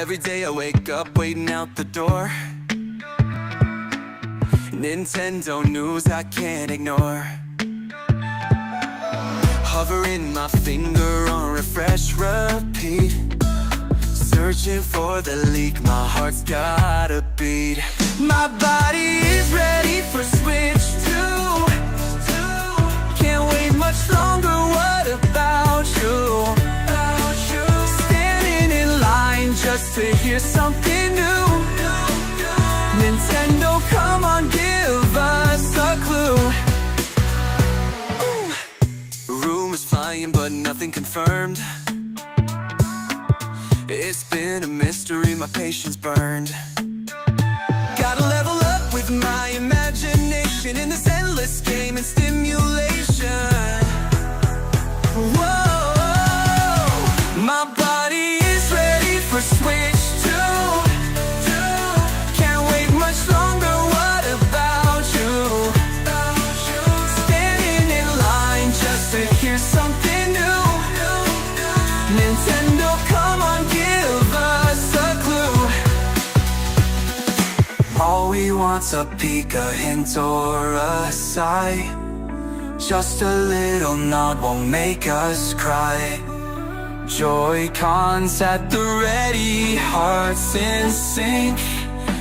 Every day I wake up waiting out the door. Nintendo news I can't ignore. Hovering my finger on refresh, repeat. Searching for the leak, my heart's gotta beat. My body is ready for Switch 2. Can't wait much longer, what about you? Standing in line just to hear something new. Nintendo, come on, give us a clue. Rumors flying, but nothing confirmed. It's been a mystery, my patience burned. Gotta level up with my imagination in this endless game and stimulation. Whoa, my body is ready for Switch 2. Can't wait much longer, what about you? Standing in line just to hear something new. Nintendo, come on, give us a clue. All we want's a peek, a hint, or a sigh. Just a little nod won't make us cry. Joy-Cons at the ready, hearts in sync.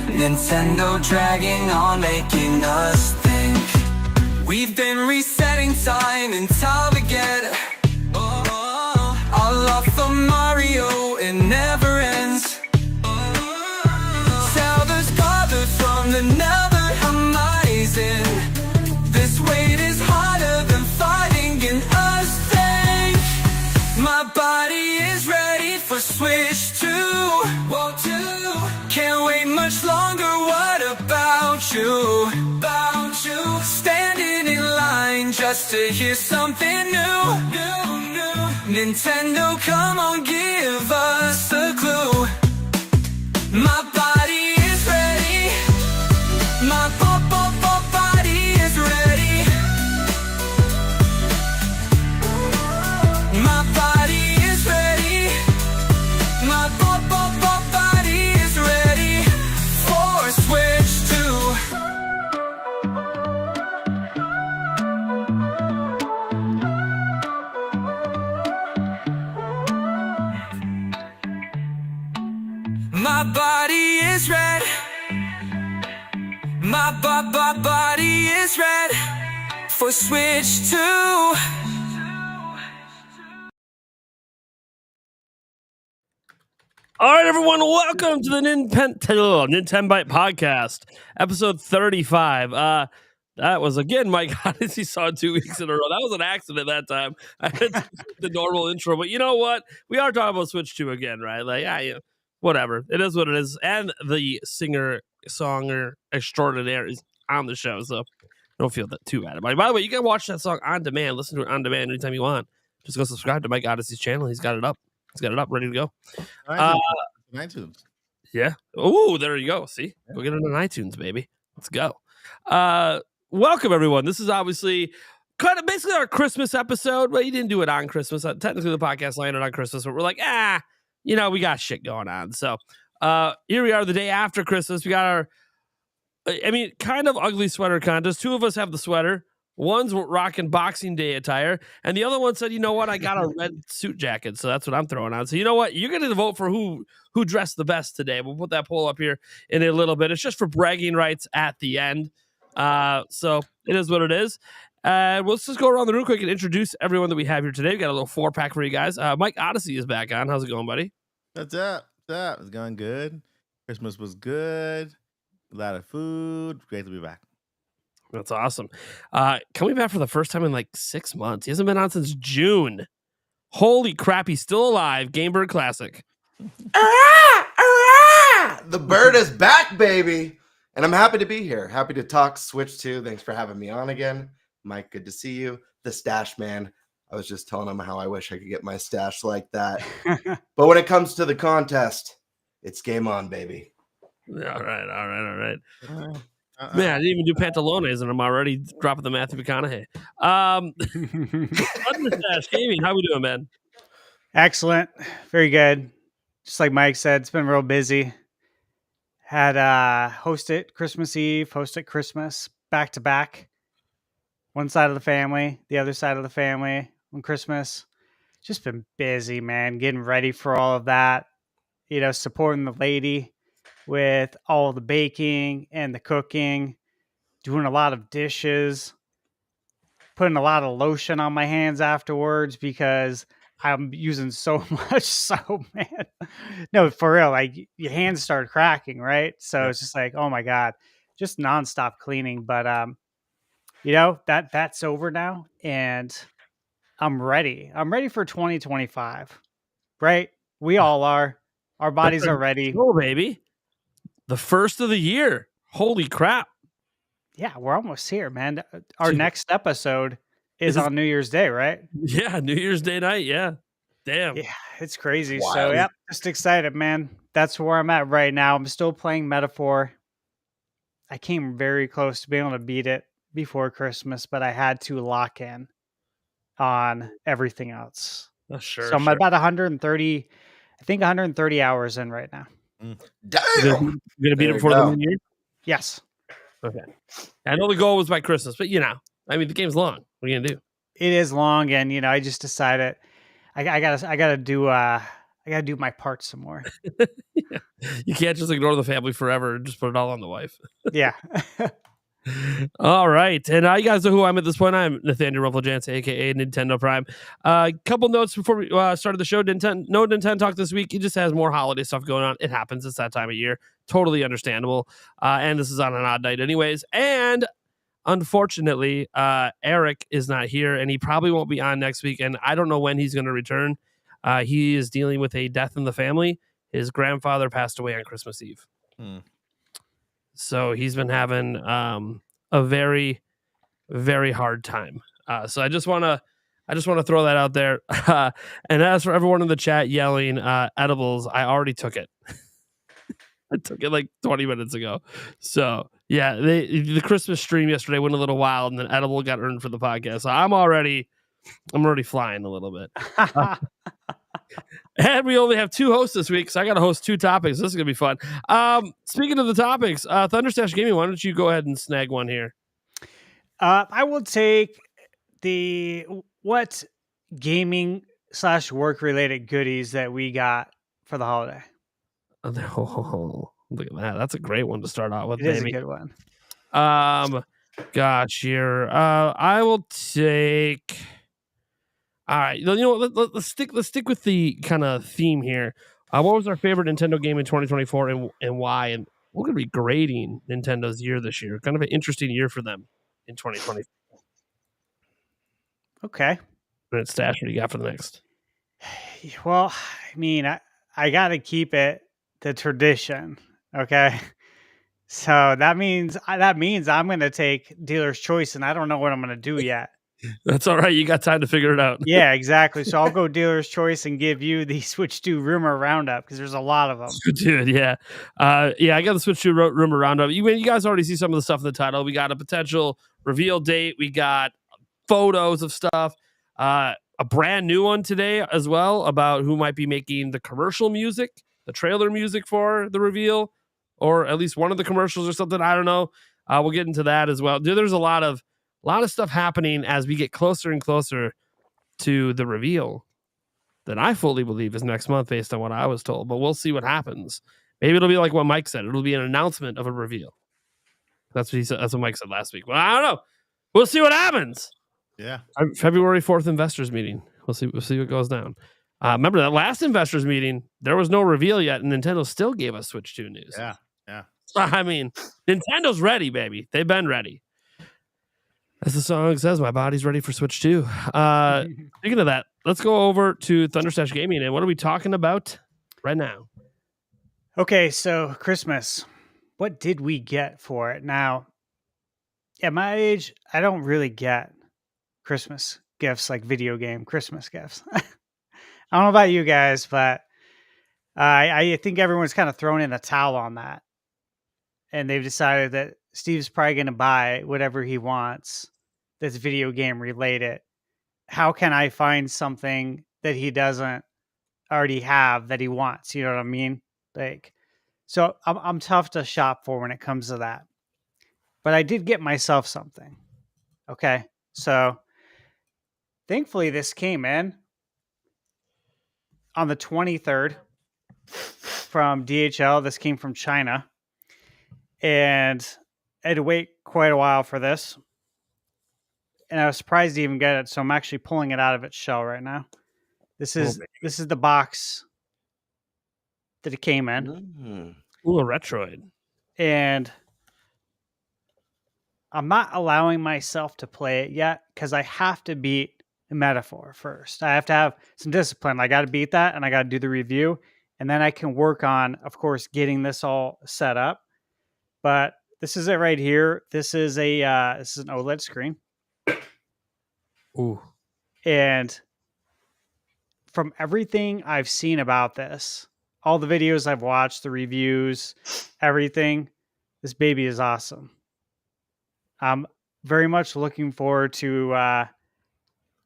Nintendo dragging on, making us think. We've been resetting time and time again. Our love for Mario, it never ends. Zelda's gathered from the nether horizon. This weight is harder than fighting in a stake. My body is ready for Switch 2. Whoa, 2. Can't wait much longer, what about you? About you. Standing in line just to hear something new. Nintendo, come on, give us a clue. My body is ready. My body is ready. My body is ready. My body is ready for Switch 2. My body is red. My body is red for Switch 2. All right, everyone, welcome to the Nintenbyte Podcast, episode 35. That was, again, Mike Odyssey saw 2 weeks in a row. That was an accident that time. I had to skip the normal intro, but you know what? We are talking about Switch 2 again, right? Like, yeah, whatever. It is what it is. And the singer-songer extraordinaire is on the show, so don't feel that too bad about it. By the way, you can watch that song on demand, listen to it on demand anytime you want. Just go subscribe to Mike Odyssey's channel. He's got it up. Ready to go. iTunes. Yeah. Oh, there you go. See? Yeah. Go get it on iTunes, baby. Let's go. Welcome, everyone. This is obviously kind of basically our Christmas episode. Well, you didn't do it on Christmas. Technically, the podcast landed on Christmas, but we're like, we got shit going on. So here we are the day after Christmas. We got our, kind of ugly sweater contest. 2 of us have the sweater. One's rocking Boxing Day attire, and the other one said, you know what, I got a red suit jacket, so that's what I'm throwing on. So you know what, you're going to vote for who dressed the best today. We'll put that poll up here in a little bit. It's just for bragging rights at the end. So it is what it is. Let's just go around the room quick and introduce everyone that we have here today. We got a little 4-pack for you guys. Mike Odyssey is back on. How's it going, buddy? What's up? It's going good. Christmas was good. A lot of food. Great to be back. That's awesome. Coming back for the first time in like 6 months. He hasn't been on since June. Holy crap, he's still alive. Game Bird Classic. The bird is back, baby. And I'm happy to be here. Happy to talk Switch 2. Thanks for having me on again. Mike, good to see you. The Stash Man. I was just telling him how I wish I could get my stash like that. But when it comes to the contest, it's game on, baby. All right. Man, I didn't even do pantalones, and I'm already dropping the Matthew McConaughey. Understash Gaming, how we doing, man? Excellent. Very good. just like Mike said, it's been real busy. Had hosted Christmas Eve, hosted Christmas back to back. One side of the family, the other side of the family on Christmas. Just been busy, man, getting ready for all of that. Supporting the lady with all the baking and the cooking, doing a lot of dishes, putting a lot of lotion on my hands afterwards because I'm using so much soap, man. No, for real, like your hands start cracking, right? So Yep. it's just like, oh my God, just nonstop cleaning. But that's over now and I'm ready. I'm ready for 2025. Right? We all are. Our bodies are ready. Oh, baby. The first of the year. Holy crap. Yeah, we're almost here, man. Our Dude. next episode is Is- on New Year's Day, right? Yeah, New Year's Day night. Yeah. Damn. Yeah, it's crazy. Wild. So, yeah, just excited, man. That's where I'm at right now. I'm still playing Metaphor. I came very close to being able to beat it before Christmas, but I had to lock in on everything else. Oh, sure. So I'm about 130, I think 130 hours in right now. Damn. You're going to beat There it you before go. the new year? Yes, Okay. I know the goal was by Christmas, but the game's long. What are you going to do? it is long, and I just decided I gotta do my part some more. You can't just ignore the family forever and just put it all on the wife. Yeah. All right. And you guys know who I'm at this point. I'm Nathaniel Rufflejance, a.k.a. Nintendo Prime. Couple notes before we started the show. No Nintendo Talk this week. It just has more holiday stuff going on. It happens. It's that time of year. Totally understandable. And this is on an odd night anyways. And unfortunately, Eric is not here, and he probably won't be on next week. And I don't know when he's going to return. He is dealing with a death in the family. His grandfather passed away on Christmas Eve. So he's been having a very, very hard time. So I just want to throw that out there. And as for everyone in the chat yelling edibles, I already took it. I took it like 20 minutes ago. So yeah, the Christmas stream yesterday went a little wild, and then edible got earned for the podcast. So I'm already flying a little bit. And we only have 2 hosts this week, so I got to host 2 topics. This is going to be fun. Speaking of the topics, Thunderstash Gaming, why don't you go ahead and snag one here? I will take what gaming / work related goodies that we got for the holiday. Oh, look at that. That's a great one to start out with, It is a baby. good one. Gosh, here. I will take. All right, let's stick with the kind of theme here. What was our favorite Nintendo game in 2024 and why? And we're going to be grading Nintendo's year this year. Kind of an interesting year for them in 2020. Okay. And Stash, what do you got for the next? Well, I mean, I got to keep it the tradition. Okay. So that means I'm going to take dealer's choice, and I don't know what I'm going to do yet. That's all right. You got time to figure it out. Yeah, exactly. So I'll go dealer's choice and give you the Switch 2 rumor roundup because there's a lot of them. Dude, yeah. I got the Switch 2 rumor roundup. You guys already see some of the stuff in the title. We got a potential reveal date. We got photos of stuff. A brand new one today as well about who might be making the commercial music, the trailer music for the reveal, or at least one of the commercials or something. I don't know. We'll get into that as well. Dude, there's a lot of stuff happening as we get closer and closer to the reveal that I fully believe is next month based on what I was told, but we'll see what happens. Maybe it'll be like what Mike said. It'll be an announcement of a reveal. That's what he said. That's what Mike said last week. Well, I don't know. We'll see what happens. Yeah. February 4th investors meeting. We'll see what goes down. Remember that last investors meeting, there was no reveal yet, and Nintendo still gave us Switch 2 news. Yeah. I mean, Nintendo's ready, baby. They've been ready. As the song says, my body's ready for Switch 2. Speaking of that, let's go over to Thunderstash Gaming. And what are we talking about right now? Okay, so Christmas. What did we get for it? Now, at my age, I don't really get Christmas gifts like video game Christmas gifts. I don't know about you guys, but I think everyone's kind of thrown in the towel on that. And they've decided that Steve's probably going to buy whatever he wants that's video game related. How can I find something that he doesn't already have that he wants. You know what I mean? Like, so I'm tough to shop for when it comes to that. But I did get myself something. Okay. So thankfully this came in on the 23rd from DHL. This came from China. And I had to wait quite a while for this. And I was surprised to even get it. So I'm actually pulling it out of its shell right now. This is the box that it came in. Mm. Ooh, a Retroid. And I'm not allowing myself to play it yet because I have to beat a metaphor first. I have to have some discipline. I got to beat that and I got to do the review. And then I can work on, of course, getting this all set up. But this is it right here. This is an OLED screen. Ooh. And from everything I've seen about this, all the videos I've watched, the reviews, everything, this baby is awesome. I'm very much looking forward to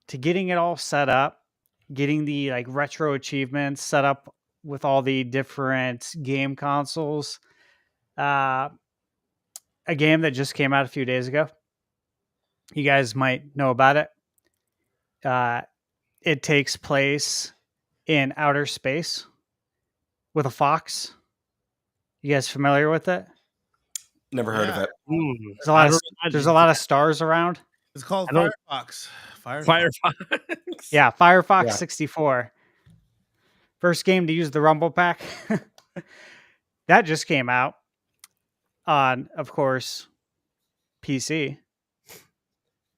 getting it all set up, getting the like retro achievements set up with all the different game consoles. A game that just came out a few days ago. You guys might know about it. It takes place in outer space with a fox. You guys familiar with it? Never heard of Yeah. it. There's a lot of stars around. It's called I don't- Firefox. Firefox. Yeah, Firefox Yeah. 64. First game to use the Rumble Pack. That just came out on, of course, PC,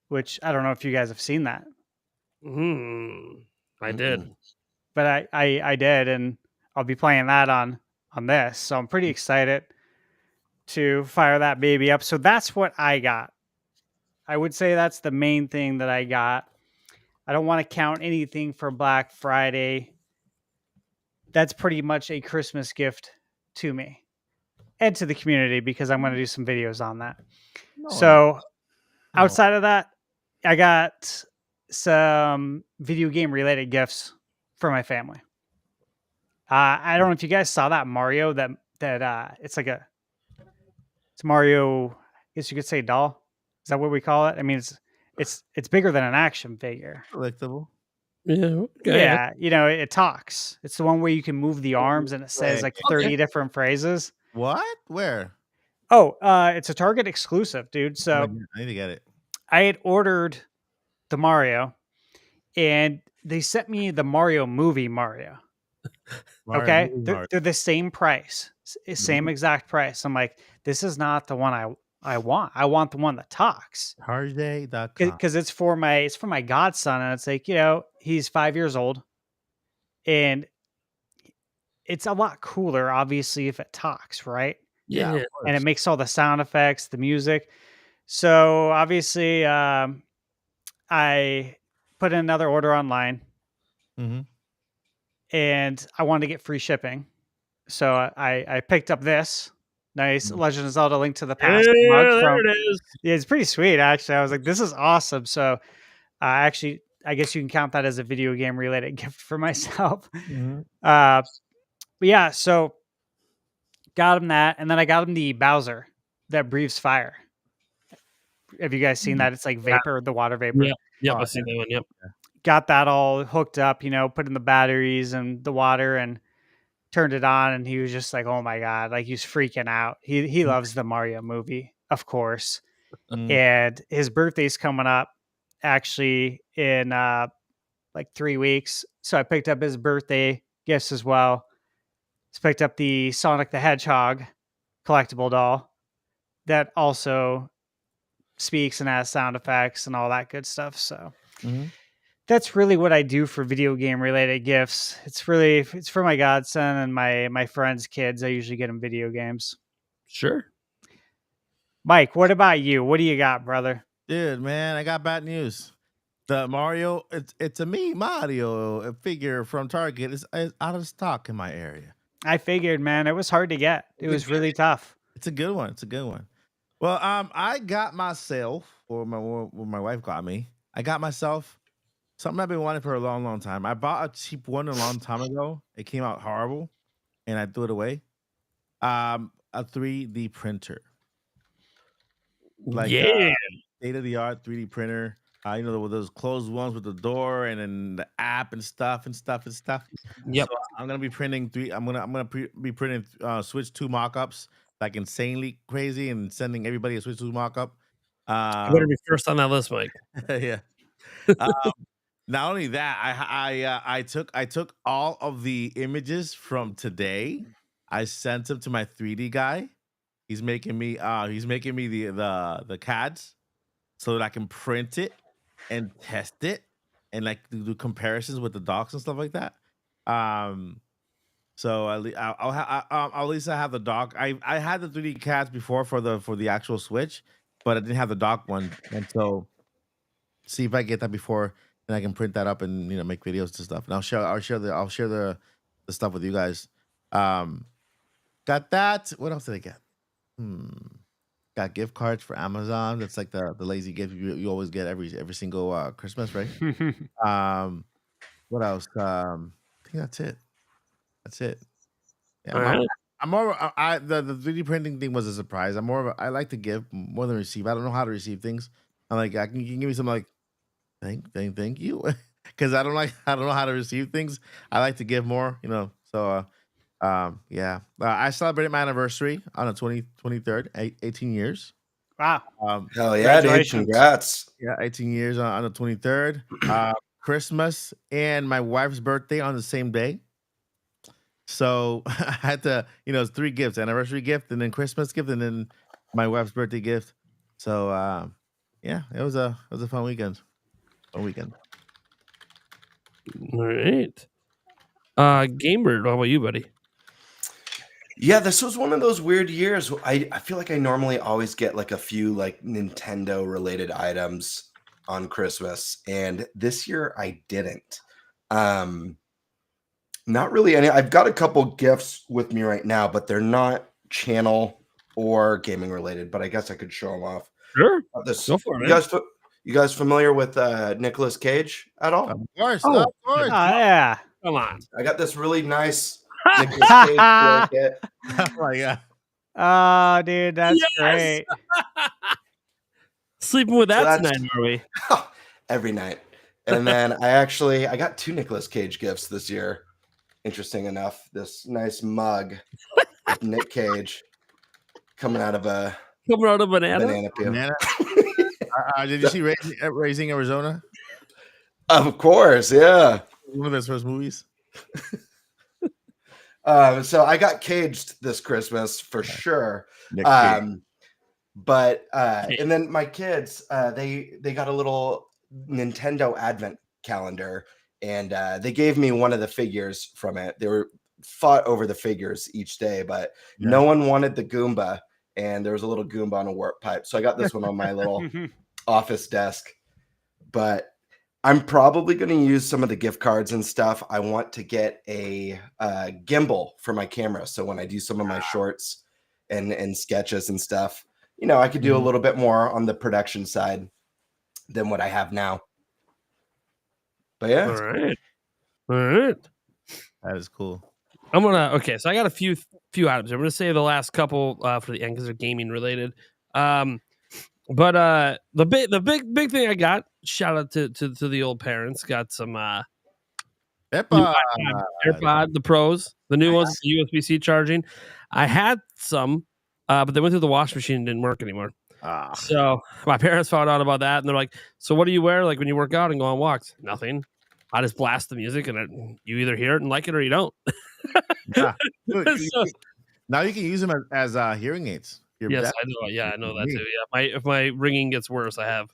which I don't know if you guys have seen that, I did. but I did, and I'll be playing that on this. So I'm pretty excited to fire that baby up. So that's what I got. I would say that's the main thing that I got. I don't want to count anything for Black Friday. That's pretty much a Christmas gift to me and to the community because I'm going to do some videos on that. So outside of that, I got some video game related gifts for my family. I don't know if you guys saw that Mario that it's Mario, I guess you could say doll. Is that what we call it? I mean, it's bigger than an action figure. Collectible. Yeah. Okay. Yeah, it talks. It's the one where you can move the arms and it says like 30 different phrases. What? Where? Oh, it's a Target exclusive, dude. So I need to get it. I had ordered the Mario and they sent me the Mario movie Mario. Okay. They're the same price, same exact price. I'm like, this is not the one I want. I want the one that talks. Target.com. Because it's for my godson, and it's like, he's 5 years old, and it's a lot cooler, obviously, if it talks, right? Yeah. And it makes all the sound effects, the music. So obviously, I put in another order online, Mm-hmm. and I wanted to get free shipping. So I picked up this nice Legend of Zelda Link to the Past mug there it is. Yeah, it's pretty sweet, actually. I was like, this is awesome. So actually, I guess you can count that as a video game related gift for myself. Mm-hmm. But yeah, so got him that. And then I got him the Bowser that breathes fire. Have you guys seen that? It's like vapor, the water vapor. Yeah. Yep, I've seen that one. Yep. Got that all hooked up, put in the batteries and the water and turned it on. And he was just like, oh my God, like he was freaking out. He loves the Mario movie, of course. And his birthday's coming up actually in like 3 weeks. So I picked up his birthday gifts as well. Just picked up the Sonic the Hedgehog collectible doll that also speaks and has sound effects and all that good stuff. So that's really what I do for video game related gifts. It's for my godson and my friends' kids. I usually get them video games. Sure. Mike, what about you? What do you got, brother? Dude, man, I got bad news. The Mario, it's a me Mario figure from Target is out of stock in my area. I figured, man, it was hard to get. It was really tough. It's a good one. It's a good one. Well, I got myself, or my wife got me. I got myself something I've been wanting for a long, long time. I bought a cheap one a long time ago. It came out horrible, and I threw it away. A 3D printer, like Yeah. state of the art 3D printer. With those closed ones with the door and then the app and stuff. Yep. So I'm gonna be printing three. Be printing Switch 2 mock-ups, like insanely crazy, and sending everybody a Switch 2 mock-up. You better be first on that list, Mike. Yeah. Um, not only that, I took all of the images from today. I sent them to my 3D guy. He's making me the CADs so that I can print it and test it and like do comparisons with the docs and stuff like that. So at least I have the doc. I had the 3D CADs before for the actual Switch, but I didn't have the doc one, and so see if I get that before, then I can print that up and make videos and stuff. And I'll share the stuff with you guys. Got that. What else did I get? Got gift cards for Amazon. That's like the lazy gift you always get every single Christmas, right? What else? I think that's it. That's it. Yeah, All right. I'm more. The 3D printing thing was a surprise. I like to give more than receive. I don't know how to receive things. I'm like, you can give me something like, thank you, because I don't know how to receive things. I like to give more, So, yeah. I celebrated my anniversary on the 23rd, 18 years. Wow. Hell yeah, dude. Congratulations. Congrats. Yeah, 18 years on the 23rd. Christmas and my wife's birthday on the same day. So I had to, it's 3 gifts: anniversary gift, and then Christmas gift, and then my wife's birthday gift. So yeah, it was a fun weekend. All right. Gamebird, how about you, buddy? Yeah, this was one of those weird years. I feel like I normally always get like a few like Nintendo related items on Christmas, and this year I didn't. Not really any. I've got a couple gifts with me right now, but they're not channel or gaming related, but I guess I could show them off. Sure. Go for it. You guys familiar with Nicolas Cage at all? Of course. Oh. Of course. Yeah. Come on. I got this really nice Nicolas Cage toy kit. Oh my God. Oh, dude, that's Yes! great. Sleeping with So that that's- tonight, are we? Every night. And then I got 2 Nicolas Cage gifts this year. Interesting enough, this nice mug with Nick Cage coming out of a Coming out of banana. banana peel. Banana. Did you see Raising Arizona? Of course, yeah. One of his first movies. So I got caged this Christmas for sure. Nick Cage. But and then my kids, they got a little Nintendo Advent calendar, and they gave me one of the figures from it. They were fought over the figures each day, but no one wanted the Goomba, and there was a little Goomba on a warp pipe. So I got this one on my little office desk. But I'm probably going to use some of the gift cards and stuff. I want to get a gimbal for my camera, so when I do some of my shorts and sketches and stuff, I could do a little bit more on the production side than what I have now. But yeah. All right. That is cool. So I got a few items. I'm gonna save the last couple for the end because they're gaming related. But the big thing I got, shout out to the old parents, got some AirPod, the Pros, the new ones, USB-C charging. I had some, but they went through the wash machine and didn't work anymore. So my parents found out about that, and they're like, "So what do you wear like when you work out and go on walks?" Nothing. I just blast the music, and you either hear it and like it or you don't. Yeah. Dude, So- now you can use them as hearing aids. yes, I know. Yeah, I know that too. Yeah, if my ringing gets worse, I have.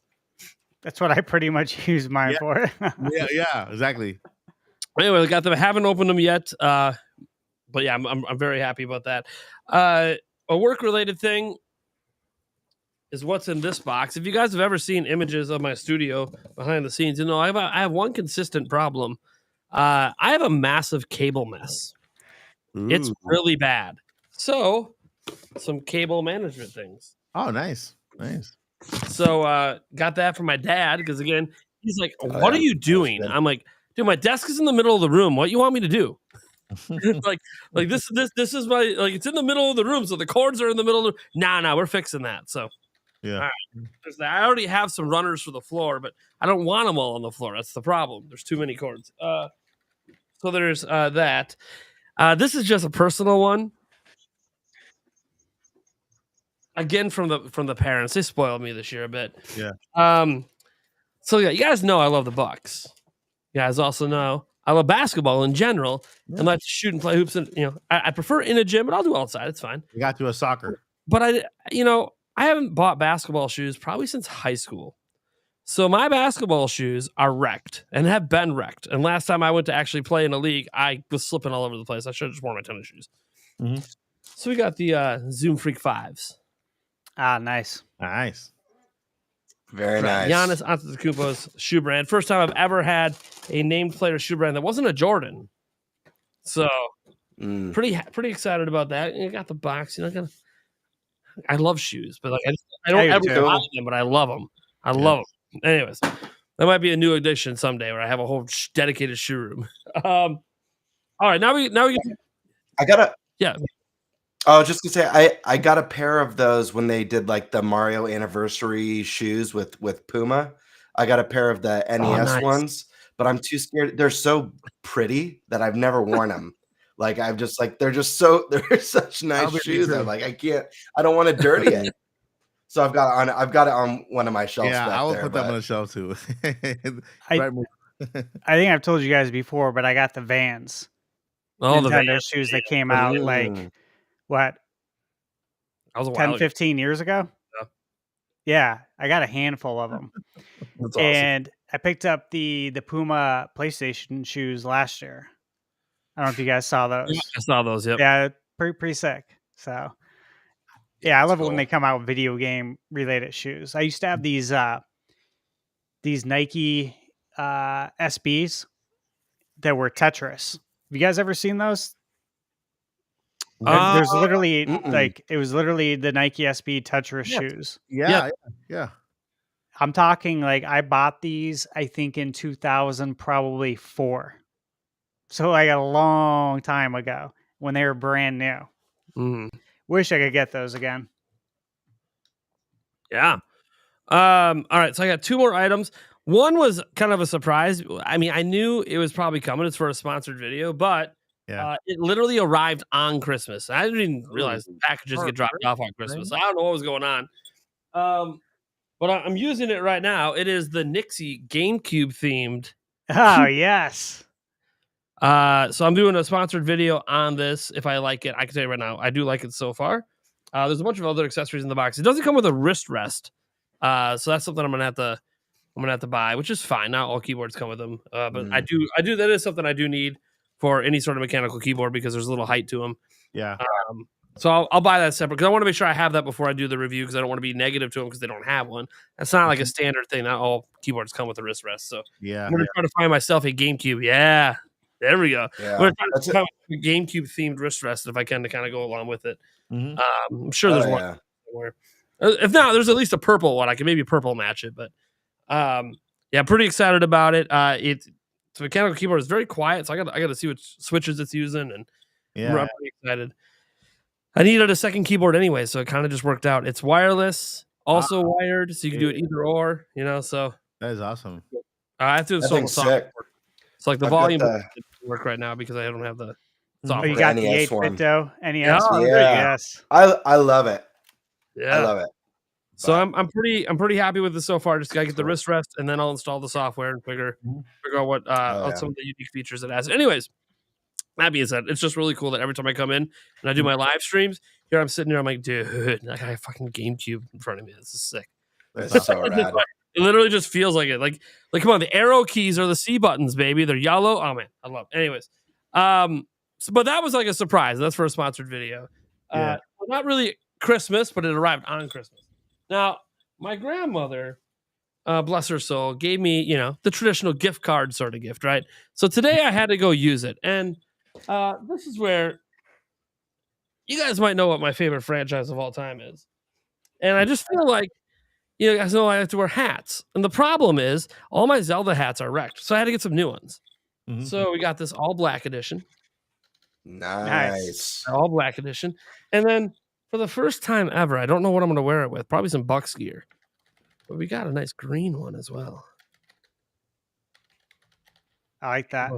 That's what I pretty much use mine for. yeah, exactly. Anyway, I got them. I haven't opened them yet. But yeah, I'm very happy about that. A work related thing is what's in this box. If you guys have ever seen images of my studio behind the scenes, I have one consistent problem. I have a massive cable mess. It's Ooh. really bad. So, some cable management things. Oh, nice. So, got that from my dad because again, He's like, Oh, "What yeah. are you doing?" good. I'm like, "Dude, my desk is in the middle of the room. What you want me to do?" like this is my like it's in the middle of the room, so the cords are in the middle of the nah, we're fixing that. So Yeah. all right. I already have some runners for the floor, but I don't want them all on the floor. That's the problem. There's too many cords. So there's that. This is just a personal one. Again, from the parents, they spoiled me this year a bit. Yeah. So yeah, you guys know I love the Bucks. You guys also know I love basketball in general, and like to shoot and play hoops. And I prefer in a gym, but I'll do outside. It's fine. We got to a soccer. But I haven't bought basketball shoes probably since high school. So my basketball shoes are wrecked and have been wrecked. And last time I went to actually play in a league, I was slipping all over the place. I should have just worn my tennis shoes. Mhm. So we got the Zoom Freak 5s. Ah, nice. Nice. Very nice. Giannis Antetokounmpo's shoe brand. First time I've ever had a named player shoe brand that wasn't a Jordan. So pretty excited about that. You got the box. I love shoes, but like I don't ever buy them, but I love them. I love them. Anyways, that might be a new addition someday where I have a whole dedicated shoe room. All right, now we I gotta. Yeah. I was just gonna say I got a pair of those when they did like the Mario anniversary shoes with Puma. I got a pair of the NES ones, but I'm too scared. They're so pretty that I've never worn them. Like I'm just like they're such nice shoes. I'm like I don't want to dirty it. So I've got it on one of my shelves. Yeah, back I will there, put that on the shelf too. I think I've told you guys before, but I got the Vans. Oh, the Nintendo Vans shoes that came out like what? That was a 10, while 15 years ago? Yeah, I got a handful of them. That's awesome. And I picked up the Puma PlayStation shoes last year. I don't know if you guys saw those. I saw those, yep. Yeah, pretty sick. So yeah, I love it when they come out with video game related shoes. I used to have these Nike SBs that were Tetris. Have you guys ever seen those? There's literally it was literally the Nike SB Tetris shoes. Yeah. I'm talking like I bought these I think in 2000 probably 4. So like a long time ago when they were brand new. Wish I could get those again. Yeah. All right, so I got 2 more items. One was kind of a surprise. I mean, I knew it was probably coming. It's for a sponsored video, but it literally arrived on Christmas. I didn't even realize the packages get dropped off on Christmas. So I don't know what was going on. But I'm using it right now. It is the Nixie GameCube themed. Oh, yes. So I'm doing a sponsored video on this. If I like it, I can tell you right now, I do like it so far. There's a bunch of other accessories in the box. It doesn't come with a wrist rest. So that's something I'm gonna have to buy, which is fine. Not all keyboards come with them. But I do that is something I do need for any sort of mechanical keyboard because there's a little height to them. Yeah. So I'll buy that separate because I want to make sure I have that before I do the review because I don't want to be negative to them because they don't have one. That's not like a standard thing. Not all keyboards come with a wrist rest. So I'm gonna try to find myself a GameCube. Yeah. There we go. Yeah, I'm going to try a GameCube themed wrist rest if I can to kind of go along with it. I'm sure there's one somewhere. If not, there's at least a purple one. I can maybe purple match it, but pretty excited about it. It's a mechanical keyboard. It's very quiet, so I got to see what switches it's using, and I'm pretty excited. I needed a second keyboard anyway, so it kind of just worked out. It's wireless, also wired, so you can do it either or. So that is awesome. I have to install the software. So like the volume doesn't work right now because I don't have the software. Oh, you got the 8-bit though? NES. Yes. I love it. Yeah. I love it. So I'm pretty happy with this so far. Just gotta get the wrist rest and then I'll install the software and figure out what some of the unique features it has. Anyways, that being said, it's just really cool that every time I come in and I do my live streams, here I'm sitting here, I'm like, dude, I got a fucking GameCube in front of me. This is sick. That's so rad. It literally just feels like it. Like, come on, the arrow keys are the C buttons, baby. They're yellow. Oh man, I love it. Anyways, but that was like a surprise. That's for a sponsored video. Not really Christmas, but it arrived on Christmas. Now, my grandmother, bless her soul, gave me, the traditional gift card sort of gift, right? So today I had to go use it. And this is where you guys might know what my favorite franchise of all time is. And I just feel like, you guys know I have to wear hats. And the problem is all my Zelda hats are wrecked. So I had to get some new ones. Mhm. So we got this all black edition. Nice. All black edition. And then for the first time ever, I don't know what I'm going to wear it with. Probably some Bucks gear. But we got a nice green one as well. I like that.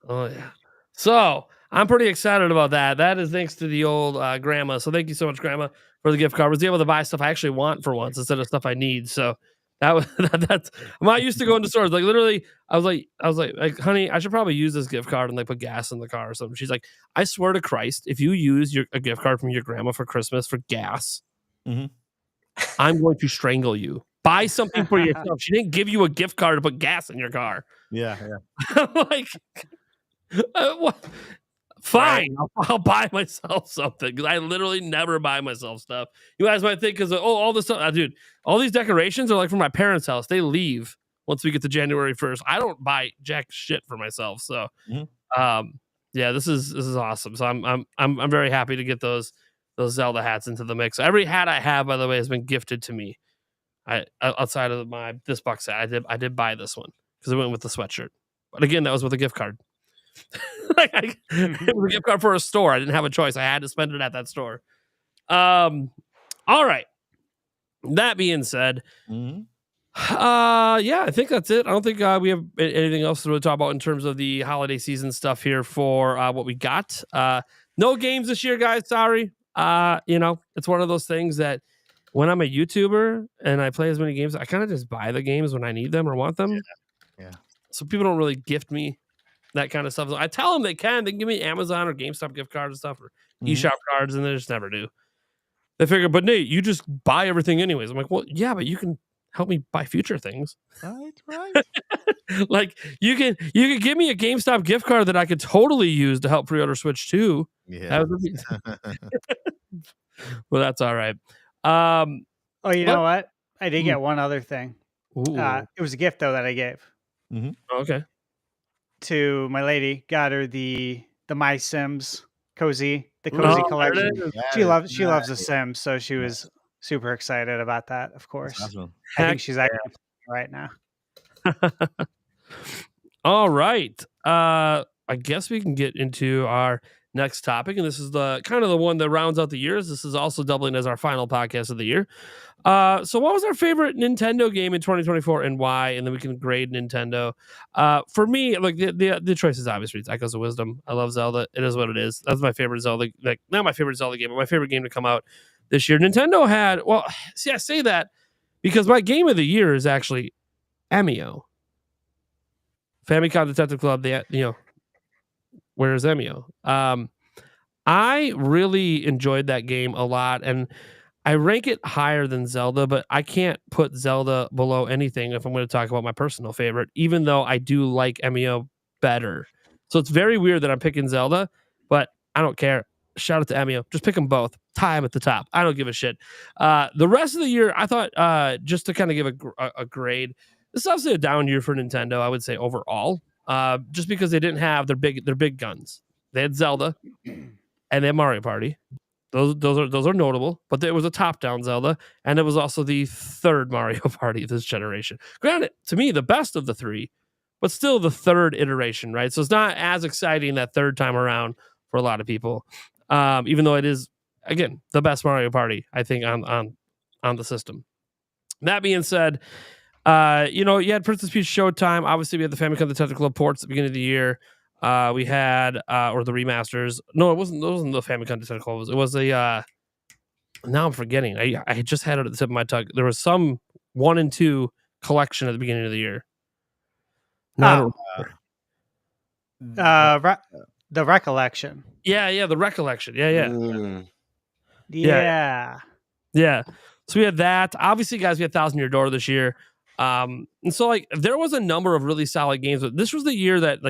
Oh, yeah. So I'm pretty excited about that. That is thanks to the old grandma. So thank you so much, grandma, for the gift card. I was able to buy stuff I actually want for once instead of stuff I need. So that was that's I'm not used to going to stores. Like literally, I was like, honey, I should probably use this gift card and like put gas in the car or something. She's like, I swear to Christ, if you use a gift card from your grandma for Christmas for gas, Mhm. I'm going to strangle you. Buy something for yourself. She didn't give you a gift card to put gas in your car. Yeah. I'm like, what? Fine, I'll buy myself something because I literally never buy myself stuff. You guys might think because all this stuff, dude, all these decorations are like from my parents' house. They leave once we get to January 1st. I don't buy jack shit for myself. So, yeah, this is awesome. So I'm very happy to get those Zelda hats into the mix. Every hat I have, by the way, has been gifted to me. Outside of this box set, I did buy this one because it went with the sweatshirt. But again, that was with a gift card. It was a gift card for a store. I didn't have a choice. I had to spend it at that store. All right. That being said, yeah, I think that's it. I don't think we have anything else to really talk about in terms of the holiday season stuff here for what we got. No games this year, guys. Sorry. It's one of those things that when I'm a YouTuber and I play as many games, I kind of just buy the games when I need them or want them. Yeah. So people don't really gift me that kind of stuff. I tell them they can give me Amazon or GameStop gift cards and stuff or eShop cards, and they just never do. They figure, but Nate, you just buy everything anyways. I'm like, well, yeah, but you can help me buy future things. Right. Like you can give me a GameStop gift card that I could totally use to help pre-order Switch 2. Yeah. Well, that's all right. Oh, you know what? I did get one other thing. It was a gift though that I gave. Okay. To my lady, got her the My Sims cozy collection. She loves the Sims, so she was super excited about that. Of course, awesome. I think she's actually playing right now. All right. I guess we can get into our next topic, and this is the kind of the one that rounds out the years. This is also doubling as our final podcast of the year. So what was our favorite Nintendo game in 2024 and why? And then we can grade Nintendo. For me, like the choice is obviously it's Echoes of Wisdom. I love Zelda. It is what it is. That's my favorite Zelda. Like not my favorite Zelda game, but my favorite game to come out this year. Nintendo had I say that because my game of the year is actually Emio. Famicom Detective Club. Where's Emio? I really enjoyed that game a lot, and I rank it higher than Zelda, but I can't put Zelda below anything if I'm going to talk about my personal favorite, even though I do like Emio better. So it's very weird that I'm picking Zelda, but I don't care. Shout out to Emio. Just pick them both. Tie them at the top. I don't give a shit. The rest of the year, I thought, just to kind of give a grade, this is obviously a down year for Nintendo, I would say, overall. Just because they didn't have their big guns. They had Zelda and they had Mario Party. Those are notable, but it was a top-down Zelda, and it was also the third Mario Party this generation. Granted, to me, the best of the three, but still the third iteration, right? So it's not as exciting that third time around for a lot of people, even though it is, again, the best Mario Party, I think, on the system. That being said, you had Princess Peach Showtime. Obviously, we had the Famicom Detective Club ports at the beginning of the year. We had or the remasters. No, it wasn't. Those wasn't the Famicom Detective Club. It was a. Now I'm forgetting. I just had it at the tip of my tongue. There was some 1 and 2 collection at the beginning of the year. The Recollection. Yeah, the Recollection. Yeah. Yeah. So we had that. Obviously, guys, we had 1,000 Year Door this year. And so there was a number of really solid games, but this was the year that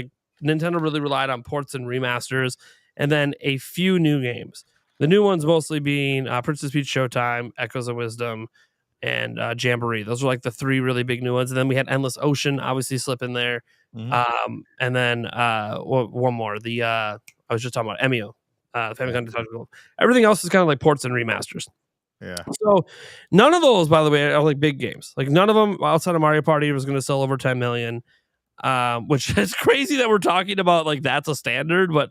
Nintendo really relied on ports and remasters, and then a few new games. The new ones mostly being Princess Peach Showtime, Echoes of Wisdom, and Jamboree. Those were the 3 really big new ones. And then we had Endless Ocean, obviously slip in there. And then one more. I was just talking about Emio, Famicom Detective Club. Everything else is kind of like ports and remasters. Yeah. So none of those, by the way, are like big games. Like none of them outside of Mario Party was going to sell over 10 million. Which is crazy that we're talking about like that's a standard, but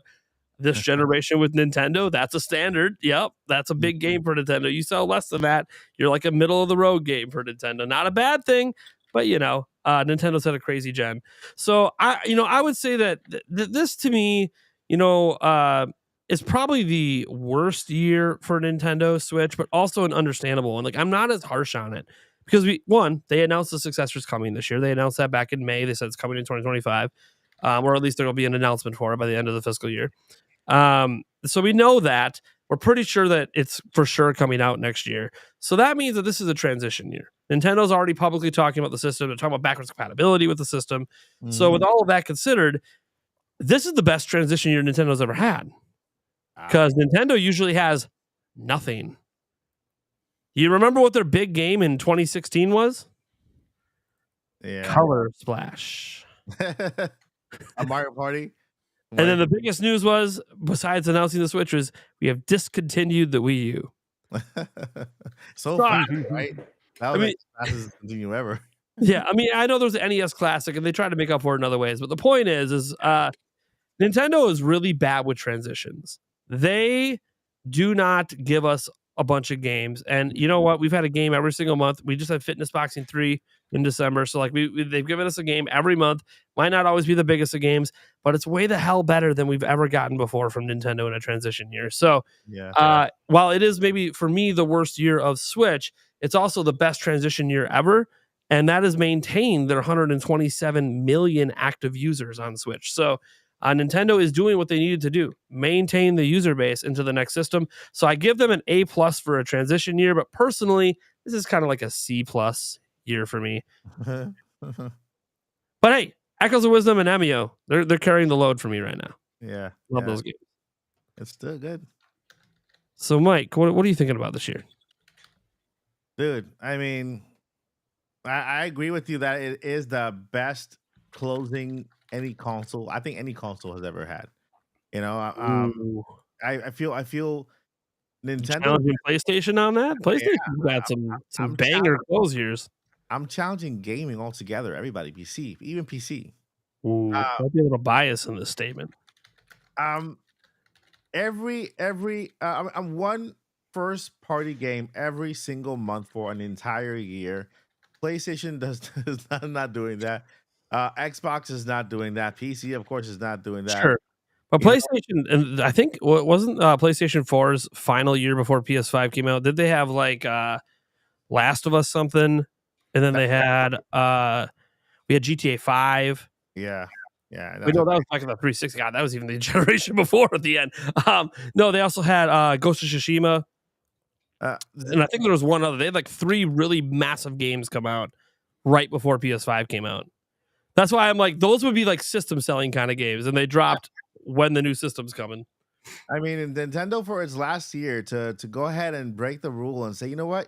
this generation with Nintendo, that's a standard. Yep, that's a big game for Nintendo. You sell less than that, you're like a middle of the road game for Nintendo. Not a bad thing, but Nintendo's had a crazy gen. So I would say that this to me, is probably the worst year for Nintendo Switch, but also an understandable one. Like I'm not as harsh on it because they announced the successor's coming this year. They announced that back in May. They said it's coming in 2025, or at least there will be an announcement for it by the end of the fiscal year. So we know that. We're pretty sure that it's for sure coming out next year. So that means that this is a transition year. Nintendo's already publicly talking about the system. They're talking about backwards compatibility with the system. So with all of that considered, this is the best transition year Nintendo's ever had. Because Nintendo usually has nothing. You remember what their big game in 2016 was? Yeah. Color Splash. A Mario Party. And then the biggest news was, besides announcing the Switch, was we have discontinued the Wii U. So funny, right? That was the fastest continue ever. Yeah, I mean, I know there's an NES Classic, and they tried to make up for it in other ways, but the point is Nintendo is really bad with transitions. They do not give us a bunch of games, and you know what? We've had a game every single month. We just had Fitness Boxing 3 in December, so like they've given us a game every month. Might not always be the biggest of games, but it's way the hell better than we've ever gotten before from Nintendo in a transition year. So while it is maybe for me the worst year of Switch, it's also the best transition year ever, and that has maintained their 127 million active users on Switch. So Nintendo is doing what they needed to do, maintain the user base into the next system. So I give them an A+ for a transition year, but personally, this is kind of like a C+ year for me. But hey, Echoes of Wisdom and Emio, they're carrying the load for me right now. Yeah. Love those games. It's still good. So Mike, what are you thinking about this year? Dude, I mean, I agree with you that it is the best closing any console. I think any console has ever had. I feel Nintendo Challenging PlayStation on that. PlayStation's got some banger close years. I'm challenging gaming altogether. Everybody, PC, even PC. Might be a little bias in this statement. I'm one first party game every single month for an entire year. PlayStation is not doing that. Xbox is not doing that. PC, of course, is not doing that. Sure. But PlayStation, and I think wasn't PlayStation 4's final year before PS5 came out? Did they have like Last of Us something? And then they had we had GTA 5. Yeah. We know that was back in the 360. God, that was even the generation before at the end. No, they also had Ghost of Tsushima. And I think there was one other. They had like 3 really massive games come out right before PS5 came out. That's why I'm like, those would be like system selling kind of games, and they dropped when the new system's coming. I mean, Nintendo for its last year to go ahead and break the rule and say, you know what,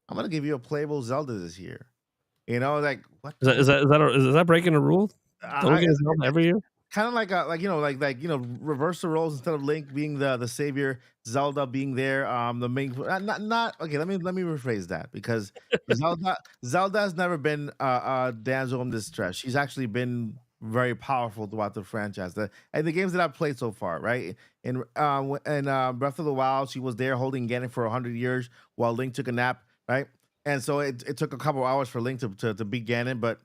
I'm gonna give you a playable Zelda this year. Like what is that breaking a rule? Don't we get Zelda every year? Kind of like reverse the roles. Instead of Link being the savior, Zelda being there, the main. Not okay. Let me rephrase that, because Zelda has never been a damsel in distress. She's actually been very powerful throughout the franchise. The games that I've played so far, right? In Breath of the Wild, she was there holding Ganon for 100 years while Link took a nap, right? And so it took a couple hours for Link to beat Ganon, but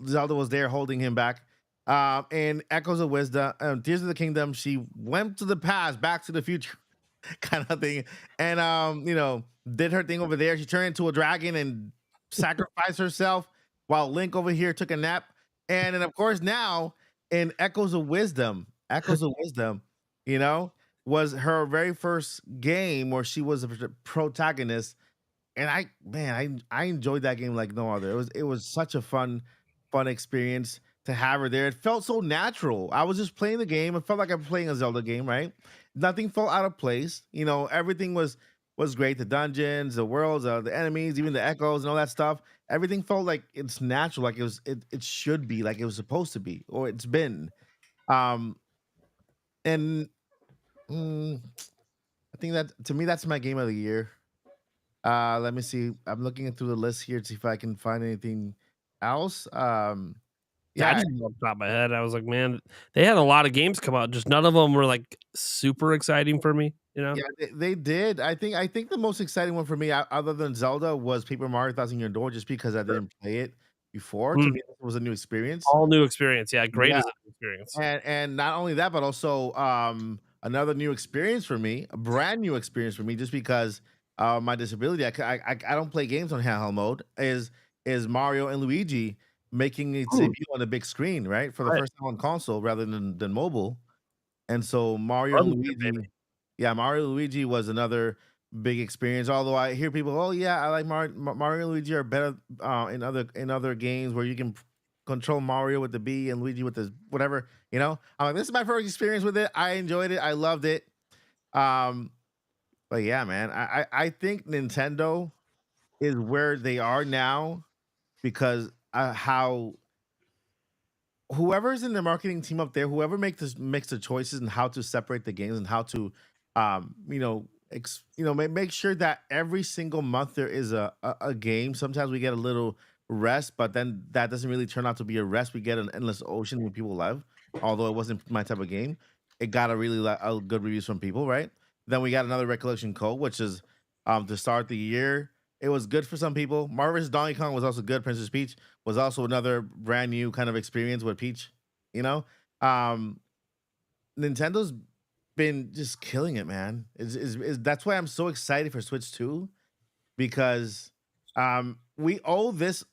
Zelda was there holding him back. And Echoes of Wisdom, Tears of the Kingdom, she went to the past, back to the future kind of thing. And, did her thing over there. She turned into a dragon and sacrificed herself while Link over here took a nap. And then, of course, now in Echoes of Wisdom, was her very first game where she was a protagonist. And I enjoyed that game like no other. It was such a fun experience to have her there. It felt so natural. I was just playing the game. It felt like I'm playing a Zelda game, right? Nothing felt out of place. Everything was great. The dungeons, the worlds, the enemies, even the echoes and all that stuff. Everything felt like it's natural, like it should be, like it was supposed to be, or it's been. I think that, to me, that's my game of the year. Let me see. I'm looking through the list here to see if I can find anything else. Yeah, I Yeah, just off the top of my head, I was like, man, they had a lot of games come out. Just none of them were like super exciting for me. You know? yeah, they did. I think the most exciting one for me, other than Zelda, was Paper Mario Thousand Year Door, just because I didn't play it before. To Mm, me, it was a new experience. all new experience. Yeah, great Yeah, as an experience. and not only that, but also another new experience for me, a brand new experience for me, just because my disability, I don't play games on handheld mode. Is Mario and Luigi making its Mm, debut on the big screen, right, for the right. first time on console rather than mobile. And so Mario Love and it, baby. Luigi, yeah, Mario and Luigi was another big experience. Although I hear people, oh yeah, I like Mario and Luigi are better in other games where you can control Mario with the B and Luigi with the whatever. I'm like, this is my first experience with it. I enjoyed it. I loved it. Um, but yeah, man, I think Nintendo is where they are now because how whoever's in the marketing team up there, whoever makes the choices and how to separate the games and how to, make sure that every single month there is a game. Sometimes we get a little rest, but then that doesn't really turn out to be a rest. We get an endless ocean when people love. Although it wasn't my type of game, it got a good reviews from people, right? Then we got another Recollection Code, which is to start the year. It was good for some people. Marvel's Donkey Kong was also good. Princess Peach was also another brand new kind of experience with Peach. You know, um, Nintendo's been just killing it, man. That's why I'm so excited for Switch 2 because we owe this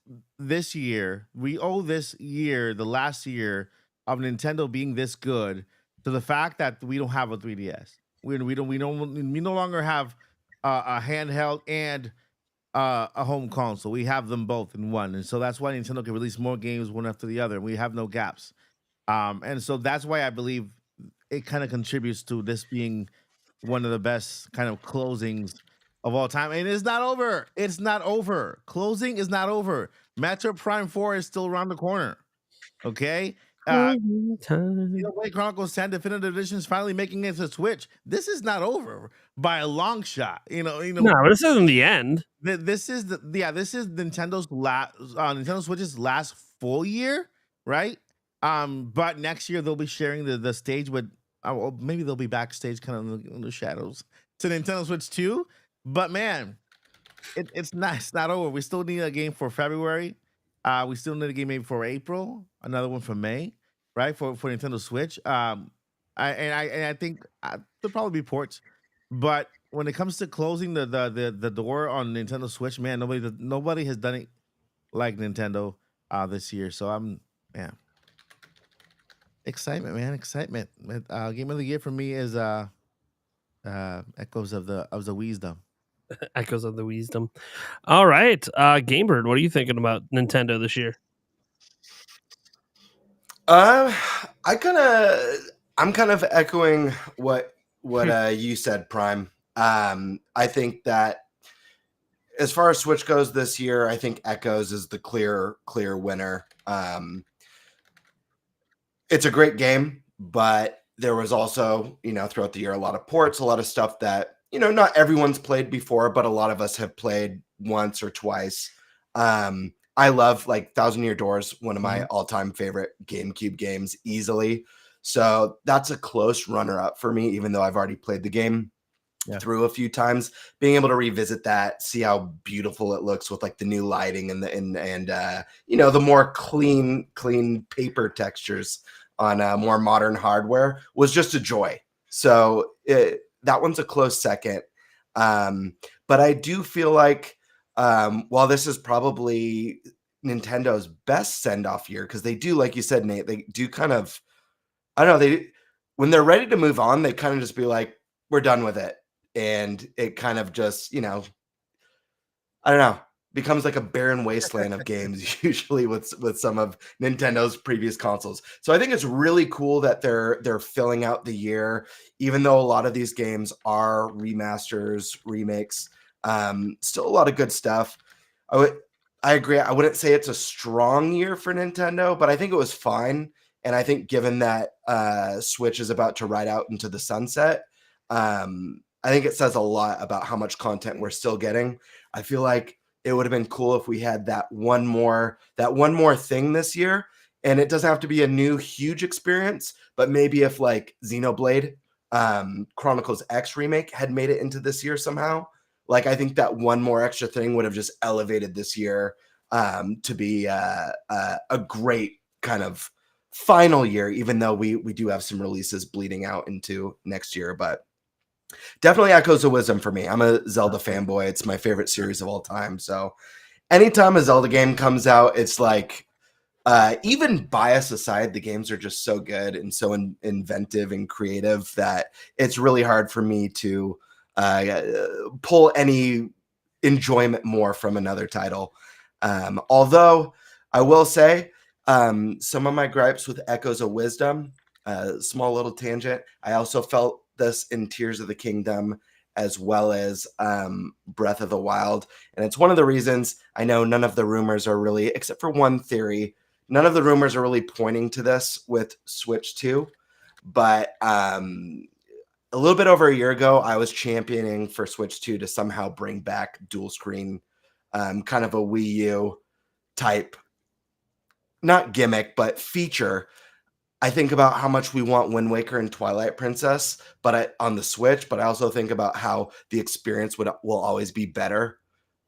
year, the last year of Nintendo being this good to the fact that we don't have a 3DS. We no longer have a handheld and a home console. We have them both in one, and so that's why Nintendo can release more games one after the other. We have no gaps, and so that's why I believe it kind of contributes to this being one of the best kind of closings of all time. And it's not over. It's not over. Closing is not over. Metro Prime 4 is still around the corner. Okay. Closing time. Xenoblade Chronicles 10 Definitive Edition is finally making it to Switch. This is not over by a long shot. No, this isn't the end. This is Nintendo's last Nintendo Switch's last full year, right? But next year they'll be sharing the stage with well, maybe they'll be backstage kind of in the shadows to Nintendo Switch 2. But man, it's not over. We still need a game for February. We still need a game maybe for April, another one for May, right? For Nintendo Switch. I think there'll probably be ports, but when it comes to closing the door on Nintendo Switch, man, nobody has done it like Nintendo this year. So man, excitement, man, excitement. Game of the year for me is Echoes of the Wisdom. Echoes of the Wisdom. All right, Gamebird, what are you thinking about Nintendo this year? I'm kind of echoing what you said, Prime. I think that as far as Switch goes this year, I think Echoes is the clear winner. It's a great game, but there was also, throughout the year, a lot of ports, a lot of stuff that, not everyone's played before, but a lot of us have played once or twice. I love like Thousand Year Doors, one of my all-time favorite GameCube games, easily. So that's a close runner-up for me, even though I've already played the game through a few times. Being able to revisit that, see how beautiful it looks with like the new lighting and the more clean paper textures on more modern hardware was just a joy. So that one's a close second. But I do feel like while this is probably Nintendo's best send-off year, because they do, like you said, Nate, they do kind of, I don't know, when they're ready to move on, they kind of just be like, we're done with it. And it kind of just, I don't know, becomes like a barren wasteland of games, usually with some of Nintendo's previous consoles. So I think it's really cool that they're filling out the year, even though a lot of these games are remasters, remakes. Still a lot of good stuff. I agree. I wouldn't say it's a strong year for Nintendo, but I think it was fine. And I think given that Switch is about to ride out into the sunset, I think it says a lot about how much content we're still getting. I feel like it would have been cool if we had that one more thing this year. And it doesn't have to be a new huge experience, but maybe if like Xenoblade Chronicles X remake had made it into this year somehow, like I think that one more extra thing would have just elevated this year to be a great kind of final year, even though we do have some releases bleeding out into next year. But definitely Echoes of Wisdom for me. I'm a Zelda fanboy. It's my favorite series of all time. So anytime a Zelda game comes out, it's like, even bias aside, the games are just so good and so inventive and creative that it's really hard for me to pull any enjoyment more from another title. Although I will say some of my gripes with Echoes of Wisdom, small little tangent, I also felt this in Tears of the Kingdom as well as Breath of the Wild. And it's one of the reasons I know none of the rumors are really, except for one theory, none of the rumors are really pointing to this with Switch 2. But a little bit over a year ago, I was championing for Switch 2 to somehow bring back dual screen, kind of a Wii U type, not gimmick, but feature. I think about how much we want Wind Waker and Twilight Princess, but on the Switch. But I also think about how the experience will always be better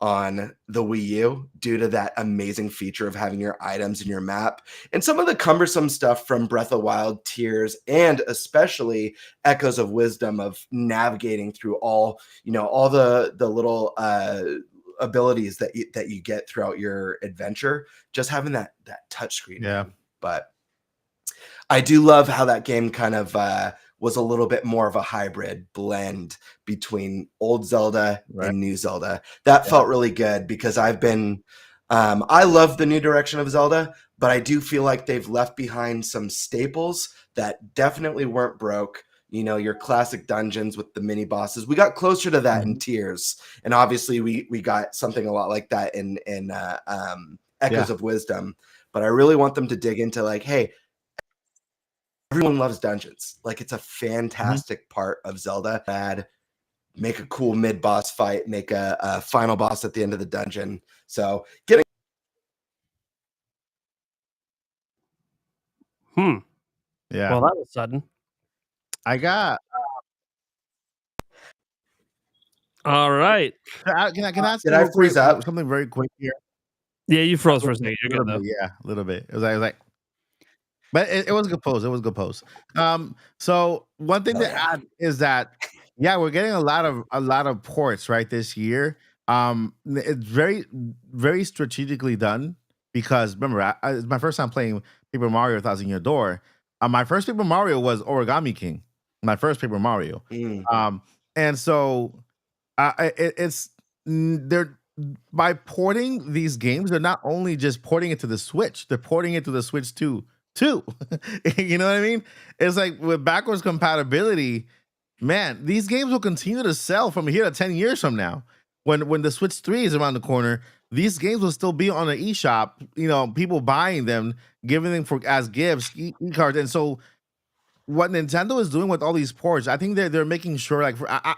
on the Wii U due to that amazing feature of having your items in your map and some of the cumbersome stuff from Breath of the Wild, Tears, and especially Echoes of Wisdom of navigating through all the little abilities that you get throughout your adventure. Just having that touchscreen. Yeah. But I do love how that game kind of was a little bit more of a hybrid blend between old Zelda and new Zelda. That felt really good because I've been, I love the new direction of Zelda, but I do feel like they've left behind some staples that definitely weren't broke. You know, your classic dungeons with the mini bosses. We got closer to that in Tears, and obviously we got something a lot like that in Echoes of Wisdom. But I really want them to dig into like, hey, everyone loves dungeons. Like, it's a fantastic part of Zelda. Make a cool mid-boss fight, make a final boss at the end of the dungeon. So getting Yeah. Well, that was sudden. I got. All right. Can I ask Did you I real freeze quick, up? something very quick here? Yeah, you froze for a second. You're good though. Yeah, a little bit. It was like, but it was a good pose. It was a good pose. So one thing to add is that we're getting a lot of ports right this year. It's very very strategically done because remember, it's my first time playing Paper Mario: Thousand Year Door. My first Paper Mario was Origami King. My first Paper Mario. And so they're by porting these games, they're not only just porting it to the Switch, they're porting it to the Switch 2 too. You know what I mean? It's like with backwards compatibility, man, these games will continue to sell from here to 10 years from now. When the Switch 3 is around the corner, these games will still be on the eShop, you know, people buying them, giving them as gifts, e-cards. And so what Nintendo is doing with all these ports, I think they're making sure, like,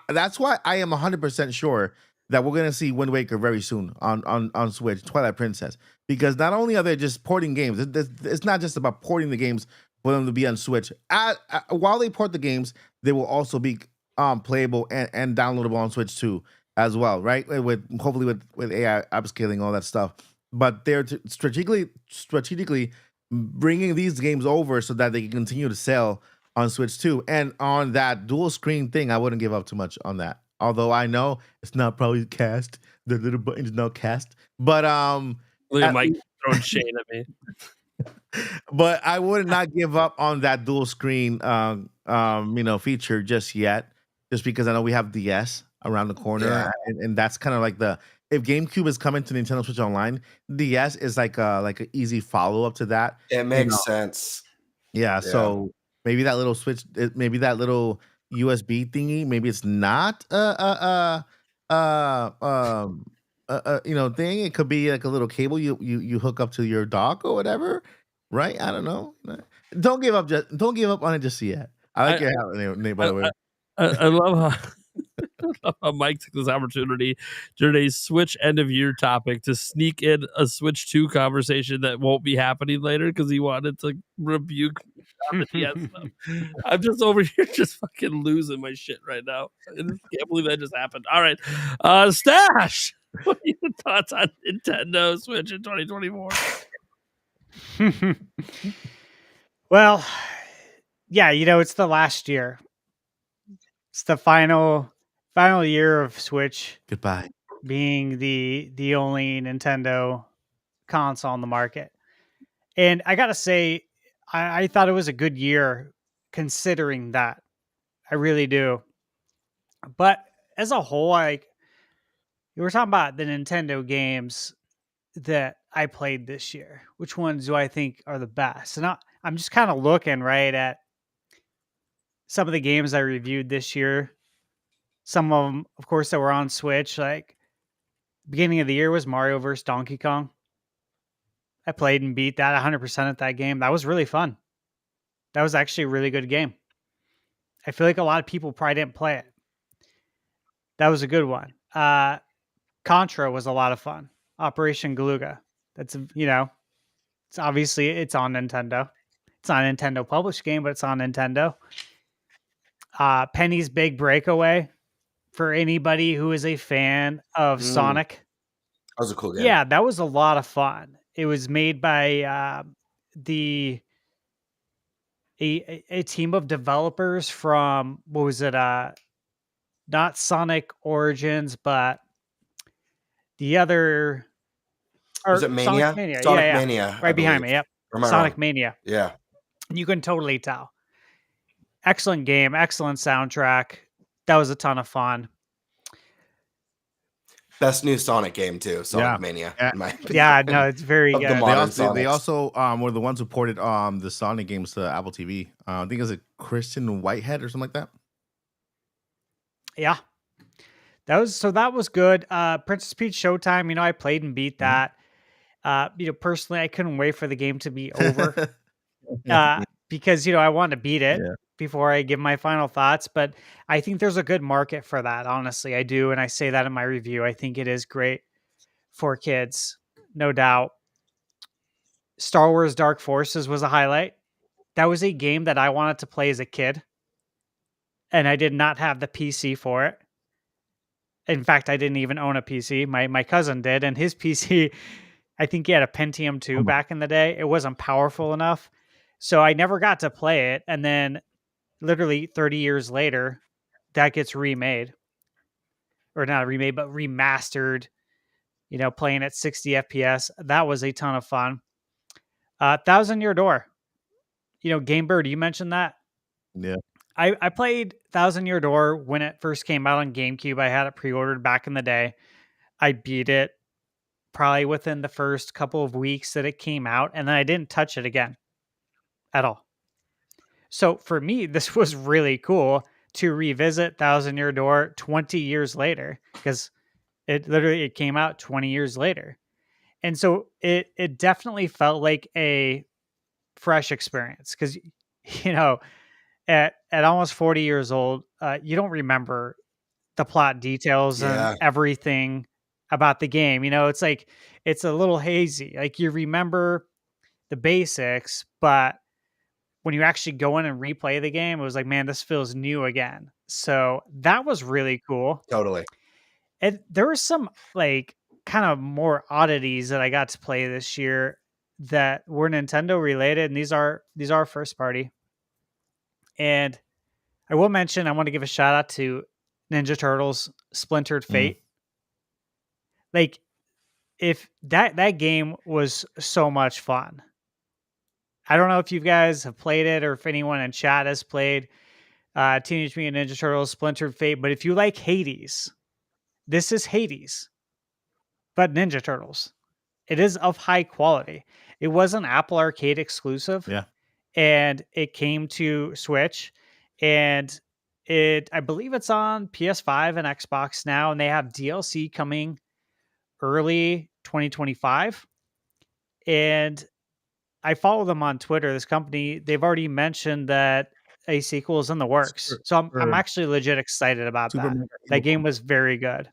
that's why I am 100% sure that we're gonna see Wind Waker very soon on Switch, Twilight Princess, because not only are they just porting games, it's not just about porting the games for them to be on Switch. While they port the games, they will also be playable and downloadable on Switch too, as well, right? With hopefully with AI upscaling, all that stuff. But they're strategically bringing these games over so that they can continue to sell on Switch too. And on that dual screen thing, I wouldn't give up too much on that. Although I know it's not probably cast, the little button is not cast. But Look at Mike throwing shade at me. but I would not give up on that dual screen feature just yet, just because I know we have DS around the corner, and that's kind of like if GameCube is coming to Nintendo Switch Online, DS is like an easy follow up to that. It makes sense. Yeah, so maybe that little switch, maybe that little USB thingy, maybe it's not thing. It could be like a little cable you hook up to your dock or whatever, right? I don't know. Don't give up on it just yet. I like your hat, Nate, by the way. I love how Mike took this opportunity during a Switch end of year topic to sneak in a Switch 2 conversation that won't be happening later because he wanted to rebuke me on the DS stuff. I'm just over here just fucking losing my shit right now. I just can't believe that just happened. All right. Stash. What are your thoughts on Nintendo Switch in 2024? Well, yeah, it's the last year. It's the final year of Switch Goodbye. being the only Nintendo console on the market. And I gotta say, I thought it was a good year considering that. I really do. But as a whole, you were talking about the Nintendo games that I played this year. Which ones do I think are the best? And I'm just kind of looking right at some of the games I reviewed this year. Some of them, of course, that were on Switch. Like beginning of the year was Mario vs. Donkey Kong. I played and beat that 100% at that game. That was really fun. That was actually a really good game. I feel like a lot of people probably didn't play it. That was a good one. Contra was a lot of fun. Operation Galuga. That's, it's obviously it's on Nintendo. It's not a Nintendo published game, but it's on Nintendo. Penny's Big Breakaway, for anybody who is a fan of Sonic. That was a cool game. Yeah, that was a lot of fun. It was made by a team of developers from, what was it? Not Sonic Origins, but the other. Was it Mania? Sonic Mania. Sonic yeah. Mania. Right behind me. Yep. Sonic Mania. Yeah. You can totally tell. Excellent game. Excellent soundtrack. That was a ton of fun. Best new Sonic game too. Sonic Yeah. Mania. Yeah. In my opinion. Yeah, no, it's very Of the good. modern They Sonics. also were the ones who ported the Sonic games to Apple TV. I think it was a Christian Whitehead or something like that. Yeah. That was good. Princess Peach Showtime, I played and beat that. Personally, I couldn't wait for the game to be over. Because I wanted to beat it before I give my final thoughts. But I think there's a good market for that. Honestly, I do, and I say that in my review. I think it is great for kids, no doubt. Star Wars Dark Forces was a highlight. That was a game that I wanted to play as a kid, and I did not have the PC for it. In fact, I didn't even own a PC. My cousin did, and his PC, I think he had a Pentium 2 back in the day. It wasn't powerful enough. So I never got to play it. And then literally 30 years later, that gets remade. Or not remade, but remastered, playing at 60 FPS. That was a ton of fun. Thousand Year Door. Game Bird, you mentioned that. Yeah. I played Thousand Year Door when it first came out on GameCube. I had it pre-ordered back in the day. I beat it probably within the first couple of weeks that it came out. And then I didn't touch it again. At all. So for me, this was really cool to revisit Thousand Year Door 20 years later, because it came out 20 years later. And so it definitely felt like a fresh experience, because at almost 40 years old, you don't remember the plot details and everything about the game. It's like it's a little hazy. Like you remember the basics, but when you actually go in and replay the game, it was like, man, this feels new again. So that was really cool. Totally. And there were some like kind of more oddities that I got to play this year that were Nintendo related, and these are first party. And I will mention, I want to give a shout out to Ninja Turtles Splintered Fate. Like, if that game was so much fun. I don't know if you guys have played it or if anyone in chat has played Teenage Mutant Ninja Turtles Splintered Fate, but if you like Hades, this is Hades, but Ninja Turtles. It is of high quality. It was an Apple Arcade exclusive. Yeah. And it came to Switch, and I believe it's on PS5 and Xbox now, and they have DLC coming early 2025. And I follow them on Twitter. This company, they've already mentioned that a sequel is in the works. Super- So I'm super- actually legit excited about Super that. Mega That Evil game was very good.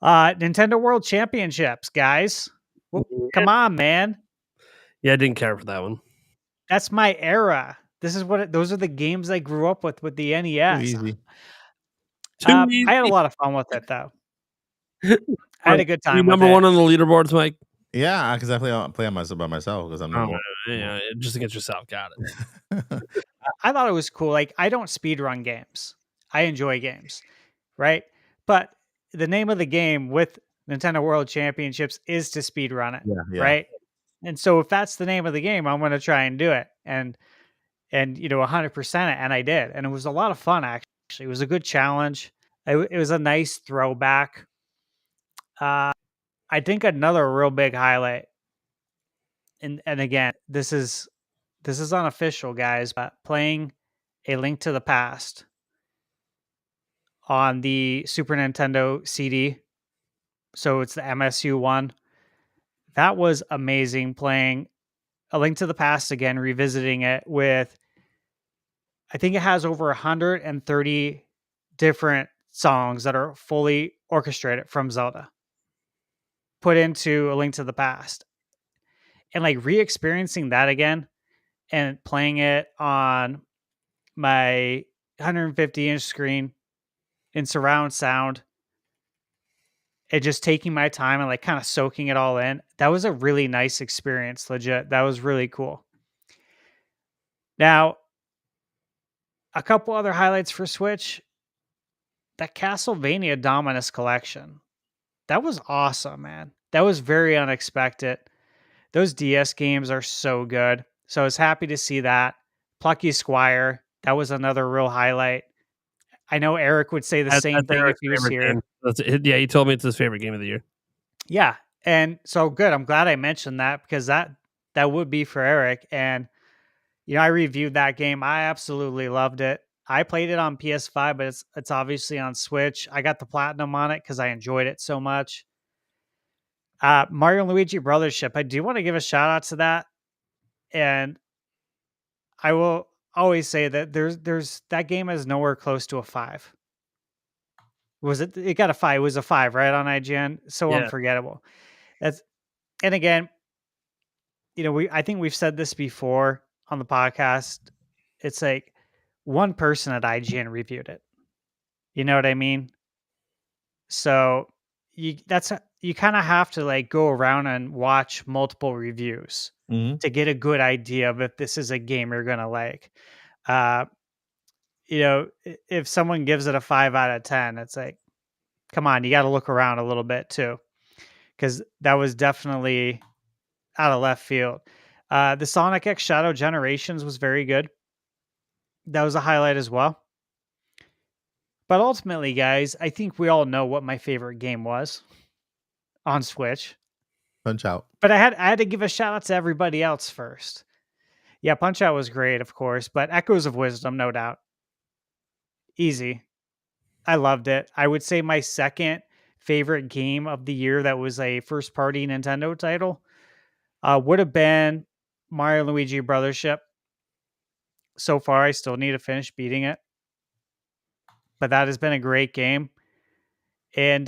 Nintendo World Championships, guys. Well, come on, man. Yeah, I didn't care for that one. That's my era. This is those are the games I grew up with the Too NES. easy. Too I had a easy. lot of fun with it though. I had a good Were you time with number it. one on the leaderboards, Mike? Yeah, because I play on myself by myself because I'm number Yeah, just against yourself. Got it. one. I thought it was cool. Like, I don't speed run games. I enjoy games, right? But the name of the game with Nintendo World Championships is to speed run it, Yeah. right? And so if that's the name of the game, I'm going to try and do it. And 100% it, and I did. And it was a lot of fun, actually. It was a good challenge. It was a nice throwback. I think another real big highlight, and again, this is unofficial, guys, but playing A Link to the Past on the Super Nintendo CD. So it's the MSU one. That was amazing, playing A Link to the Past again, revisiting it with, I think it has over 130 different songs that are fully orchestrated from Zelda, put into A Link to the Past. And like re-experiencing that again and playing it on my 150-inch screen in surround sound and just taking my time and like kind of soaking it all in. That was a really nice experience, legit. That was really cool. Now, a couple other highlights for Switch. That Castlevania Dominus collection. That was awesome, man. That was very unexpected. Those DS games are so good. So I was happy to see that. Plucky Squire, that was another real highlight. I know Eric would say the same thing if he was here. Yeah, he told me it's his favorite game of the year. Yeah. And so good. I'm glad I mentioned that because that would be for Eric. And, I reviewed that game. I absolutely loved it. I played it on PS5, but it's obviously on Switch. I got the platinum on it because I enjoyed it so much. Mario and Luigi Brothership. I do want to give a shout out to that. And I will always say that there's that game is nowhere close to a 5. It got a 5. It was a 5, right, on IGN. So Yeah. unforgettable. And again, I think we've said this before on the podcast. It's like one person at IGN reviewed it. You know what I mean? So you kind of have to like go around and watch multiple reviews Mhm. to get a good idea of if this is a game you're gonna like. If someone gives it a 5 out of 10, it's like, come on, you got to look around a little bit too, because that was definitely out of left field. The Sonic X Shadow Generations was very good. That was a highlight as well. But ultimately, guys, I think we all know what my favorite game was on Switch. Punch Out. But I had to give a shout out to everybody else first. Yeah, Punch Out was great, of course, but Echoes of Wisdom, no doubt. Easy. I loved it. I would say my second favorite game of the year that was a first-party Nintendo title would have been Mario and Luigi Brothership. So far, I still need to finish beating it. But that has been a great game. And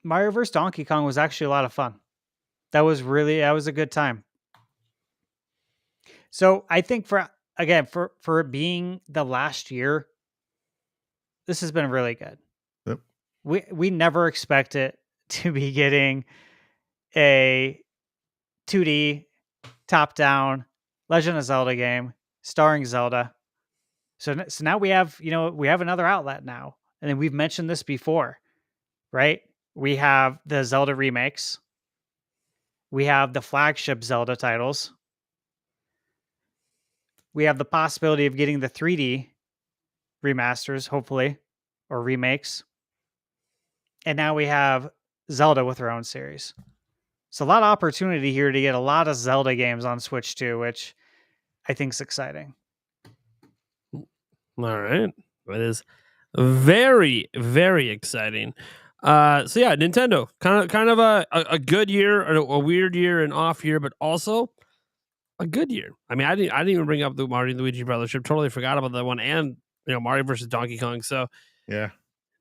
Mario vs. Donkey Kong was actually a lot of fun. That was a good time. So I think for it being the last year, this has been really good. Yep. We never expected to be getting a 2D top-down Legend of Zelda game starring Zelda. So now we have another outlet now. And then we've mentioned this before, right? We have the Zelda remakes. We have the flagship Zelda titles. We have the possibility of getting the 3D remasters, hopefully, or remakes. And now we have Zelda with her own series. So a lot of opportunity here to get a lot of Zelda games on Switch too, which I think is exciting. All right. That is very, very exciting. So yeah, Nintendo, kind of a good year, a weird year, an off year, but also a good year. I mean, I didn't even bring up the Mario and Luigi Brothers trip. Totally forgot about that one, and Mario versus Donkey Kong. So Yeah.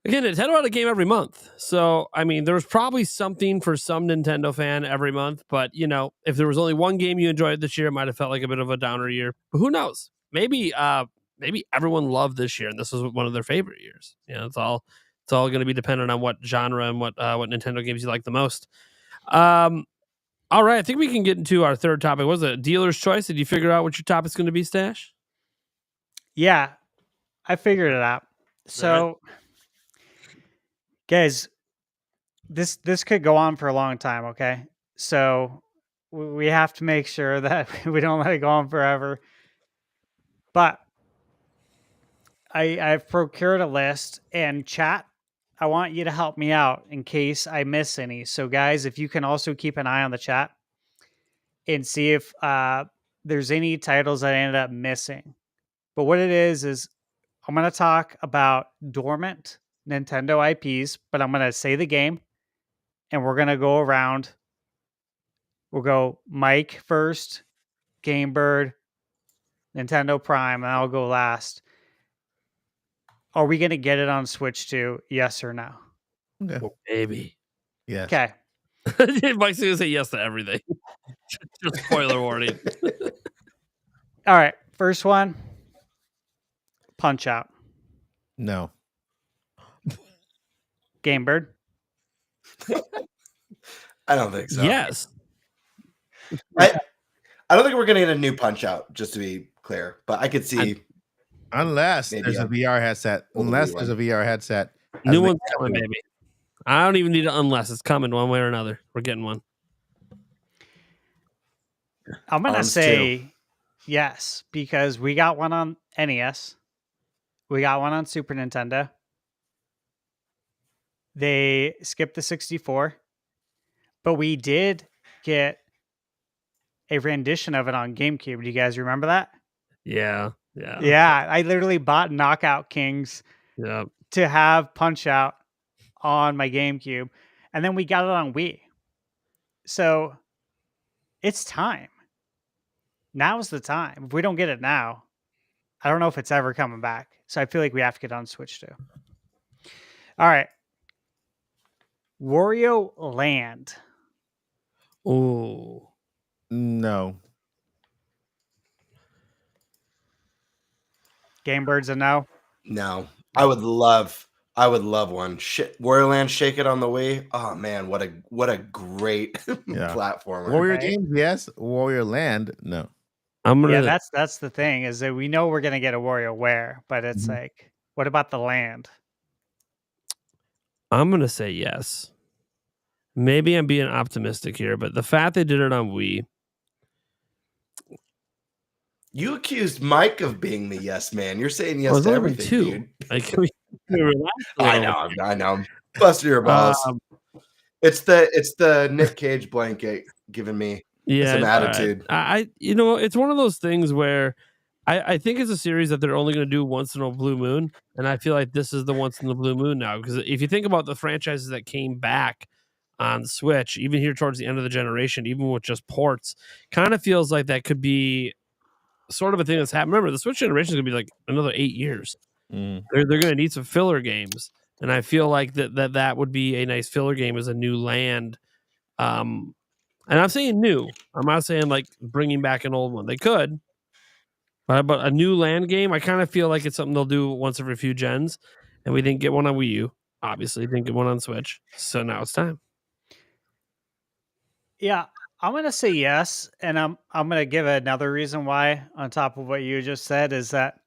again, Nintendo had a game every month. So I mean, there was probably something for some Nintendo fan every month. But if there was only one game you enjoyed this year, it might have felt like a bit of a downer year. But who knows? Maybe everyone loved this year, and this was one of their favorite years. It's all going to be dependent on what genre and what Nintendo games you like the most. All right, I think we can get into our third topic. What was it? Dealer's choice. Did you figure out what your topic's going to be, Stash? Yeah, I figured it out. So, guys, this could go on for a long time. Okay, so we have to make sure that we don't let it go on forever. But I've procured a list, and chat, I want you to help me out in case I miss any. So, guys, if you can also keep an eye on the chat and see if there's any titles that I ended up missing. But what it is I'm going to talk about dormant Nintendo IPs, but I'm going to say the game, and we're going to go around. We'll go Mike first, Game Bird, Nintendo Prime, and I'll go last. Are we going to get it on Switch too? Yes or no? Okay. Oh, baby. Yes. Okay. Mike's going to say yes to everything. Just spoiler warning. All right. First one, Punch Out. No. Game Bird. I don't think so. Yes. I don't think we're going to get a new Punch Out, just to be clear. But I could see. Unless Maybe there's a VR headset. Old Unless Wii there's a VR headset. New one's coming, baby. I don't even need it unless it's coming one way or another. We're getting one. I'm going to Arms say yes, because we got one on NES. We got one on Super Nintendo. They skipped the 64, but we did get a rendition of it on GameCube. Do you guys remember that? Yeah. Yeah. Yeah, I literally bought Knockout Kings Yeah. to have Punch Out on my GameCube, and then we got it on Wii. So it's time. Now's the time. If we don't get it now, I don't know if it's ever coming back. So I feel like we have to get on Switch too. All right. Wario Land. Oh. No. Game Bird's a no. No, I would love one. Wario Land, Shake It on the Wii. Oh man, what a great platformer. Warrior games, yes. Warrior Land, no. Yeah, that's the thing, is that we know we're gonna get a WarioWare, but it's like, what about the land? I'm gonna say yes. Maybe I'm being optimistic here, but the fact they did it on Wii. You accused Mike of being the yes man. You're saying yes to everything, dude. Like, I know. I'm busting your balls. It's the Nick Cage blanket giving me some attitude. It's one of those things where I think it's a series that they're only going to do once in a blue moon, and I feel like this is the once in the blue moon now. Because if you think about the franchises that came back on Switch, even here towards the end of the generation, even with just ports, kind of feels like that could be sort of a thing that's happened. Remember, the Switch generation is going to be like another 8 years. They're going to need some filler games, and I feel like that would be a nice filler game as a new land. And I'm saying new. I'm not saying like bringing back an old one. They could, but a new land game, I kind of feel like it's something they'll do once every few gens. And we didn't get one on Wii U. Obviously, didn't get one on Switch. So now it's time. Yeah, I'm gonna say yes, and I'm gonna give another reason why on top of what you just said, is that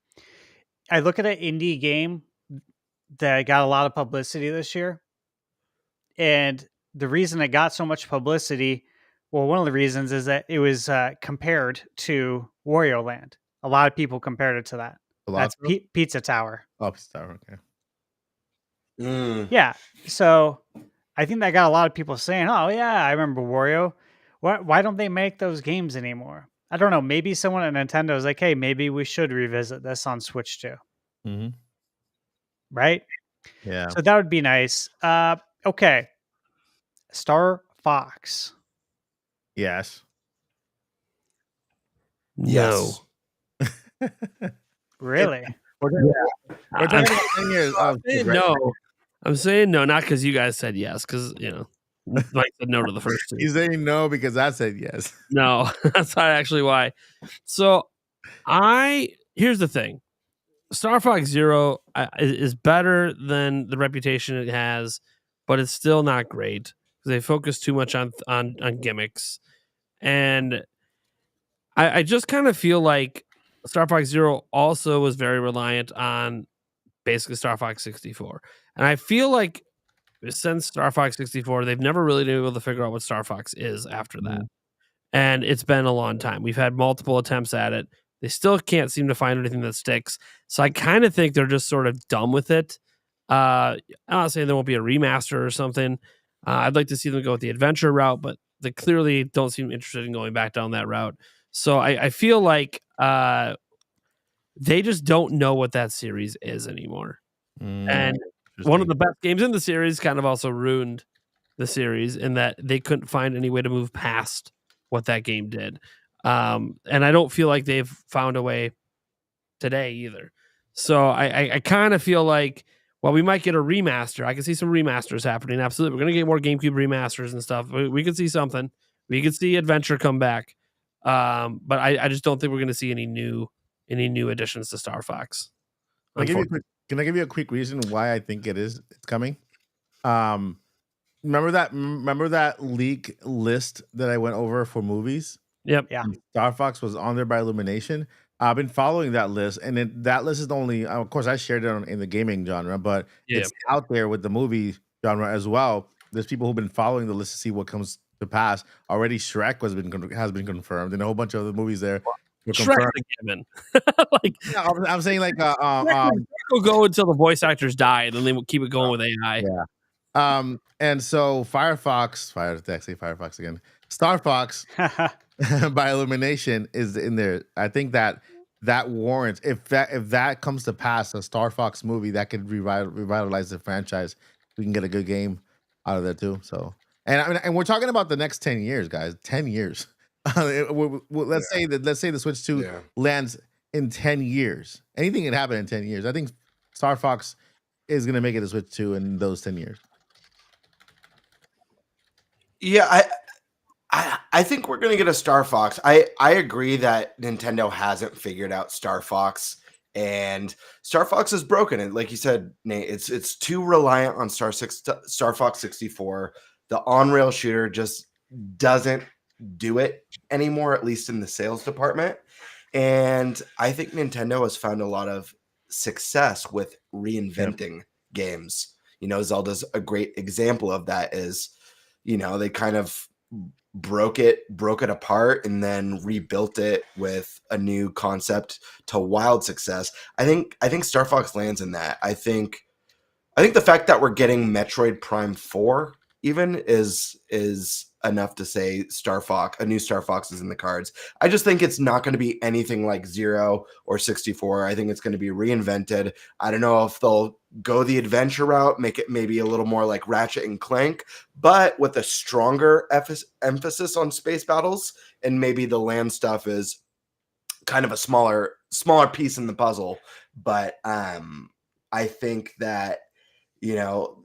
I look at an indie game that got a lot of publicity this year, and the reason it got so much publicity, well, one of the reasons is that it was compared to Wario Land. A lot of people compared it to that. That's Pizza Tower. Oh, Pizza Tower, okay. Yeah, so I think that got a lot of people saying, "Oh yeah, I remember Wario. Why don't they make those games anymore?" I don't know. Maybe someone at Nintendo is like, "Hey, maybe we should revisit this on Switch too." Right? Yeah. So that would be nice. Okay. Star Fox. Yes. No. Yes. Really? We're I'm, talking about 10 years of saying no. I'm saying no, not because you guys said yes, because Mike said no to the first two. He's saying no because I said yes. No, that's not actually why. So here's the thing. Star Fox Zero is better than the reputation it has, but it's still not great because they focus too much on gimmicks, and I just kind of feel like Star Fox Zero also was very reliant on basically Star Fox 64, and I feel like since Star Fox 64, they've never really been able to figure out what Star Fox is after that. And it's been a long time. We've had multiple attempts at it. They still can't seem to find anything that sticks. So I kind of think they're just sort of done with it. I'm not saying there won't be a remaster or something. I'd like to see them go with the adventure route, but they clearly don't seem interested in going back down that route. So I feel like they just don't know what that series is anymore. And one of the best games in the series kind of also ruined the series in that they couldn't find any way to move past what that game did. And I don't feel like they've found a way today either. So I kind of feel like, well, we might get a remaster. I can see some remasters happening. Absolutely. We're going to get more GameCube remasters and stuff. We could see something. We could see Adventure come back. But I just don't think we're going to see any new additions to Star Fox. Can I give you a quick reason why I think it's coming? Remember that leak list that I went over for movies? Yep. Yeah. Star Fox was on there by Illumination. I've been following that list, and that list is only, of course, I shared it in the gaming genre, but it's out there with the movie genre as well. There's people who've been following the list to see what comes to pass. Already, Shrek has been confirmed, and a whole bunch of other movies there. Shrek's a given. Like, yeah, I'm saying like will go until the voice actors die, and then they will keep it going with AI. Yeah. And so Firefox again. Star Fox by Illumination is in there. I think that warrants, if that comes to pass, a Star Fox movie that could revitalize the franchise. We can get a good game out of there too. So, and we're talking about the next 10 years, guys. 10 years. Let's say the Switch 2 lands in 10 years. Anything can happen in 10 years. I think Star Fox is going to make it a Switch 2 in those 10 years. Yeah, I think we're gonna get a Star Fox. I agree that Nintendo hasn't figured out Star Fox, and Star Fox is broken. And like you said, Nate, it's too reliant on Star Fox 64. The on-rail shooter just doesn't do it anymore, at least in the sales department. And I think Nintendo has found a lot of success with reinventing games. You know, Zelda's a great example of that. Is, you know, they kind of broke it apart and then rebuilt it with a new concept to wild success. I think Star Fox lands in that. I think the fact that we're getting Metroid Prime 4 even is enough to say a new Star Fox is in the cards. I just think it's not going to be anything like 0 or 64. I think it's going to be reinvented. I don't know if they'll go the adventure route, make it maybe a little more like Ratchet and Clank, but with a stronger emphasis on space battles, and maybe the land stuff is kind of a smaller piece in the puzzle. But I think that, you know,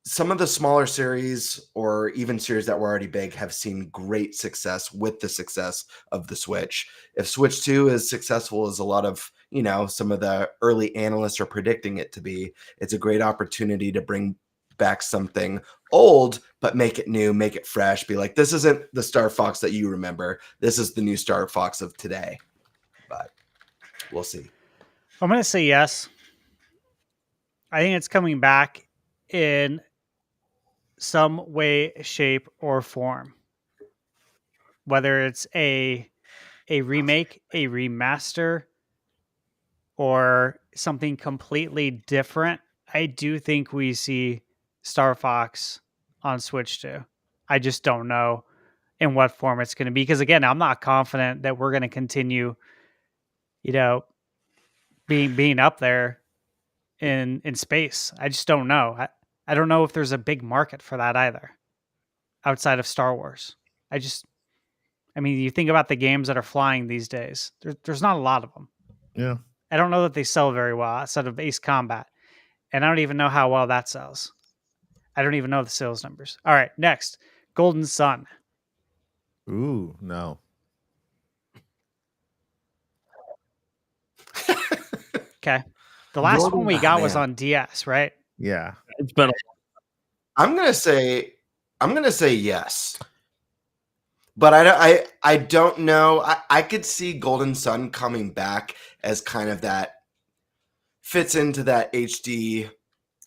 some of the smaller series or even series that were already big have seen great success with the success of the Switch. If Switch 2 is successful as a lot of, you know, some of the early analysts are predicting it to be, it's a great opportunity to bring back something old, but make it new, make it fresh. Be like, this isn't the Star Fox that you remember. This is the new Star Fox of today. But we'll see. I'm going to say yes. I think it's coming back in some way, shape, or form. Whether it's a remake, a remaster, or something completely different, I do think we see Star Fox on Switch 2. I just don't know in what form it's going to be. Because again, I'm not confident that we're going to continue, you know, being up there in space. I just don't know. I don't know if there's a big market for that either, outside of Star Wars. I mean, you think about the games that are flying these days. There's not a lot of them. Yeah. I don't know that they sell very well outside of Ace Combat. And I don't even know how well that sells. I don't even know the sales numbers. All right, next. Golden Sun. Ooh, no. Okay. The last Golden- one we got was man. on DS, right? Yeah. It's been I'm gonna say yes, but I don't know. I could see Golden Sun coming back as kind of that fits into that HD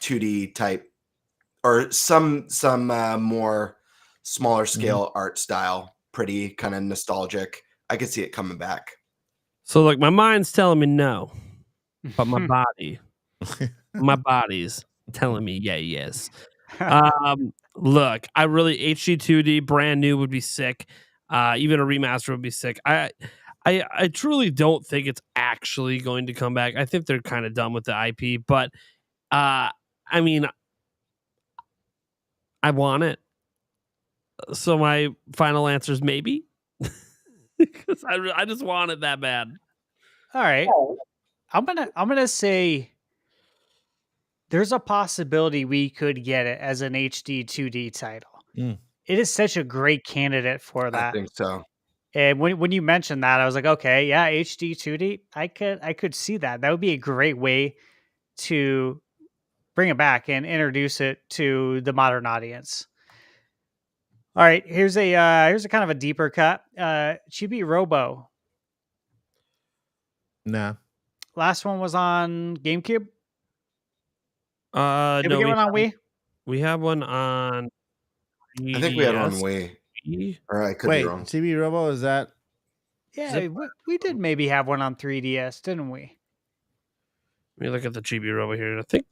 2D type or some more smaller scale art style, pretty kind of nostalgic. I could see it coming back. so like my mind's telling me no, but my body's telling me yes. Look, I really HD 2D brand new would be sick. Even a remaster would be sick. I truly don't think it's actually going to come back. I think they're kind of done with the IP, but I mean, I want it. So my final answer is maybe, because I just want it that bad. All right. I'm gonna say there's a possibility we could get it as an HD 2D title. Mm. It is such a great candidate for I that. think so. And when you mentioned that, I was like, okay, yeah, HD 2D, I could see that. That would be a great way to bring it back and introduce it to the modern audience. All right, here's a kind of a deeper cut. Chibi Robo. Nah. Last one was on GameCube. Did No, we get one on Wii? we have one on. I think we had one 3DS. Wii, or I could Wait, be wrong. CB Robo, is that? Yeah, we did maybe have one on 3DS, didn't we? Let me look at the GB Robo here. I think.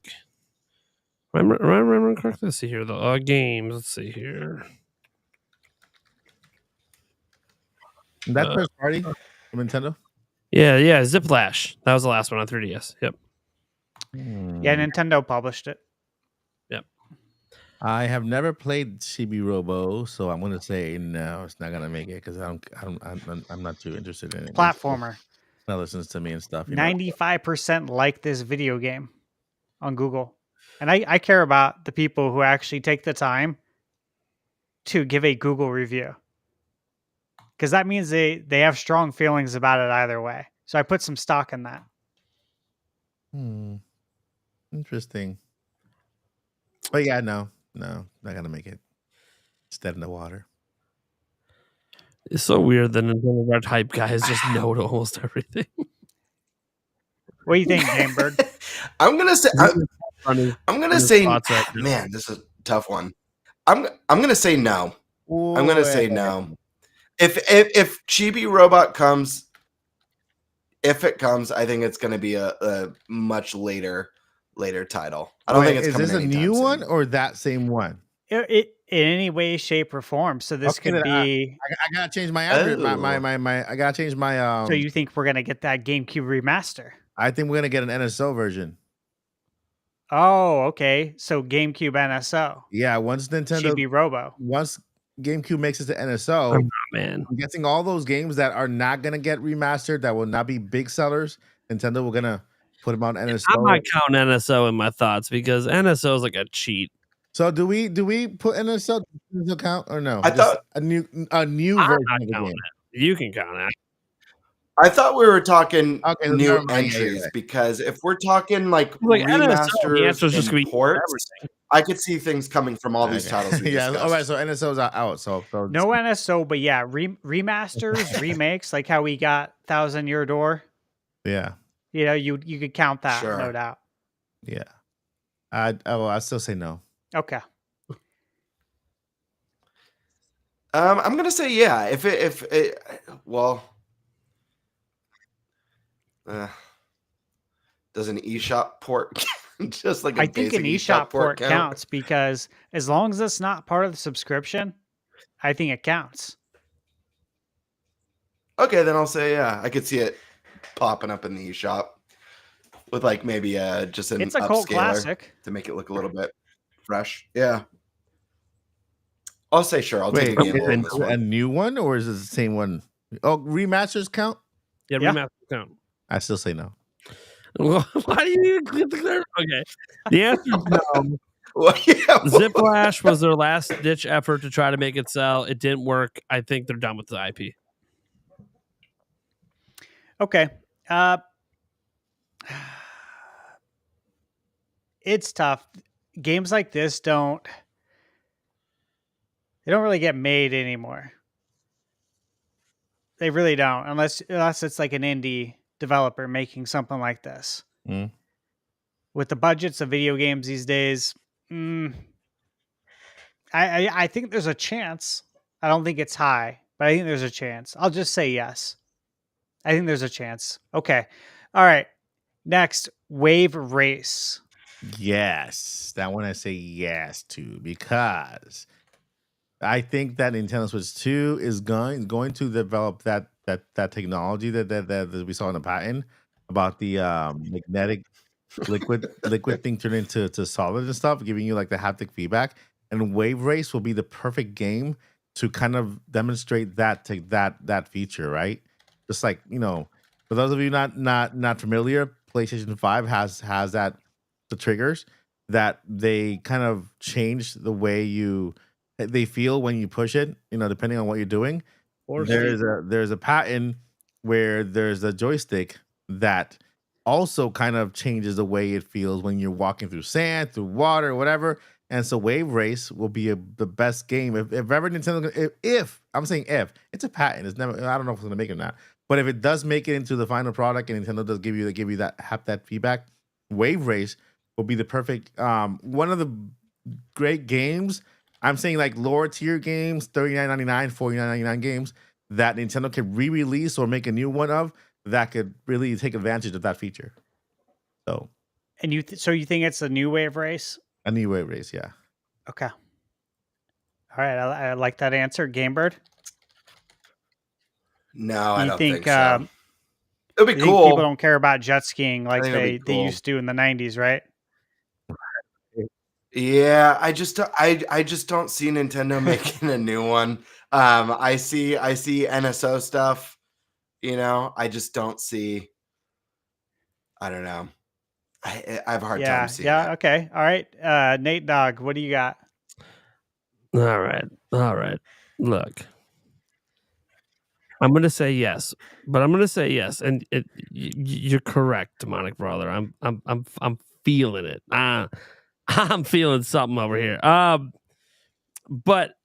Remember correctly? Let's see here. The games. Let's see here. That first party from Nintendo? Yeah, Ziplash. That was the last one on 3DS. Yep. Yeah, Nintendo published it. I have never played CB Robo, so I'm gonna say no. It's not gonna make it because I'm not too interested in it. Platformer. That listens to me and stuff. You know? 95% like this video game on Google. And I care about the people who actually take the time to give a Google review. Because that means they have strong feelings about it either way. So I put some stock in that. Interesting. But yeah, no, not gonna make it. It's dead in the water. It's so weird that Nintendo hype guys just know to almost everything. What do you think, Gamebird? I'm gonna say. I'm gonna say. Thoughts right now. Man, this is a tough one. I'm gonna say no. I'm gonna say no. If Chibi Robot comes, if it comes, I think it's gonna be a much later title. I don't think it's is coming. this a anytime new soon. one or that same one? It in any way, shape, or form. So this Okay, could then be. I gotta change my address. Oh. My I gotta change my So you think we're gonna get that GameCube remaster? I think we're gonna get an NSO version. Oh, okay. So GameCube NSO, Yeah, once Nintendo Chibi Robo. once GameCube makes it to NSO, Oh, man. I'm guessing all those games that are not gonna get remastered, that will not be big sellers, Nintendo will gonna put them on NSO. I'm not counting NSO in my thoughts because NSO is like a cheat. So do we put NSO count or no? I Just thought- a new I'm version not of the counting game. it. You can count it. I thought we were talking Okay, new never mind. Yeah, entries yeah. because if we're talking like Like NSO, the remasters answer is just and gonna be ports, everything. I could see things coming from all these Okay. titles. We Yeah, discussed. all right. So NSO's out. So No NSO, but yeah, remasters, remakes, like how we got Thousand Year Door. yeah, You know, you could count that, Sure. no doubt. yeah. I still say no. Okay. I'm gonna say yeah. If it well, does an eShop port just like a I think an basic eShop port count? counts because as long as it's not part of the subscription, I think it counts. Okay, then I'll say yeah. I could see it popping up in the eShop with like maybe just an It's a cult upscaler classic. to make it look a little bit fresh. Yeah. I'll say sure. I'll take Wait, a is gamble on this it a one. new one or is it the same one? Oh, remasters count? Yeah, Yeah. remaster count. I still say no. Well, why do you declare? Okay, the answer is no. Well, yeah, Ziplash was their last ditch effort to try to make it sell. It didn't work. I think they're done with the IP. Okay. It's tough. Games like this don't really get made anymore. They really don't, unless it's like an indie developer making something like this. Mm. With the budgets of video games these days, I think there's a chance. I don't think it's high, but I think there's a chance. I'll just say yes. I think there's a chance. Okay. All right. Next, Wave Race. Yes, that one I say yes to because I think that Nintendo Switch 2 is going to develop that technology that we saw in the patent about the magnetic liquid thing turned into solid and stuff, giving you like the haptic feedback. And Wave Race will be the perfect game to kind of demonstrate that feature, right? Just like, for those of you not familiar, PlayStation 5 has that the triggers that they kind of change the way they feel when you push it, depending on what you're doing. There's a pattern where there's a joystick that also kind of changes the way it feels when you're walking through sand, through water, whatever. And so Wave Race will be the best game if ever Nintendo. If I'm saying if it's a patent, it's never. I don't know if it's gonna make it or not. But if it does make it into the final product and Nintendo does give you that feedback, Wave Race will be the perfect one of the great games. I'm saying like lower tier games, $39.99, $49.99 games that Nintendo could re-release or make a new one of that could really take advantage of that feature. So, And you think it's a new Wave Race? a new Wave Race, yeah. Okay. All right, I like that answer, Gamebird. No, I You don't think, think so. It'll be you think cool. people don't care about jet skiing like think it'll be they cool. used to in the 90s, right? Yeah, I just don't see Nintendo making a new one. I see NSO stuff. I just don't see. I don't know. I have a hard time seeing Yeah. that. Okay. All right. Nate Dogg, what do you got? All right. Look, I'm gonna say yes, but I'm gonna say yes, and you're correct, Demonic Brother. I'm feeling it. I'm feeling something over here. But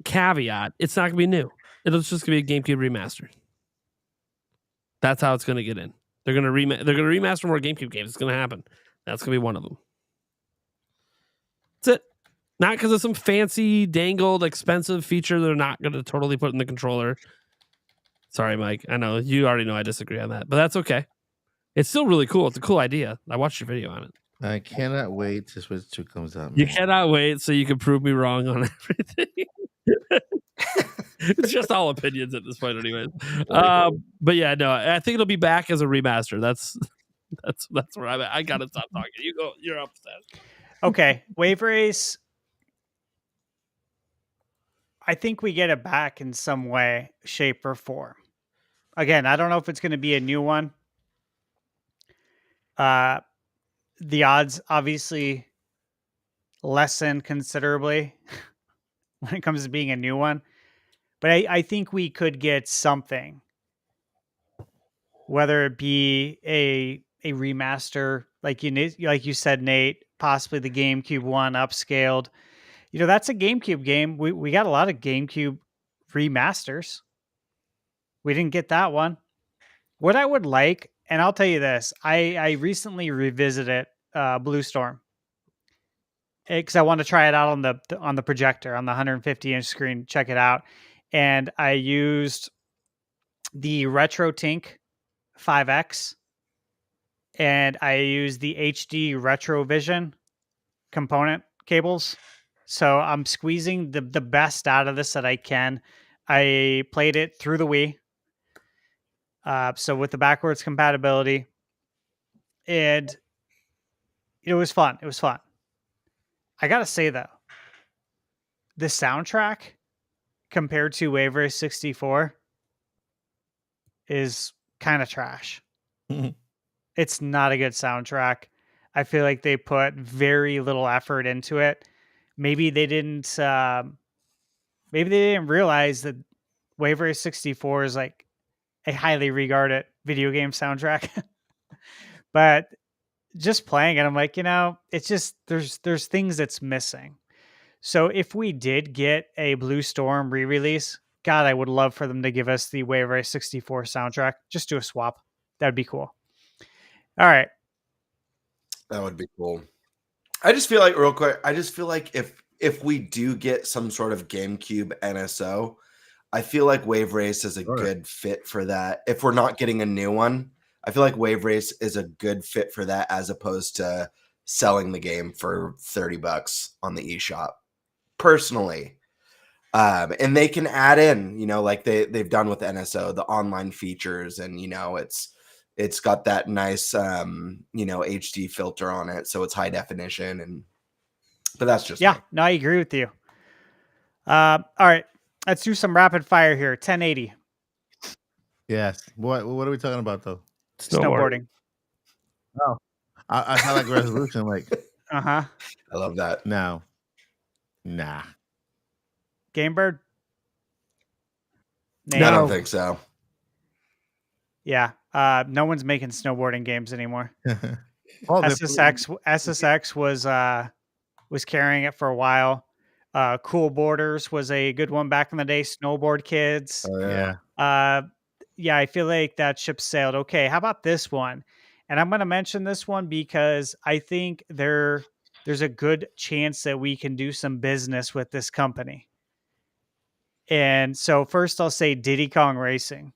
caveat: it's not gonna be new. It's just gonna be a GameCube remaster. That's how it's gonna get in. They're gonna remaster more GameCube games. It's gonna happen. That's gonna be one of them. That's it. Not because of some fancy, dangled, expensive feature they're not going to totally put in the controller. Sorry, Mike. I know you already know I disagree on that, but that's okay. It's still really cool. It's a cool idea. I watched your video on it. I cannot wait till Switch 2 comes out. You man. cannot wait so you can prove me wrong on everything. It's just all opinions at this point, anyways. But yeah, no, I think it'll be back as a remaster. That's where I'm at. I gotta stop talking. You go. You're upset. Okay, Wave Race. I think we get it back in some way, shape, or form. Again, I don't know if it's going to be a new one. The odds obviously lessen considerably when it comes to being a new one. But I think we could get something, whether it be a remaster, like you said, Nate, possibly the GameCube one upscaled. That's a GameCube game. We got a lot of GameCube remasters. We didn't get that one. What I would like, and I'll tell you this, I recently revisited Blue Storm because I want to try it out on the projector on the 150-inch screen. Check it out, and I used the RetroTink 5X, and I used the HD RetroVision component cables. So I'm squeezing the best out of this that I can. I played it through the Wii. So with the backwards compatibility, and it was fun. I gotta say though, the soundtrack compared to Wave Race 64 is kind of trash. It's not a good soundtrack. I feel like they put very little effort into it. Maybe they didn't realize that Wave Race 64 is like a highly regarded video game soundtrack. But just playing it, I'm like, it's just there's things that's missing. So if we did get a Blue Storm re-release, God, I would love for them to give us the Wave Race 64 soundtrack. Just do a swap. That'd be cool. All right. That would be cool. I just feel like, real quick, if we do get some sort of GameCube NSO, I feel like Wave Race is a good fit for that. If we're not getting a new one, I feel like Wave Race is a good fit for that, as opposed to selling the game for $30 on the eShop. Personally, and they can add in, like they've done with NSO, the online features, and it's got that nice HD filter on it, so it's high definition, but that's just me. No, I agree with you. All right, let's do some rapid fire here. 1080. Yes. What are we talking about though? Snowboarding. Oh, I had like resolution. Like, I love that. No. Nah. Game Bird? I don't think so. Yeah. No one's making snowboarding games anymore. SSX was carrying it for a while. Cool Borders was a good one back in the day. Snowboard Kids. Yeah. Yeah, I feel like that ship sailed. Okay, how about this one? And I'm going to mention this one because I think there's a good chance that we can do some business with this company. And so first I'll say Diddy Kong Racing.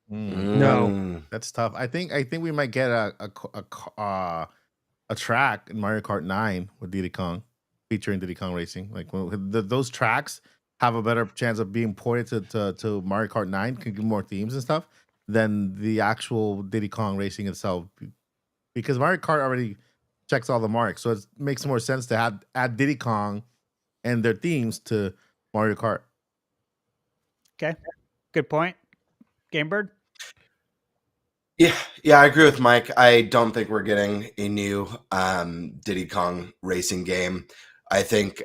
No, that's tough. I think we might get a track in Mario Kart 9 with Diddy Kong, featuring Diddy Kong Racing. Like those tracks have a better chance of being ported to Mario Kart 9, can give more themes and stuff, than the actual Diddy Kong Racing itself, because Mario Kart already checks all the marks. So it makes more sense to add Diddy Kong and their themes to Mario Kart. Okay, good point. Game Bird? Yeah, I agree with Mike. I don't think we're getting a new Diddy Kong Racing game. I think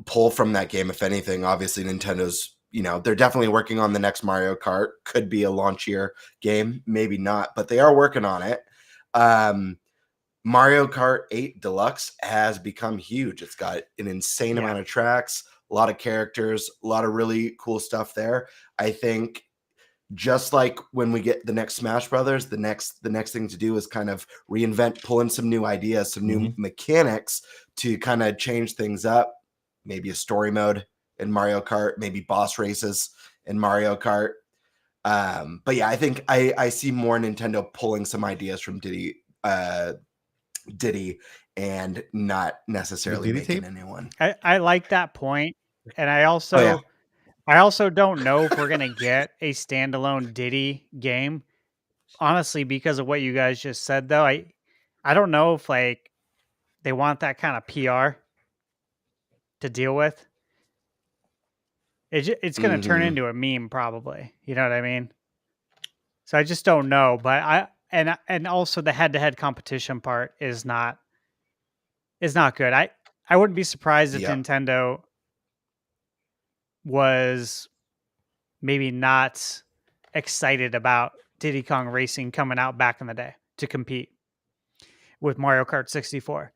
pull from that game, if anything. Obviously, Nintendo's, they're definitely working on the next Mario Kart. Could be a launchier game, maybe not, but they are working on it. Mario Kart 8 Deluxe has become huge. It's got an insane amount of tracks, a lot of characters, a lot of really cool stuff there. I think just like when we get the next Smash Brothers, the next thing to do is kind of reinvent, pull in some new ideas, some new mechanics to kind of change things up. Maybe a story mode in Mario Kart, maybe boss races in Mario Kart. But yeah, I think I see more Nintendo pulling some ideas from Diddy and not necessarily making a new one. I like that point. And I also don't know if we're going to get a standalone Diddy game, honestly, because of what you guys just said, though. I don't know if like they want that kind of PR to deal with. It's going to turn into a meme, probably. You know what I mean? So I just don't know. But and also the head-to-head competition part is not good. I wouldn't be surprised if Nintendo was maybe not excited about Diddy Kong Racing coming out back in the day to compete with Mario Kart 64.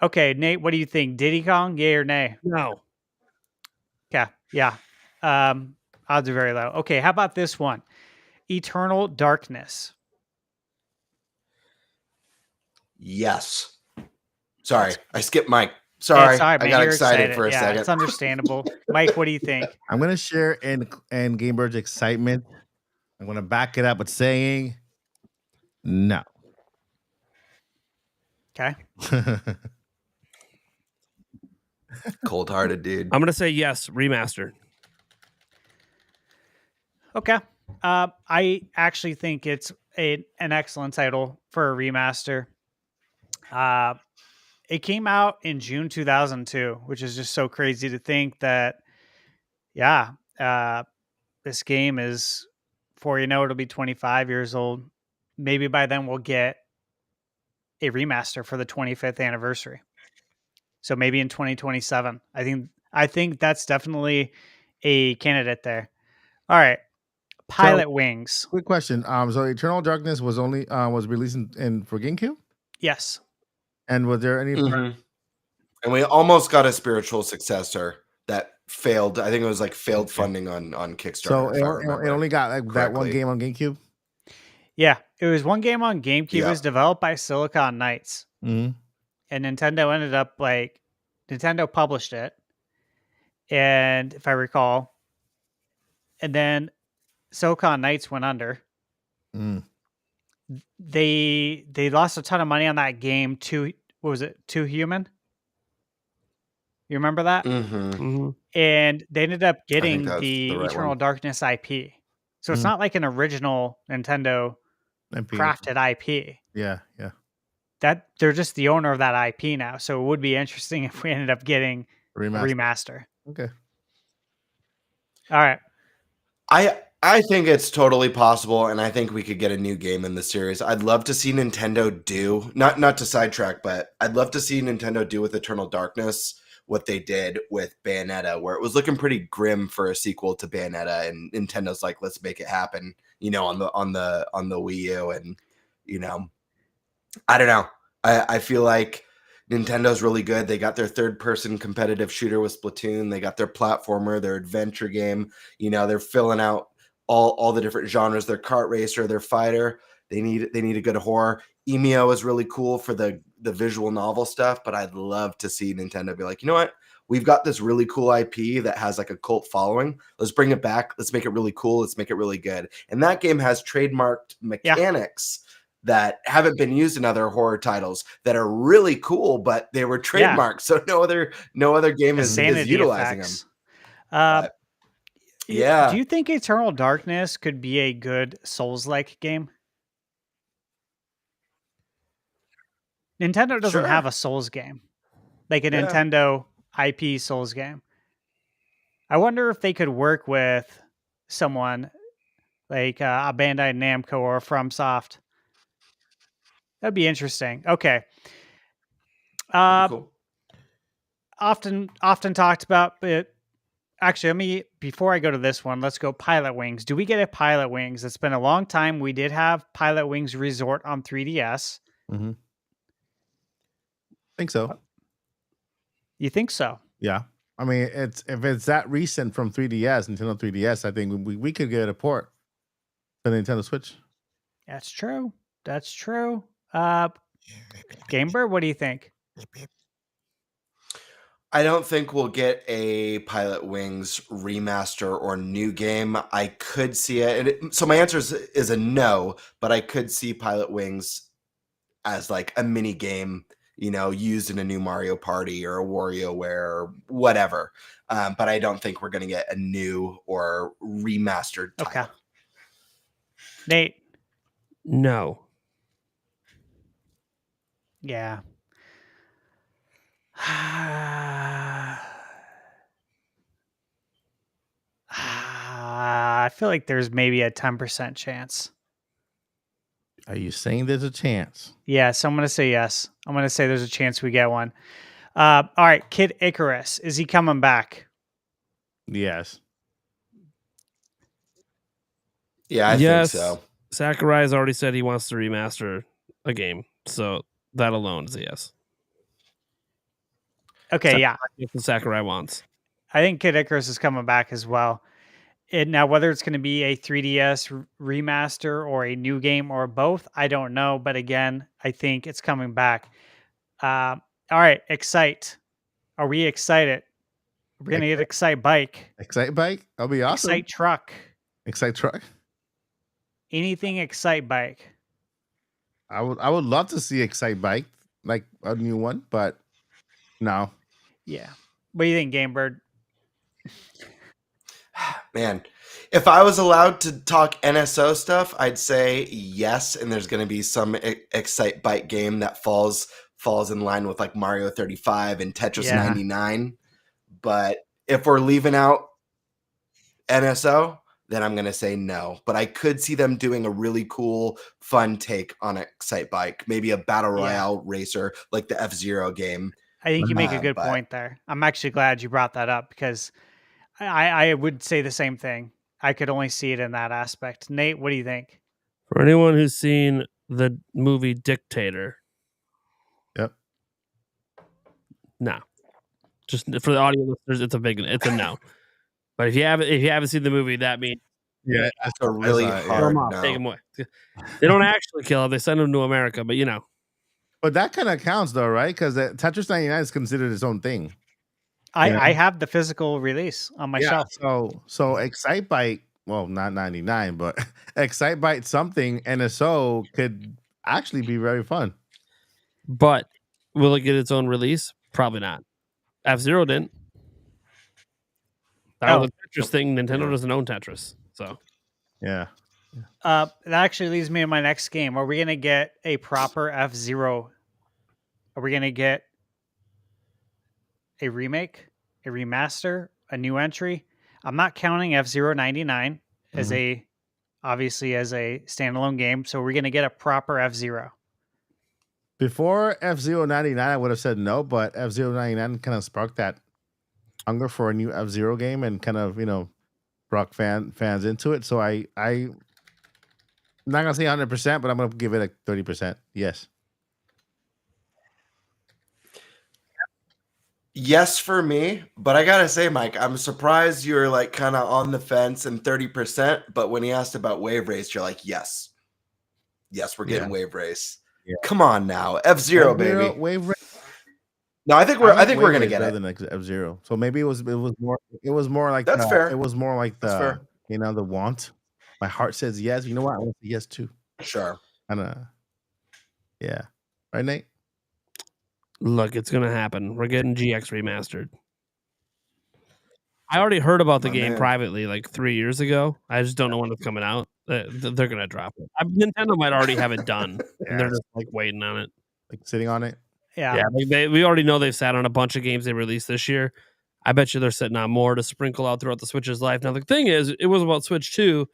Okay, Nate, what do you think? Diddy Kong, yay or nay? No. Okay, yeah. Odds are very low. Okay, how about this one? Eternal Darkness. Yes. Sorry, I skipped Mike. Sorry, I got excited for a second. It's understandable. Mike, what do you think? I'm gonna share in Game Bird's excitement. I'm gonna back it up with saying no. Okay. Cold-hearted, dude. I'm gonna say yes, remastered. Okay. I actually think it's an excellent title for a remaster. It came out in June 2002, which is just so crazy to think that, yeah, this game is, before you know, it'll be 25 years old. Maybe by then we'll get a remaster for the 25th anniversary. So maybe in 2027. I think that's definitely a candidate there. All right. Pilot Wings. Quick question. So Eternal Darkness was only was released in for GameCube, Yes. and was there any? And we almost got a spiritual successor that failed. I think it was like failed funding on Kickstarter. So if I remember it only got like that one correctly. game on GameCube. Yeah. It was one game on GameCube. It Yeah. was developed by Silicon Knights. Mm-hmm. And Nintendo ended up Nintendo published it. And if I recall, and then Silicon Knights went under. Mm. They lost a ton of money on that game to, what was it? Too Human? You remember that? Mm-hmm. And they ended up getting that's the the right Eternal one. Darkness IP. So it's Mhm. not like an original Nintendo crafted IP. Yeah. That they're just the owner of that IP now. So it would be interesting if we ended up getting a Remaster. remaster. Okay. All right. I think it's totally possible, and I think we could get a new game in the series. I'd love to see Nintendo do, not to sidetrack, but I'd love to see Nintendo do with Eternal Darkness what they did with Bayonetta, where it was looking pretty grim for a sequel to Bayonetta, and Nintendo's like, let's make it happen, on the Wii U, and I don't know. I feel like Nintendo's really good. They got their third-person competitive shooter with Splatoon. They got their platformer, their adventure game. They're filling out all the different genres. Their kart racer, their fighter. They need a good horror. Emio is really cool for the visual novel stuff, but I'd love to see Nintendo be like, you know what? We've got this really cool IP that has like a cult following. Let's bring it back. Let's make it really cool. Let's make it really good. And that game has trademarked mechanics that haven't been used in other horror titles that are really cool, but they were trademarked. So no other game is utilizing them. Do you think Eternal Darkness could be a good Souls-like game? Nintendo doesn't have a Souls game, like a Nintendo IP Souls game. I wonder if they could work with someone like a Bandai Namco or FromSoft. That'd be interesting. Okay. Cool. Often talked about, but actually, before I go to this one, let's go Pilot Wings. Do we get a Pilot Wings? It's been a long time. We did have Pilot Wings Resort on 3DS. Mm-hmm. Think so. You think so? Yeah. I mean, if it's that recent from 3DS, Nintendo 3DS, I think we could get a port for the Nintendo Switch. That's true. Gamer, what do you think? I don't think we'll get a Pilot Wings remaster or new game. I could see it. So my answer is a no, but I could see Pilot Wings as like a mini game, used in a new Mario Party or a WarioWare or whatever. But I don't think we're going to get a new or remastered title. Okay. Nate? No. Yeah. I feel like there's maybe a 10% chance. Are you saying there's a chance? Yes, I'm going to say yes. I'm going to say there's a chance we get one. All right, Kid Icarus. Is he coming back? Yes. Yeah, I think so. Sakurai has already said he wants to remaster a game. So that alone is a yes. Okay, yeah. That's what Sakurai wants. I think Kid Icarus is coming back as well. And now, whether it's going to be a 3DS remaster or a new game or both, I don't know. But again, I think it's coming back. All right, Excite. Are we excited? We're going to get Excite Bike. Excite Bike? That'll be awesome. Excite Truck. Excite Truck? Anything Excite Bike. I would love to see Excite Bike, like a new one, but no. Yeah. What do you think, Gamebird? Man, if I was allowed to talk NSO stuff, I'd say yes, and there's going to be some Excite Bike game that falls falls in line with like Mario 35 and Tetris Yeah. 99. But if we're leaving out NSO, then I'm going to say no. But I could see them doing a really cool, fun take on Excitebike, maybe a battle royale racer like the F-Zero game. I think you make a good point there. I'm actually glad you brought that up because I would say the same thing. I could only see it in that aspect. Nate, what do you think? For anyone who's seen the movie Dictator, Yep. no. Just for the audio listeners, it's a no. But if you haven't seen the movie, that means Yeah, That's a really that's kill hard him off, no. take him away. They don't actually kill him; they send him to America. But but that kind of counts though, right? Because Tetris 99 is considered its own thing. I have the physical release on my shelf. So Excitebike, well, not 99, but Excitebike something NSO could actually be very fun. but will it get its own release? Probably not. F-Zero didn't. That was a Tetris thing. Nintendo doesn't own Tetris, so Yeah. That actually leads me to my next game. Are we going to get a proper F-Zero? Are we going to get a remake, a remaster, a new entry? I'm not counting F-Zero 99 as obviously as a standalone game. So we're going to get a proper F-Zero. Before F-Zero 99, I would have said no, but F-Zero 99 kind of sparked that hunger for a new F-Zero game and kind of, brought fans into it. So I'm not going to say 100%, but I'm going to give it a 30%. Yes. Yes, for me, but I gotta say, Mike, I'm surprised you're like kind of on the fence and 30%. But when he asked about Wave Race, you're like, yes, we're getting Wave Race. Yeah. Come on now, F-Zero, baby. Wave Race. No, I think we're gonna get it. Than F-Zero. So maybe it was more like that's fair. It was more like the the want. My heart says yes. You know what? I want to say yes too. Sure. Yeah. Right, Nate? look, it's gonna happen. We're getting GX remastered. I already heard about the game privately like 3 years ago. I just don't know when it's coming out. They're gonna drop it. Nintendo might already have it done. And they're just like waiting on it, like sitting on it. Yeah. We already know they've sat on a bunch of games they released this year. I bet you they're sitting on more to sprinkle out throughout the Switch's life. Now the thing is, it was about Switch 2.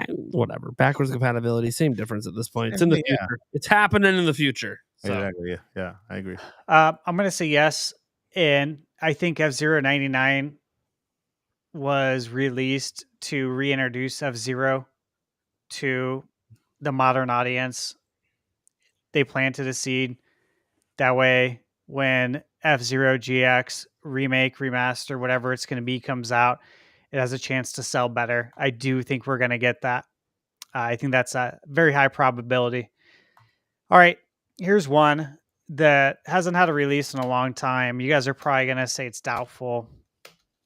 Whatever, backwards compatibility, same difference at this point. It's in the future. It's happening in the future. So. Exactly. Yeah, I agree. I'm gonna say yes, and I think F-Zero 99 was released to reintroduce F-Zero to the modern audience. They planted a seed. That way, when F-Zero GX remake, remaster, whatever it's going to be comes out, it has a chance to sell better. I do think we're going to get that. I think that's a very high probability. All right, here's one that hasn't had a release in a long time. You guys are probably going to say it's doubtful,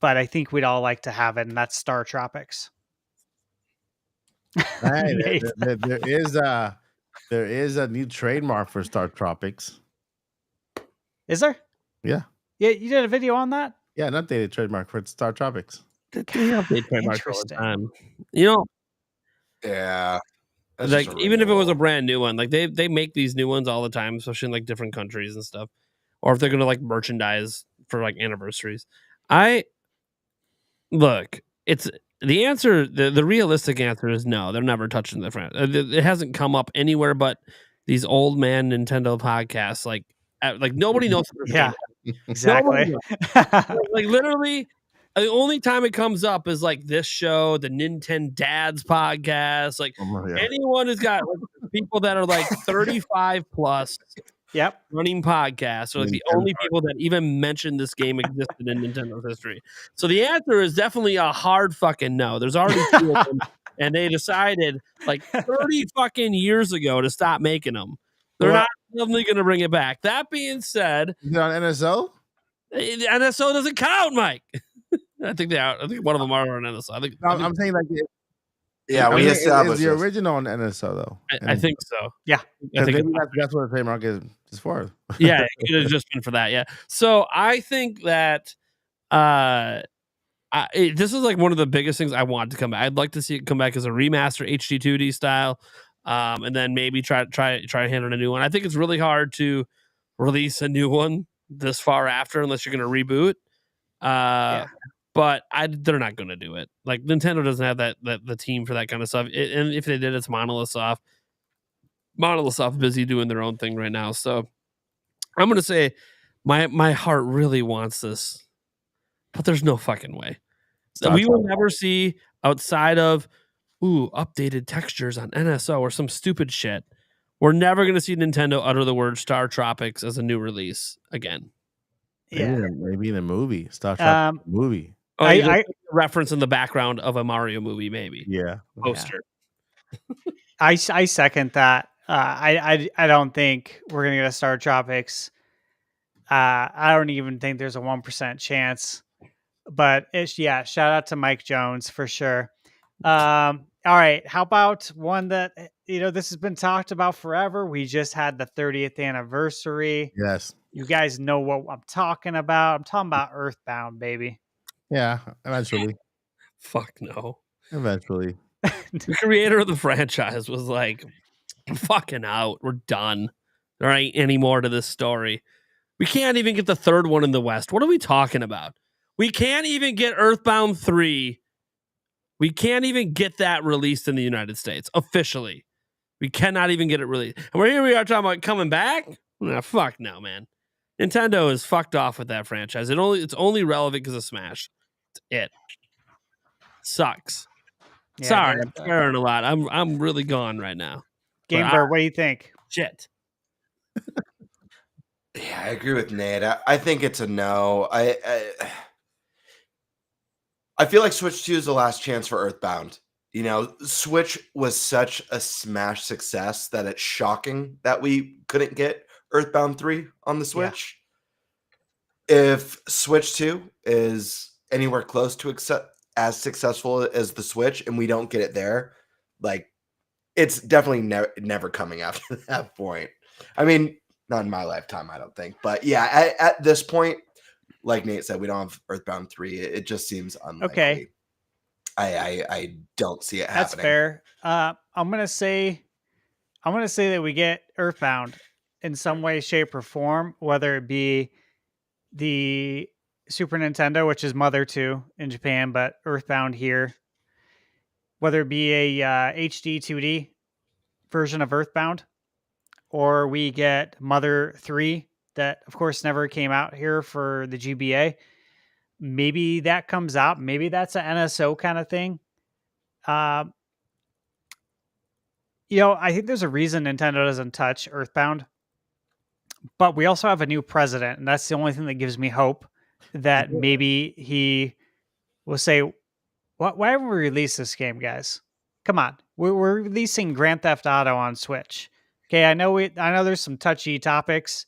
but I think we'd all like to have it, and that's Star Tropics. Right, there is a new trademark for Star Tropics. Is there? Yeah. Yeah, you did a video on that? Yeah, an updated trademark for Star Tropics. They update trademarks all the time. You know, yeah. Like even if it was a brand new one, like they make these new ones all the time, especially in like different countries and stuff. Or if they're gonna like merchandise for like anniversaries. It's the answer. The realistic answer is no. They're never touching the franchise. It hasn't come up anywhere but these old man Nintendo podcasts. Like nobody knows. Yeah, exactly. Like literally. The only time it comes up is like this show, the Nintendads podcast. Like anyone who's got like, people that are like 35 plus, running podcasts are like the only people that even mentioned this game existed in Nintendo's history. So the answer is definitely a hard fucking no. There's already 2 of them, and they decided like 30 fucking years ago to stop making them. They're not suddenly going to bring it back. That being said, is it on NSO? NSO doesn't count, Mike. I think they are. I think one of them are on NSO. I'm saying like, we established the original on NSO though. I think so. Yeah, I think that's what the trademark is for. Yeah, it could have just been for that. Yeah. So I think that this is like one of the biggest things I want to come back. I'd like to see it come back as a remaster HD 2D style, and then maybe try to handle a new one. I think it's really hard to release a new one this far after unless you're going to reboot. But they're not going to do it. Like Nintendo doesn't have the team for that kind of stuff. And if they did, it's Monolith Soft. Monolith Soft busy doing their own thing right now. So I'm going to say my heart really wants this, but there's no fucking way. We will never see outside of updated textures on NSO or some stupid shit. We're never going to see Nintendo utter the word Star Tropics as a new release again. Maybe in a movie, Star Tropics movie. Oh, I reference in the background of a Mario movie, maybe. Yeah, poster. I second that. I don't think we're gonna get a Star Tropics. I don't even think there's a 1% chance. But shout out to Mike Jones for sure. All right, how about one that this has been talked about forever? We just had the 30th anniversary. Yes. You guys know what I'm talking about. I'm talking about Earthbound, baby. Yeah, eventually. Fuck no. Eventually. The creator of the franchise was like, fucking out. We're done. There ain't any more to this story. We can't even get the third one in the West. What are we talking about? We can't even get Earthbound 3. We can't even get that released in the United States officially. We cannot even get it released. And we are talking about coming back? Nah, fuck no, man. Nintendo is fucked off with that franchise. It's only relevant because of Smash. It sucks. Yeah, Sorry, I'm swearing a lot. I'm really gone right now. Game Bird, what do you think? Shit. Yeah, I agree with Nate. I think it's a no. I feel like Switch 2 is the last chance for Earthbound. Switch was such a Smash success that it's shocking that we couldn't get Earthbound 3 on the Switch. Yeah. If Switch 2 is anywhere close to as successful as the Switch and we don't get it there, like it's definitely never coming after that point. I mean, not in my lifetime, I don't think. But yeah, at this point, like Nate said, we don't have Earthbound 3. It just seems unlikely. Okay. I don't see it happening. That's fair. I'm gonna say that we get Earthbound in some way, shape, or form, whether it be the Super Nintendo, which is Mother 2 in Japan, but Earthbound here, whether it be a HD 2D version of Earthbound, or we get Mother 3 that, of course, never came out here for the GBA. Maybe that comes out. Maybe that's an NSO kind of thing. I think there's a reason Nintendo doesn't touch Earthbound. But we also have a new president, and that's the only thing that gives me hope that maybe he will say, why haven't we released this game, guys? Come on. We're releasing Grand Theft Auto on Switch. Okay, I know there's some touchy topics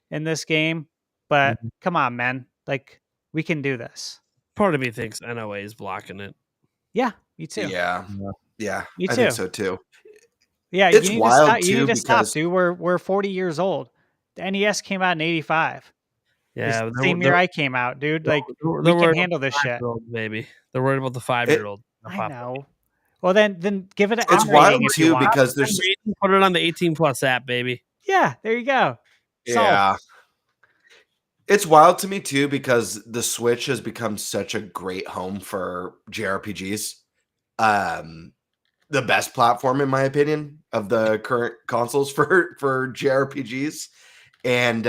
in this game, but come on, man. Like, we can do this. Part of me thinks NOA is blocking it. Yeah, me too. Yeah. Me too. I think so too. Yeah, it's wild too. You need to stop, dude. We're 40 years old. The NES came out in 85. Yeah, the same year I came out, dude. Like, we can handle this shit. Maybe they're worried about the 5-year-old. I know. Well, then give it. It's wild too because there's put it on the 18+ app, baby. Yeah, there you go. Yeah. It's wild to me too because the Switch has become such a great home for JRPGs. The best platform, in my opinion, of the current consoles for JRPGs. And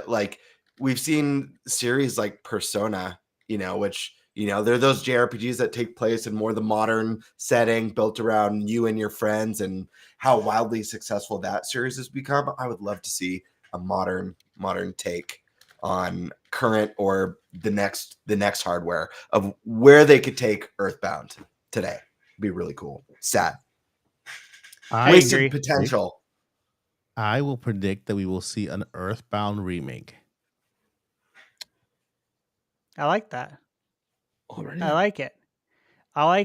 like we've seen series like Persona, which they're those JRPGs that take place in more the modern setting built around you and your friends, and how wildly successful that series has become. I would love to see a modern take on current or the next hardware of where they could take Earthbound today. It'd be really cool. Sad. Wasted potential. I will predict that we will see an Earthbound remake. I like that. Already? I like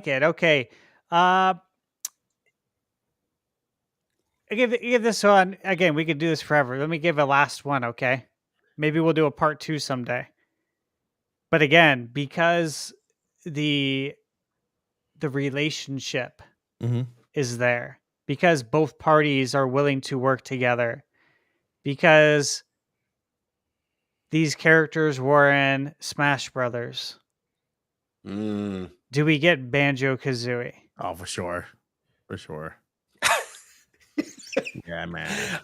it. Okay. I give this one again. We could do this forever. Let me give a last one. Okay. Maybe we'll do a part 2 someday. But again, because the relationship is there, because both parties are willing to work together, because these characters were in Smash Brothers, Mm. do we get Banjo-Kazooie? Oh, for sure. For sure. Yeah, man.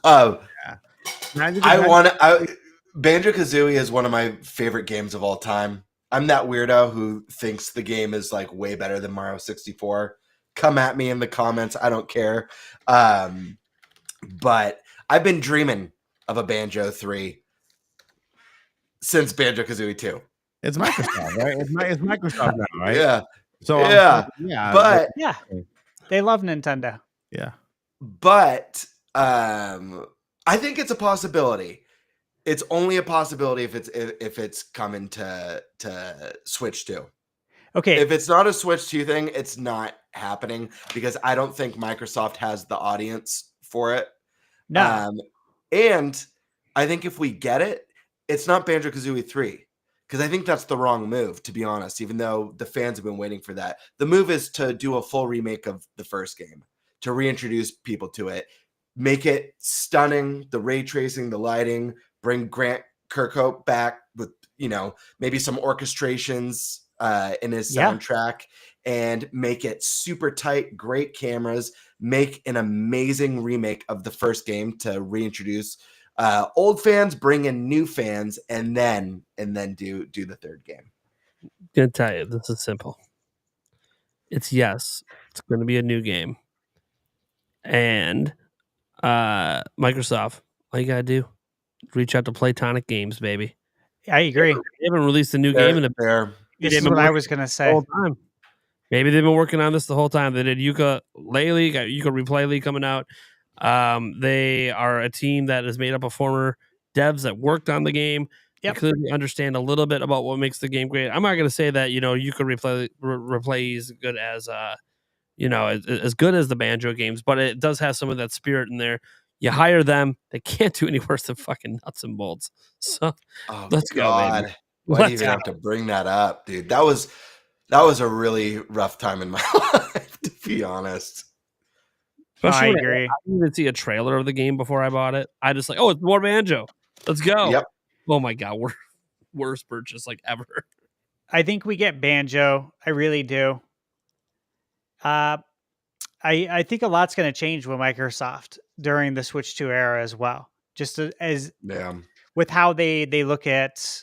Imagine- Banjo Kazooie is one of my favorite games of all time. I'm that weirdo who thinks the game is like way better than Mario 64. Come at me in the comments. I don't care. But I've been dreaming of a Banjo 3 since Banjo Kazooie 2. It's Microsoft, right? It's Microsoft now, right? Yeah. So Yeah. yeah. But Yeah, they love Nintendo. yeah. But I think it's a possibility. It's only a possibility if it's coming to Switch 2. Okay, If it's not a Switch 2 thing, it's not happening because I don't think Microsoft has the audience for it. no, And I think if we get it, it's not Banjo-Kazooie 3 because I think that's the wrong move, to be honest, even though the fans have been waiting for that. The move is to do a full remake of the first game, to reintroduce people to it, make it stunning, the ray tracing, the lighting, bring Grant Kirkhope back with, maybe some orchestrations in his Yeah. soundtrack, and make it super tight, great cameras, make an amazing remake of the first game to reintroduce old fans, bring in new fans, and then do the third game. Gonna tell you, this is simple. It's going to be a new game, and Microsoft, all you gotta do, reach out to Playtonic Games, baby. I agree. They haven't released a new game in a There. This they've is been what I working was gonna the say. whole time. Maybe they've been working on this the whole time. They did Yooka-Laylee, got Yooka Replay coming out. They are a team that is made up of former devs that worked on the game. Yep. They clearly understand a little bit about what makes the game great. I'm not going to say that Yooka Replay is good as as good as the Banjo games, but it does have some of that spirit in there. You hire them, they can't do any worse than fucking nuts and bolts. So Oh, let's go, God. baby. Why do you Let's even have to bring that up, dude? That was a really rough time in my life, to be honest. Especially I when agree. I didn't even see a trailer of the game before I bought it. I just it's more Banjo. Let's go. Yep. Oh my god, worst purchase ever. I think we get Banjo. I really do. I think a lot's going to change with Microsoft during the Switch 2 era as well. Just as Yeah. with how they look at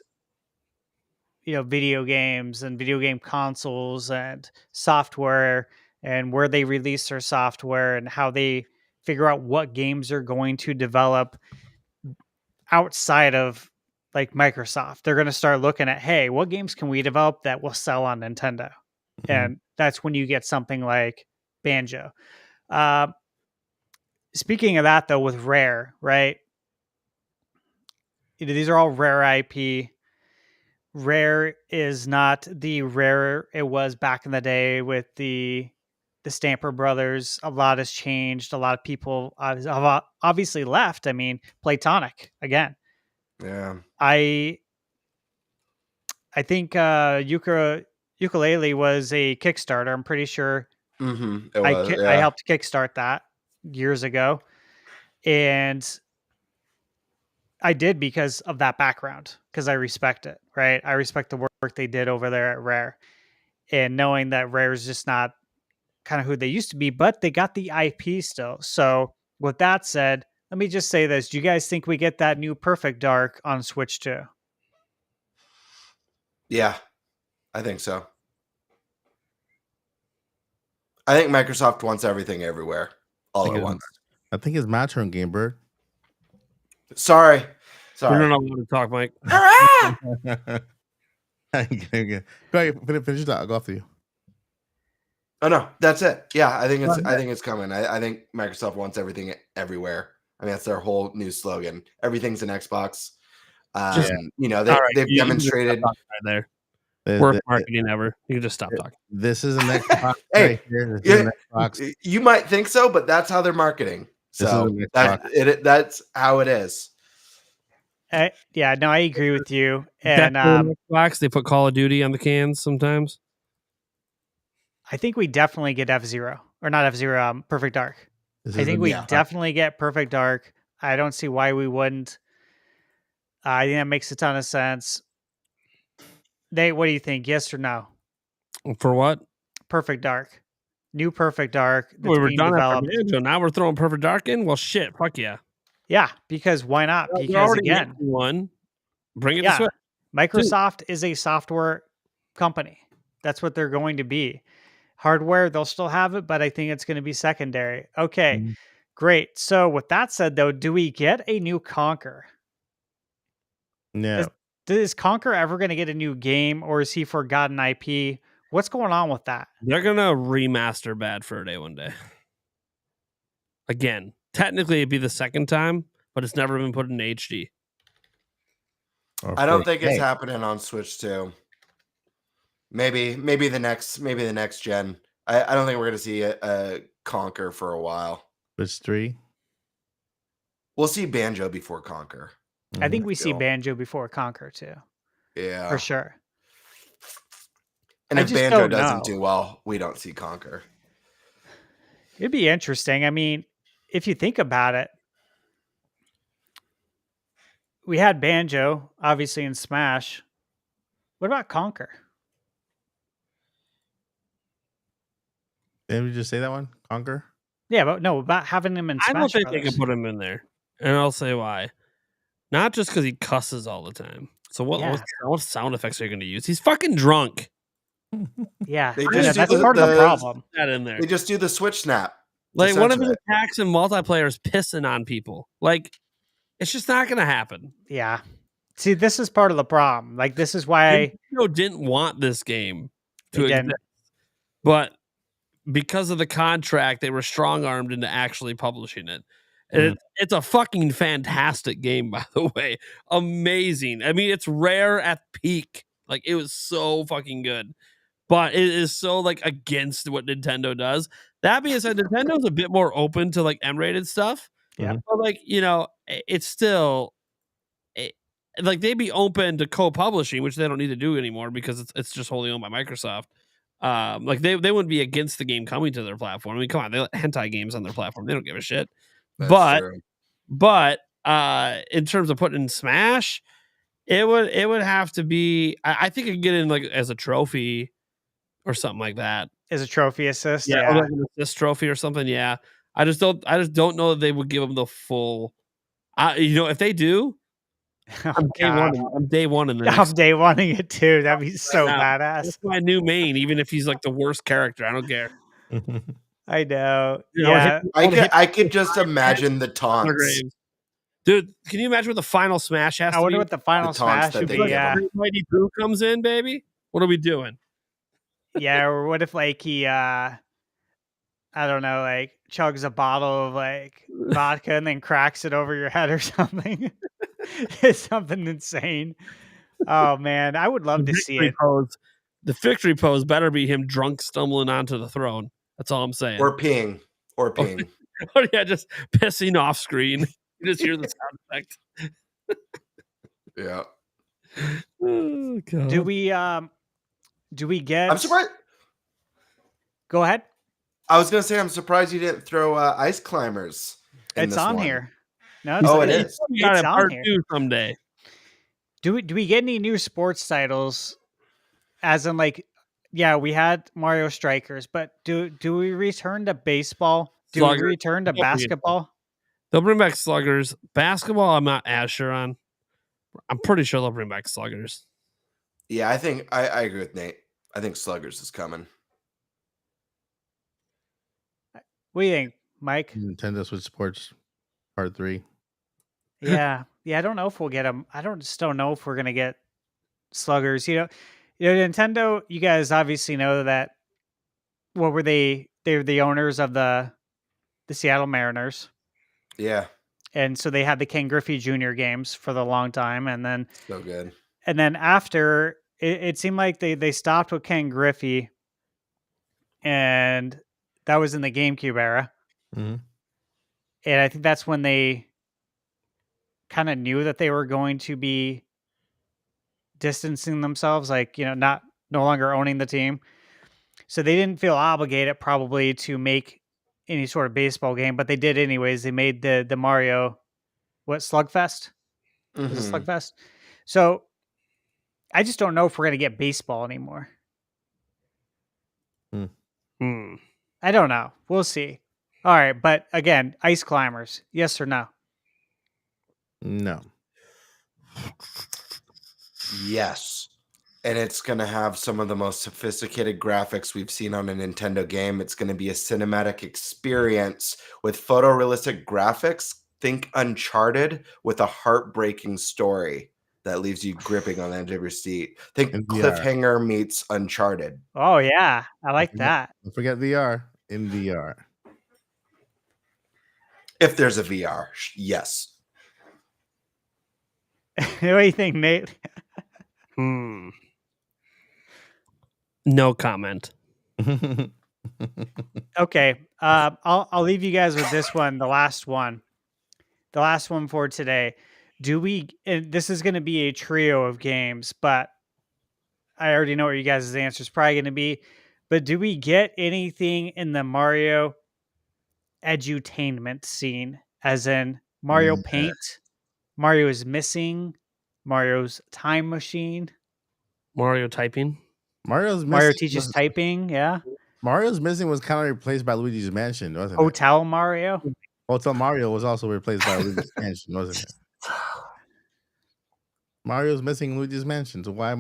video games and video game consoles and software, and where they release their software and how they figure out what games are going to develop outside of like Microsoft. They're going to start looking at, hey, what games can we develop that will sell on Nintendo? Mhm. And that's when you get something like Banjo. Speaking of that, though, with Rare, right? These are all Rare IP. Rare is not the Rare it was back in the day with the Stamper Brothers. A lot has changed. A lot of people have obviously left. I mean, Playtonic again. Yeah. I think Yooka-Laylee was a Kickstarter. I'm pretty sure Mm-hmm. It was. I helped kickstart that years ago, and I did because of that background, because I respect it, right? I respect the work they did over there at Rare, and knowing that Rare is just not kind of who they used to be, but they got the IP still. So with that said, let me just say this. Do you guys think we get that new Perfect Dark on Switch 2? Yeah, I think so. I think Microsoft wants everything everywhere all at once. I think it's my turn, Game Bird. Sorry. We don't know how to talk, Mike. Go ahead, finish that. I'll go after you. Oh no, that's it. Yeah, I think it's coming. I think Microsoft wants everything everywhere. I mean, that's their whole new slogan. Everything's an Xbox. They've demonstrated right there. Worst marketing ever. You can just stop talking. This is an Xbox. Hey, right here. This is an Xbox. You might think so, but that's how they're marketing. So that's how it is. I agree with you. And Xbox, they put Call of Duty on the cans sometimes. I think we definitely get F-Zero, or not F-Zero, Perfect Dark. I think we definitely get Perfect Dark. I don't see why we wouldn't. I think that makes a ton of sense. Nate, what do you think? Yes or no? For what? Perfect Dark. New Perfect Dark that's We were being done after developed. Banjo. Now we're throwing Perfect Dark in? Well, shit. Fuck yeah. Yeah, because why not? They're Because already again, making one. Bring it to yeah, Switch. Microsoft is a software company. That's what they're going to be. Hardware, they'll still have it, but I think it's going to be secondary. Okay, Mhm. great. So with that said, though, do we get a new Conquer? Yeah. Is Conquer ever going to get a new game, or is he forgotten IP? What's going on with that? They're going to remaster Bad Fur Day one day. Again, technically it'd be the second time, but it's never been put in HD. Or I don't 4K. think it's happening on Switch 2. Maybe the next gen. I don't think we're gonna see a Conquer for a while. Switch 3. We'll see Banjo before Conquer. I think we see feel. Banjo before Conquer too, Yeah, for sure. And I if just Banjo don't doesn't know. do well, we don't see Conquer. It'd be interesting. I mean, if you think about it, we had Banjo, obviously, in Smash. What about Conquer? Didn't we just say that one? Conquer? Yeah, but no, about having him in Smash I don't think Brothers. they can put him in there. And I'll say why. Not just because he cusses all the time. So what sound effects are you going to use? He's fucking drunk. Yeah, They I just know, do that's part of the the- problem. That in there. They just do the Switch snap. Like one of his censor it. attacks in multiplayer is pissing on people. Like it's just not going to happen. Yeah. See, this is part of the problem. Like, this is why Nintendo didn't want this game to They exist, didn't. but because of the contract, they were strong armed into actually publishing it. And it's a fucking fantastic game, by the way. Amazing. I mean, it's rare at peak. Like it was so fucking good, but it is so like against what Nintendo does. That being said, Nintendo's a bit more open to like M-rated stuff. Yeah. But like it's still. Like they'd be open to co-publishing, which they don't need to do anymore because it's just wholly owned by Microsoft. Like they wouldn't be against the game coming to their platform. I mean, come on, they let hentai games on their platform. They don't give a shit. That's true. But in terms of putting in Smash, it would have to be. I think it could get in like as a trophy or something like that. is a trophy assist. Or Yeah. like an assist trophy or something. Yeah, I just don't know that they would give them the full. If they do. Oh, I'm day one in the I'm next. day wanting it too. That'd be so now. badass. That's my new main, even if he's like the worst character. I don't care. I know. You know, Yeah. I could just imagine the taunts. Graves. Dude, can you imagine what the final smash has I to wonder be? what the final The taunts smash that would they be. give Yeah. him. Mighty Boo comes in, baby. What are we doing? Yeah. Or what if like he I don't know, like chugs a bottle of like vodka and then cracks it over your head or something. It's something insane. Oh man, I would love to see it. The victory pose better be him drunk stumbling onto the throne. That's all I'm saying. Or peeing. Or peeing. Or yeah, just pissing off screen. You just hear the sound effect. Yeah. Oh, God. Do we get I'm surprised. Go ahead. I was gonna say I'm surprised you didn't throw Ice Climbers. In It's this on one. here. No, Oh, it's, it it's, is. We got it's it on part here. 2 someday. Do we get any new sports titles? As in, like, yeah, we had Mario Strikers, but do we return to baseball? Do Sluggers. we return to Don't forget basketball? They'll bring back Sluggers. Basketball, I'm not as sure on. I'm pretty sure they'll bring back Sluggers. Yeah, I think I agree with Nate. I think Sluggers is coming. What do you think, Mike? Nintendo Switch Sports Part 3. Yeah, I don't know if we'll get them. Just don't know if we're gonna get Sluggers. Nintendo. You guys obviously know that. What were they? They're the owners of the Seattle Mariners, Yeah, and so they had the Ken Griffey Jr. games for the long time, and then so good. after it seemed like they stopped with Ken Griffey, and that was in the GameCube era, Mhm. and I think that's when they kind of knew that they were going to be distancing themselves, like, no longer owning the team. So they didn't feel obligated probably to make any sort of baseball game, but they did anyways. They made the Mario, Slugfest? Was it Mhm. Slugfest? So I just don't know if we're gonna get baseball anymore. Hmm. I don't know. We'll see. All right, but again, ice climbers, yes or no? No. Yes. And it's going to have some of the most sophisticated graphics we've seen on a Nintendo game. It's going to be a cinematic experience with photorealistic graphics. Think Uncharted with a heartbreaking story that leaves you gripping on the edge of your seat. Think In VR. Cliffhanger meets Uncharted. Oh yeah, I like that. Don't forget VR. In VR. If there's a VR, yes. What do you think, Nate? Hmm. No comment. Okay, I'll leave you guys with this one, the last one for today. Do we? And this is going to be a trio of games, but I already know what you guys' answer is probably going to be. But do we get anything in the Mario edutainment scene, as in Mario Yeah. Paint, Mario is missing, Mario's time machine, Mario typing. Mario's missing. Mario teaches typing, yeah, Mario's missing was kind of replaced by Luigi's Mansion, wasn't it? Hotel Mario. Hotel Mario was also replaced by Luigi's Mansion, wasn't it? Mario's missing Luigi's Mansion, so why have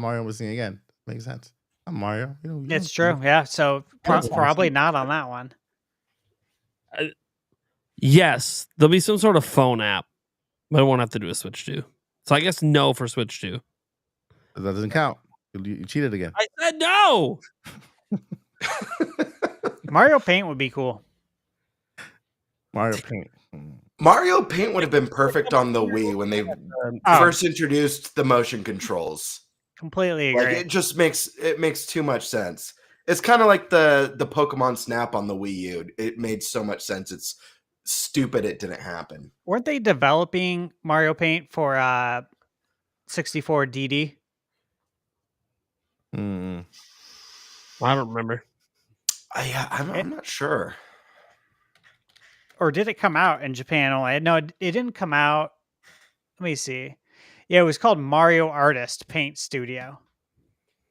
Mario missing again? Makes sense. I'm Mario. It's true, yeah. So probably not on that one. Yes, there'll be some sort of phone app, but I won't have to do a Switch 2. So I guess no for Switch 2. That doesn't count. You cheated again. I said no. Mario Paint would be cool. Mario Paint. Mario Paint would have been perfect on the Wii when they first introduced the motion controls. Completely agree. Like it makes too much sense. It's kind of like the Pokemon Snap on the Wii U. It made so much sense. It's stupid it didn't happen. Weren't they developing Mario Paint for 64 DD? Mm. I don't remember. I'm not sure. Or did it come out in Japan only? No, it didn't come out. Let me see. Yeah, it was called Mario Artist Paint Studio.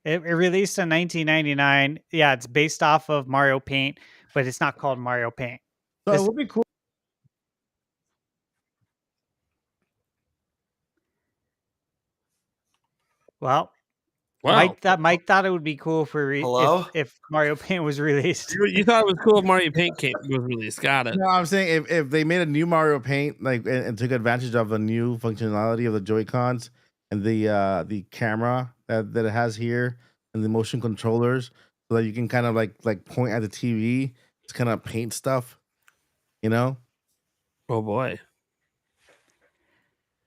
It released in 1999. Yeah, it's based off of Mario Paint, but it's not called Mario Paint. So it would be cool. Well, Wow. Mike thought it would be cool Hello? if Mario Paint was released. You thought it was cool if Mario Paint was released. Got it. No, I'm saying if they made a new Mario Paint, like and took advantage of the new functionality of the Joy-Cons and the camera that it has here and the motion controllers, so that you can kind of like point at the TV, it's kind of paint stuff, you know. Oh boy.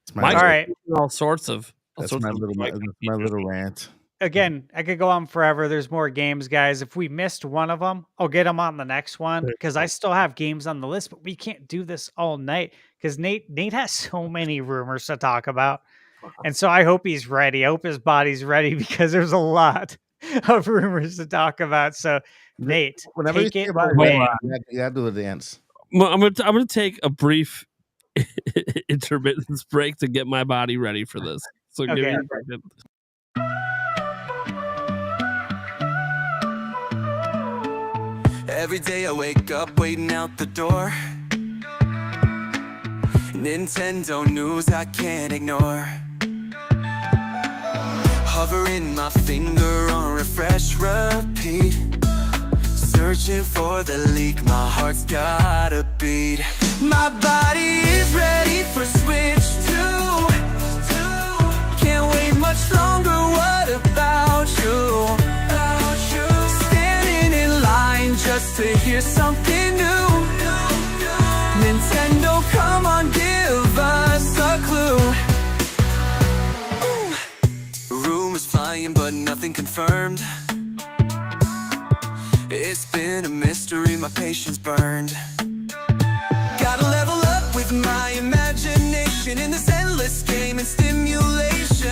It's my Mike's All right. all sorts of. That's my little rant. Again, I could go on forever. There's more games, guys. If we missed one of them, I'll get them on the next one because I still have games on the list, but we can't do this all night because Nate has so many rumors to talk about. And so I hope he's ready. I hope his body's ready because there's a lot of rumors to talk about. So Nate, Whenever take it about away. you gotta do the dance. I'm gonna take a brief intermittence break to get my body ready for this. So give me Okay. a second. Every day I wake up waiting out the door. Nintendo news I can't ignore. Hovering my finger on refresh, repeat. Searching for the leak, my heart's gotta beat. My body is ready for Switch 2. Can't wait much longer, what about you? Standing in line just to hear something new. Nintendo, come on, give us a clue. Rumors flying, but nothing confirmed. It's been a mystery, my patience burned. Gotta level up with my imagination in this endless game and stimulation.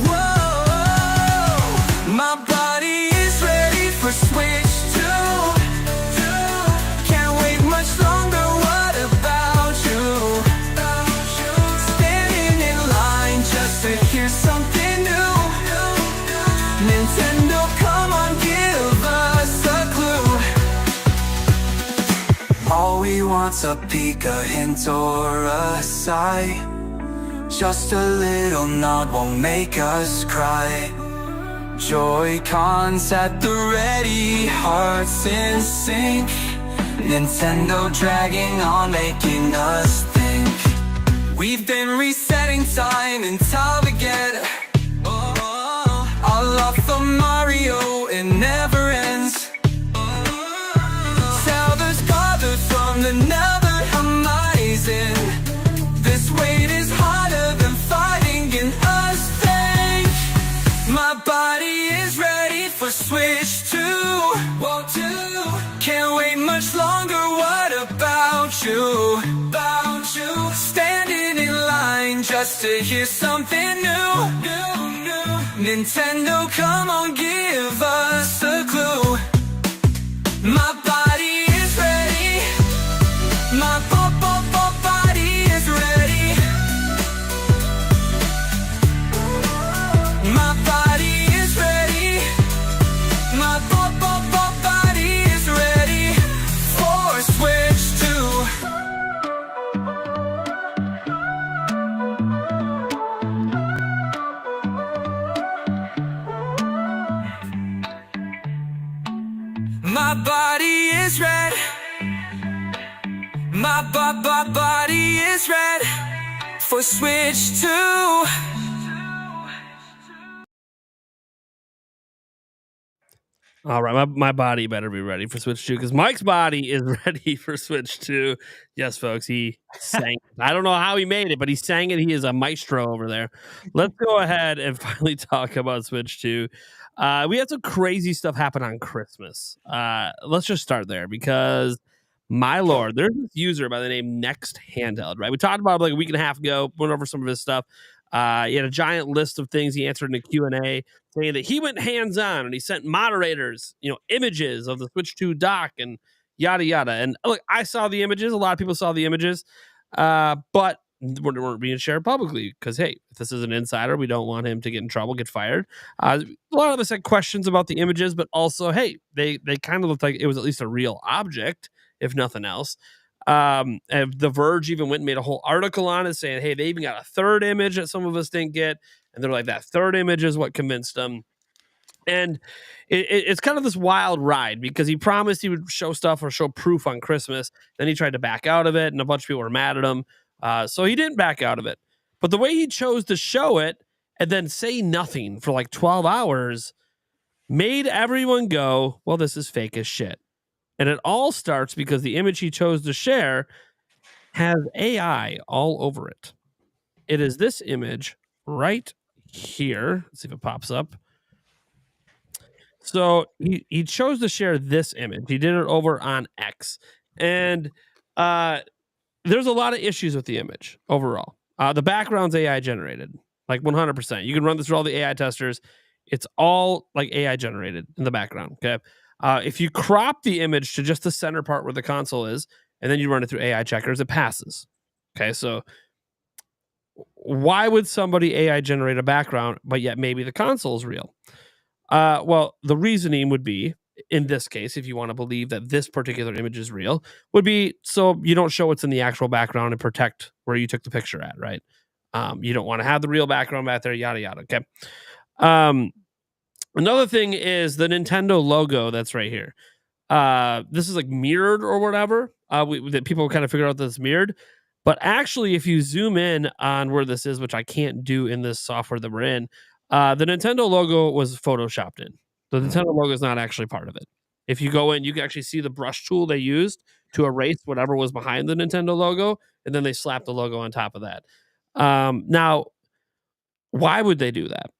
Whoa, my body is ready for Switch 2. Can't wait much longer, what about you? Just a peek, a hint, or a sigh. Just a little nod won't make us cry. Joy-Cons at the ready, hearts in sync. Nintendo dragging on, making us think. We've been resetting time until we get our love for Mario, it never ends. Zelda's gathered from the nether horizon. This weight is harder than fighting in us thing. My body is ready for Switch 2. Whoa, 2. Can't wait much longer, what about you? About you? Standing in line just to hear something new. Nintendo, come on, give us a clue. My body is ready. My body is ready. My body is ready. My body is ready for Switch 2. My body is red. My body is red for Switch 2. All right, my body better be ready for Switch 2 because Mike's body is ready for Switch 2. Yes, folks, he sang. I don't know how he made it, but he sang it. He is a maestro over there. Let's go ahead and finally talk about Switch 2. We had some crazy stuff happen on Christmas. Let's just start there because, my lord, there's this user by the name Next Handheld, right? We talked about it like a week and a half ago, went over some of his stuff. He had a giant list of things he answered in a Q&A saying that he went hands-on and he sent moderators, images of the Switch 2 dock and yada, yada. And look, I saw the images. A lot of people saw the images, but weren't being shared publicly because, hey, if this is an insider, we don't want him to get in trouble, get fired. A lot of us had questions about the images, but also, hey, they kind of looked like it was at least a real object, if nothing else. And The Verge even went and made a whole article on it saying, hey, they even got a third image that some of us didn't get. And they're like, that third image is what convinced them. And it's kind of this wild ride because he promised he would show stuff or show proof on Christmas. Then he tried to back out of it, and a bunch of people were mad at him. So he didn't back out of it. But the way he chose to show it and then say nothing for like 12 hours made everyone go, well, this is fake as shit. And it all starts because the image he chose to share has AI all over it. It is this image right here. Let's see if it pops up. So he chose to share this image. He did it over on X. And there's a lot of issues with the image overall. The background's AI generated, like 100%. You can run this through all the AI testers. It's all like AI generated in the background, okay? If you crop the image to just the center part where the console is, and then you run it through AI checkers, it passes. Okay, so why would somebody AI generate a background, but yet maybe the console is real? Well, the reasoning would be, in this case, if you want to believe that this particular image is real, would be so you don't show what's in the actual background and protect where you took the picture at, right? You don't want to have the real background back there, yada, yada, okay? Another thing is the Nintendo logo that's right here. This is like mirrored or whatever. That people kind of figure out that it's mirrored. But actually, if you zoom in on where this is, which I can't do in this software that we're in, the Nintendo logo was photoshopped in. The Nintendo logo is not actually part of it. If you go in, you can actually see the brush tool they used to erase whatever was behind the Nintendo logo, and then they slapped the logo on top of that. Now, why would they do that?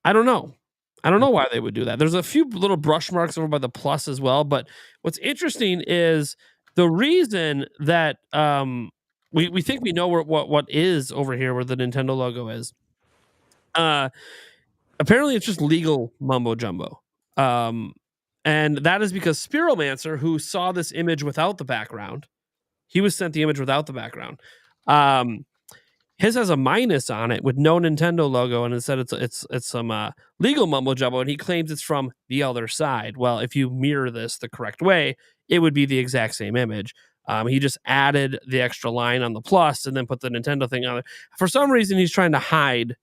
I don't know. I don't know why they would do that. There's a few little brush marks over by the plus as well. But what's interesting is the reason that we think we know what is over here where the Nintendo logo is. Apparently, it's just legal mumbo jumbo. And that is because Spiromancer, who saw this image without the background, he was sent the image without the background. His has a minus on it with no Nintendo logo, and instead it's some legal mumbo jumbo, and he claims it's from the other side. Well, if you mirror this the correct way, it would be the exact same image. He just added the extra line on the plus and then put the Nintendo thing on there. For some reason, he's trying to hide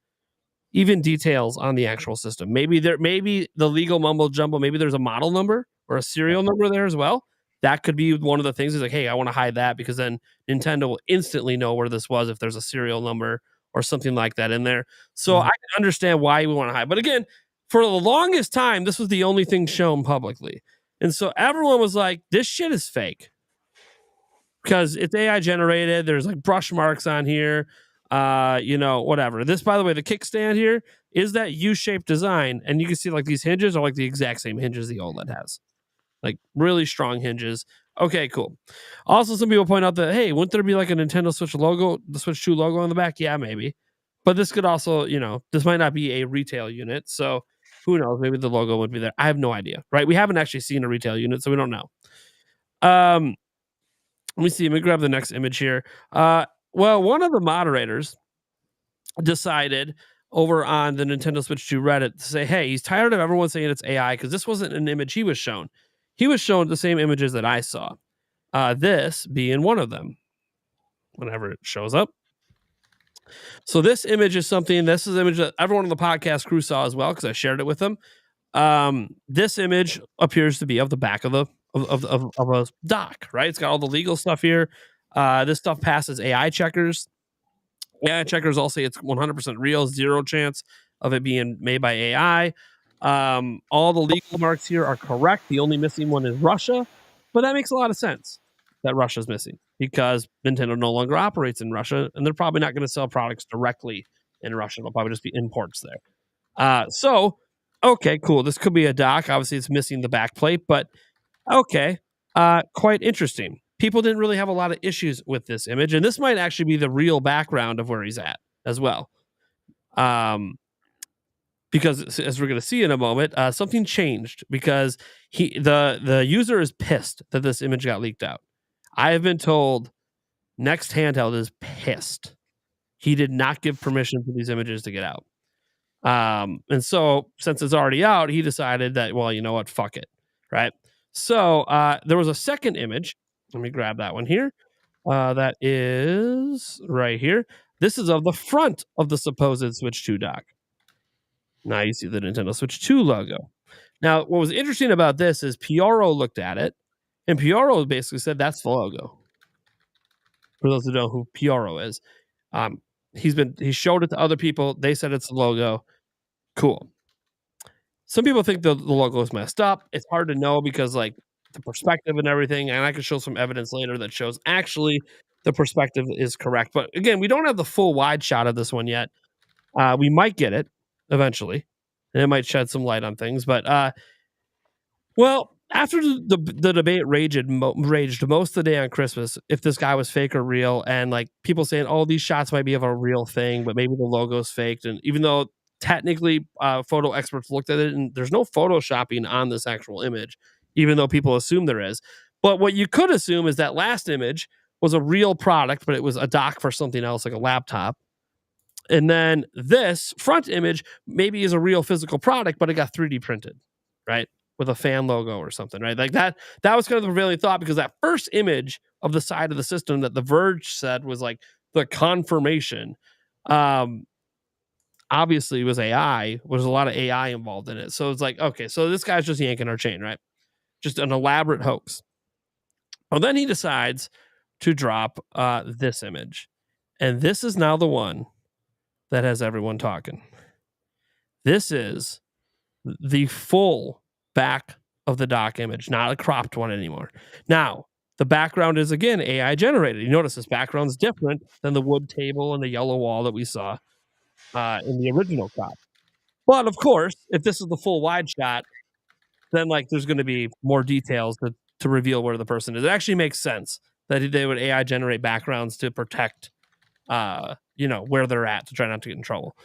even details on the actual system. Maybe the legal mumbo jumbo, maybe there's a model number or a serial number there as well. That could be one of the things. Is like, hey, I want to hide that because then Nintendo will instantly know where this was if there's a serial number or something like that in there. So I can understand why we want to hide. But again, for the longest time, this was the only thing shown publicly. And so everyone was like, this shit is fake because it's AI generated. There's like brush marks on here, whatever. This, by the way, the kickstand here is that U-shaped design. And you can see like these hinges are like the exact same hinges the OLED has. Like really strong hinges. Okay, cool. Also, some people point out that, hey, wouldn't there be like a Nintendo Switch logo, the Switch 2 logo on the back? Yeah, maybe. But this could also, this might not be a retail unit. So who knows? Maybe the logo would be there. I have no idea, right? We haven't actually seen a retail unit, so we don't know. Let me see. Let me grab the next image here. Well, one of the moderators decided over on the Nintendo Switch 2 Reddit to say, hey, he's tired of everyone saying it's AI because this wasn't an image he was shown. He was shown the same images that I saw. This being one of them. Whenever it shows up. So this image is something. This is an image that everyone on the podcast crew saw as well because I shared it with them. This image appears to be of the back of a dock, right? It's got all the legal stuff here. This stuff passes AI checkers. AI checkers all say it's 100% real, zero chance of it being made by AI. All the legal marks here are correct. The only missing one is Russia, but that makes a lot of sense that Russia's missing because Nintendo no longer operates in Russia, and they're probably not going to sell products directly in Russia. They'll probably just be imports there. Okay, cool. This could be a dock. Obviously, it's missing the back plate, but okay, quite interesting. People didn't really have a lot of issues with this image, and this might actually be the real background of where he's at as well. Because as we're going to see in a moment, something changed because the user is pissed that this image got leaked out. I have been told Next Handheld is pissed. He did not give permission for these images to get out. And so since it's already out, he decided that, well, you know what? Fuck it. Right. So there was a second image. Let me grab that one here. That is right here. This is of the front of the supposed Switch 2 dock. Now you see the Nintendo Switch 2 logo. Now, what was interesting about this is Pioro looked at it, and Pioro basically said that's the logo. For those who don't know who Pioro is, he showed it to other people. They said it's the logo. Cool. Some people think the logo is messed up. It's hard to know because like the perspective and everything, and I can show some evidence later that shows actually the perspective is correct. But again, we don't have the full wide shot of this one yet. We might get it eventually, and it might shed some light on things. But well, after the debate raged most of the day on Christmas, if this guy was fake or real, and like people saying, "Oh, these shots might be of a real thing, but maybe the logo's faked," and even though technically photo experts looked at it, and there's no photoshopping on this actual image, even though people assume there is. But what you could assume is that last image was a real product, but it was a dock for something else, like a laptop. And then this front image maybe is a real physical product, but it got 3D printed, right? With a fan logo or something, right? Like that was kind of the prevailing thought because that first image of the side of the system that The Verge said was like the confirmation. Obviously, it was AI. There's a lot of AI involved in it. So it's like, okay, so this guy's just yanking our chain, right? Just an elaborate hoax. Well, then he decides to drop this image. And this is now the one that has everyone talking. This is the full back of the dock image, not a cropped one anymore. Now, the background is, again, AI generated. You notice this background's different than the wood table and the yellow wall that we saw in the original crop. But, of course, if this is the full wide shot, then like there's going to be more details to reveal where the person is. It actually makes sense that they would AI generate backgrounds to protect where they're at to try not to get in trouble.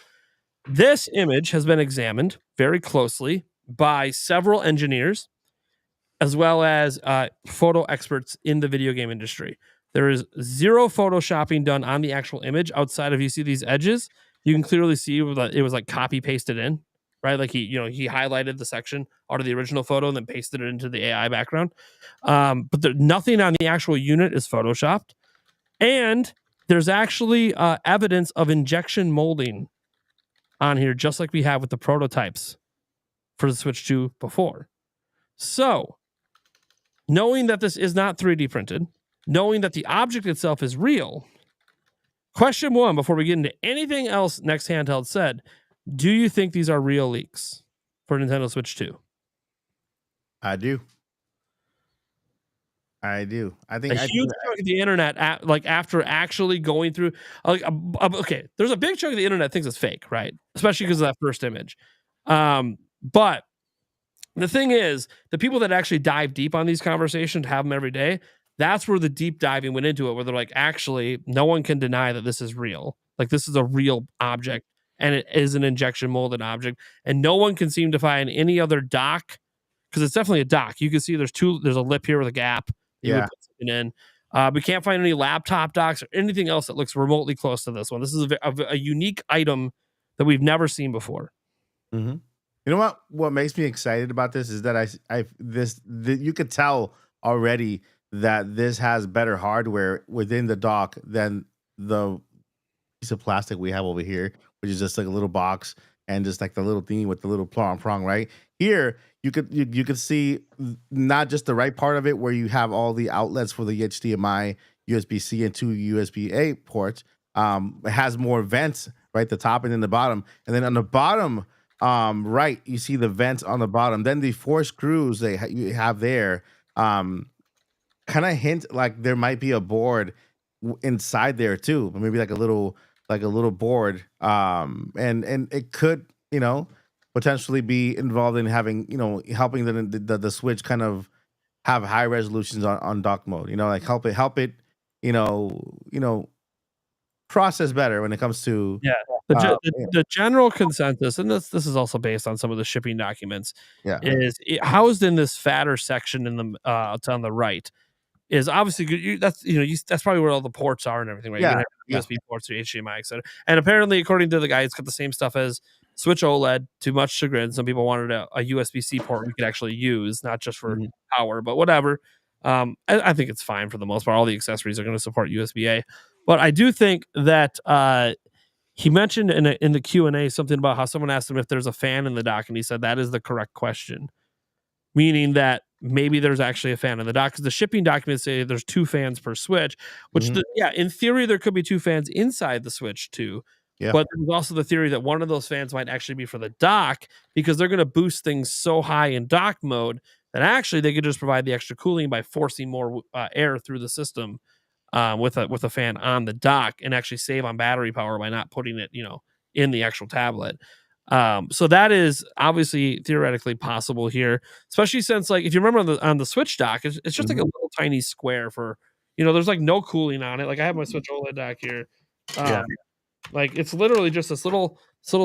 This image has been examined very closely by several engineers as well as photo experts in the video game industry. There is zero photoshopping done on the actual image outside of, you see these edges, you can clearly see that it was like copy pasted in. right? Like he highlighted the section out of the original photo and then pasted it into the AI background. But nothing on the actual unit is photoshopped, and there's actually evidence of injection molding on here, just like we have with the prototypes for the Switch 2 before. So, knowing that this is not 3D printed, knowing that the object itself is real, question one, before we get into anything else Next Handheld said, do you think these are real leaks for Nintendo Switch 2? I do. I think A huge chunk of the internet, after actually going through, okay, there's a big chunk of the internet thinks it's fake, right? Especially because of that first image. But the thing is, the people that actually dive deep on these conversations, have them every day, that's where the deep diving went into it, where they're like, actually, no one can deny that this is real. Like, this is a real object, and it is an injection molded object, and no one can seem to find any other dock, because it's definitely a dock. You can see there's a lip here with a gap. You would put something in. We can't find any laptop docks or anything else that looks remotely close to this one. This is a unique item that we've never seen before. Mm-hmm. You know what makes me excited about this is that you could tell already that this has better hardware within the dock than the piece of plastic we have over here, which is just like a little box and just like the little thingy with the little prong, right? Here, you could see not just the right part of it where you have all the outlets for the HDMI, USB-C, and 2 USB-A ports. It has more vents, right? The top and then the bottom. And then on the bottom, right, you see the vents on the bottom. Then the 4 screws you have there kind of hint like there might be a board inside there too, maybe like a little board, and it could potentially be involved in having helping the Switch kind of have high resolutions on dock mode, like help it process better when it comes to the general consensus, and this is also based on some of the shipping documents, is housed in this fatter section in the on the right is obviously that's probably where all the ports are and everything, right? Yeah, you can have USB ports or HDMI, etc. And apparently, according to the guy, it's got the same stuff as Switch OLED. To much chagrin, some people wanted a USB-C port we could actually use, not just for power, but whatever. I think it's fine for the most part. All the accessories are going to support USB-A, but I do think that he mentioned in the Q&A something about how someone asked him if there's a fan in the dock, and he said that is the correct question, meaning that maybe there's actually a fan in the dock, because the shipping documents say there's 2 fans per Switch, which in theory there could be 2 fans inside the Switch too. Yeah. But there's also the theory that one of those fans might actually be for the dock, because they're going to boost things so high in dock mode that actually they could just provide the extra cooling by forcing more air through the system with a fan on the dock, and actually save on battery power by not putting it in the actual tablet. So that is obviously theoretically possible here, especially since, like, if you remember on the Switch dock, it's just like a little tiny square for, there's like no cooling on it. Like, I have my Switch OLED dock here. Like, it's literally just this little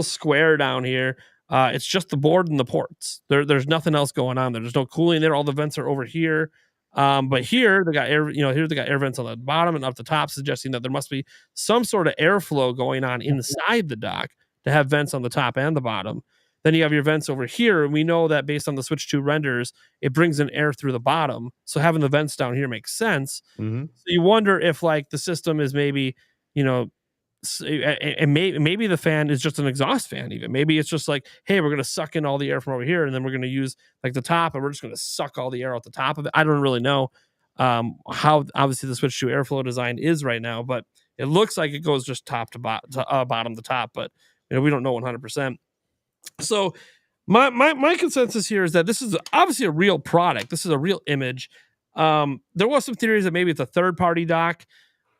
square down here. It's just the board and the ports. There's nothing else going on there. There's no cooling there. All the vents are over here. But here they got air, here they got air vents on the bottom and up the top, suggesting that there must be some sort of airflow going on inside the dock to have vents on the top and the bottom. Then you have your vents over here, and we know that based on the Switch 2 renders, it brings in air through the bottom. So having the vents down here makes sense. So you wonder if, like, the system is maybe, and maybe the fan is just an exhaust fan. Even maybe it's just like, hey, we're going to suck in all the air from over here, and then we're going to use like the top, and we're just going to suck all the air out the top of it. I don't really know how obviously the Switch 2 airflow design is right now, but it looks like it goes just top to bottom to top, but we don't know 100%. So my consensus here is that this is obviously a real product. This is a real image. There was some theories that maybe it's a third-party dock.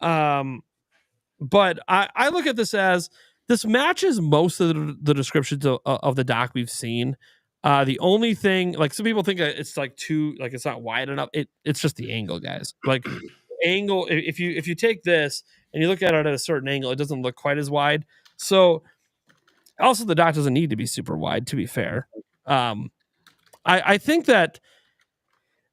But I look at this as this matches most of the descriptions of the dock we've seen. The only thing, like, some people think it's like it's not wide enough. It's just the angle, guys. Like, angle. If you take this and you look at it at a certain angle, it doesn't look quite as wide. So also the dock doesn't need to be super wide, to be fair. I think that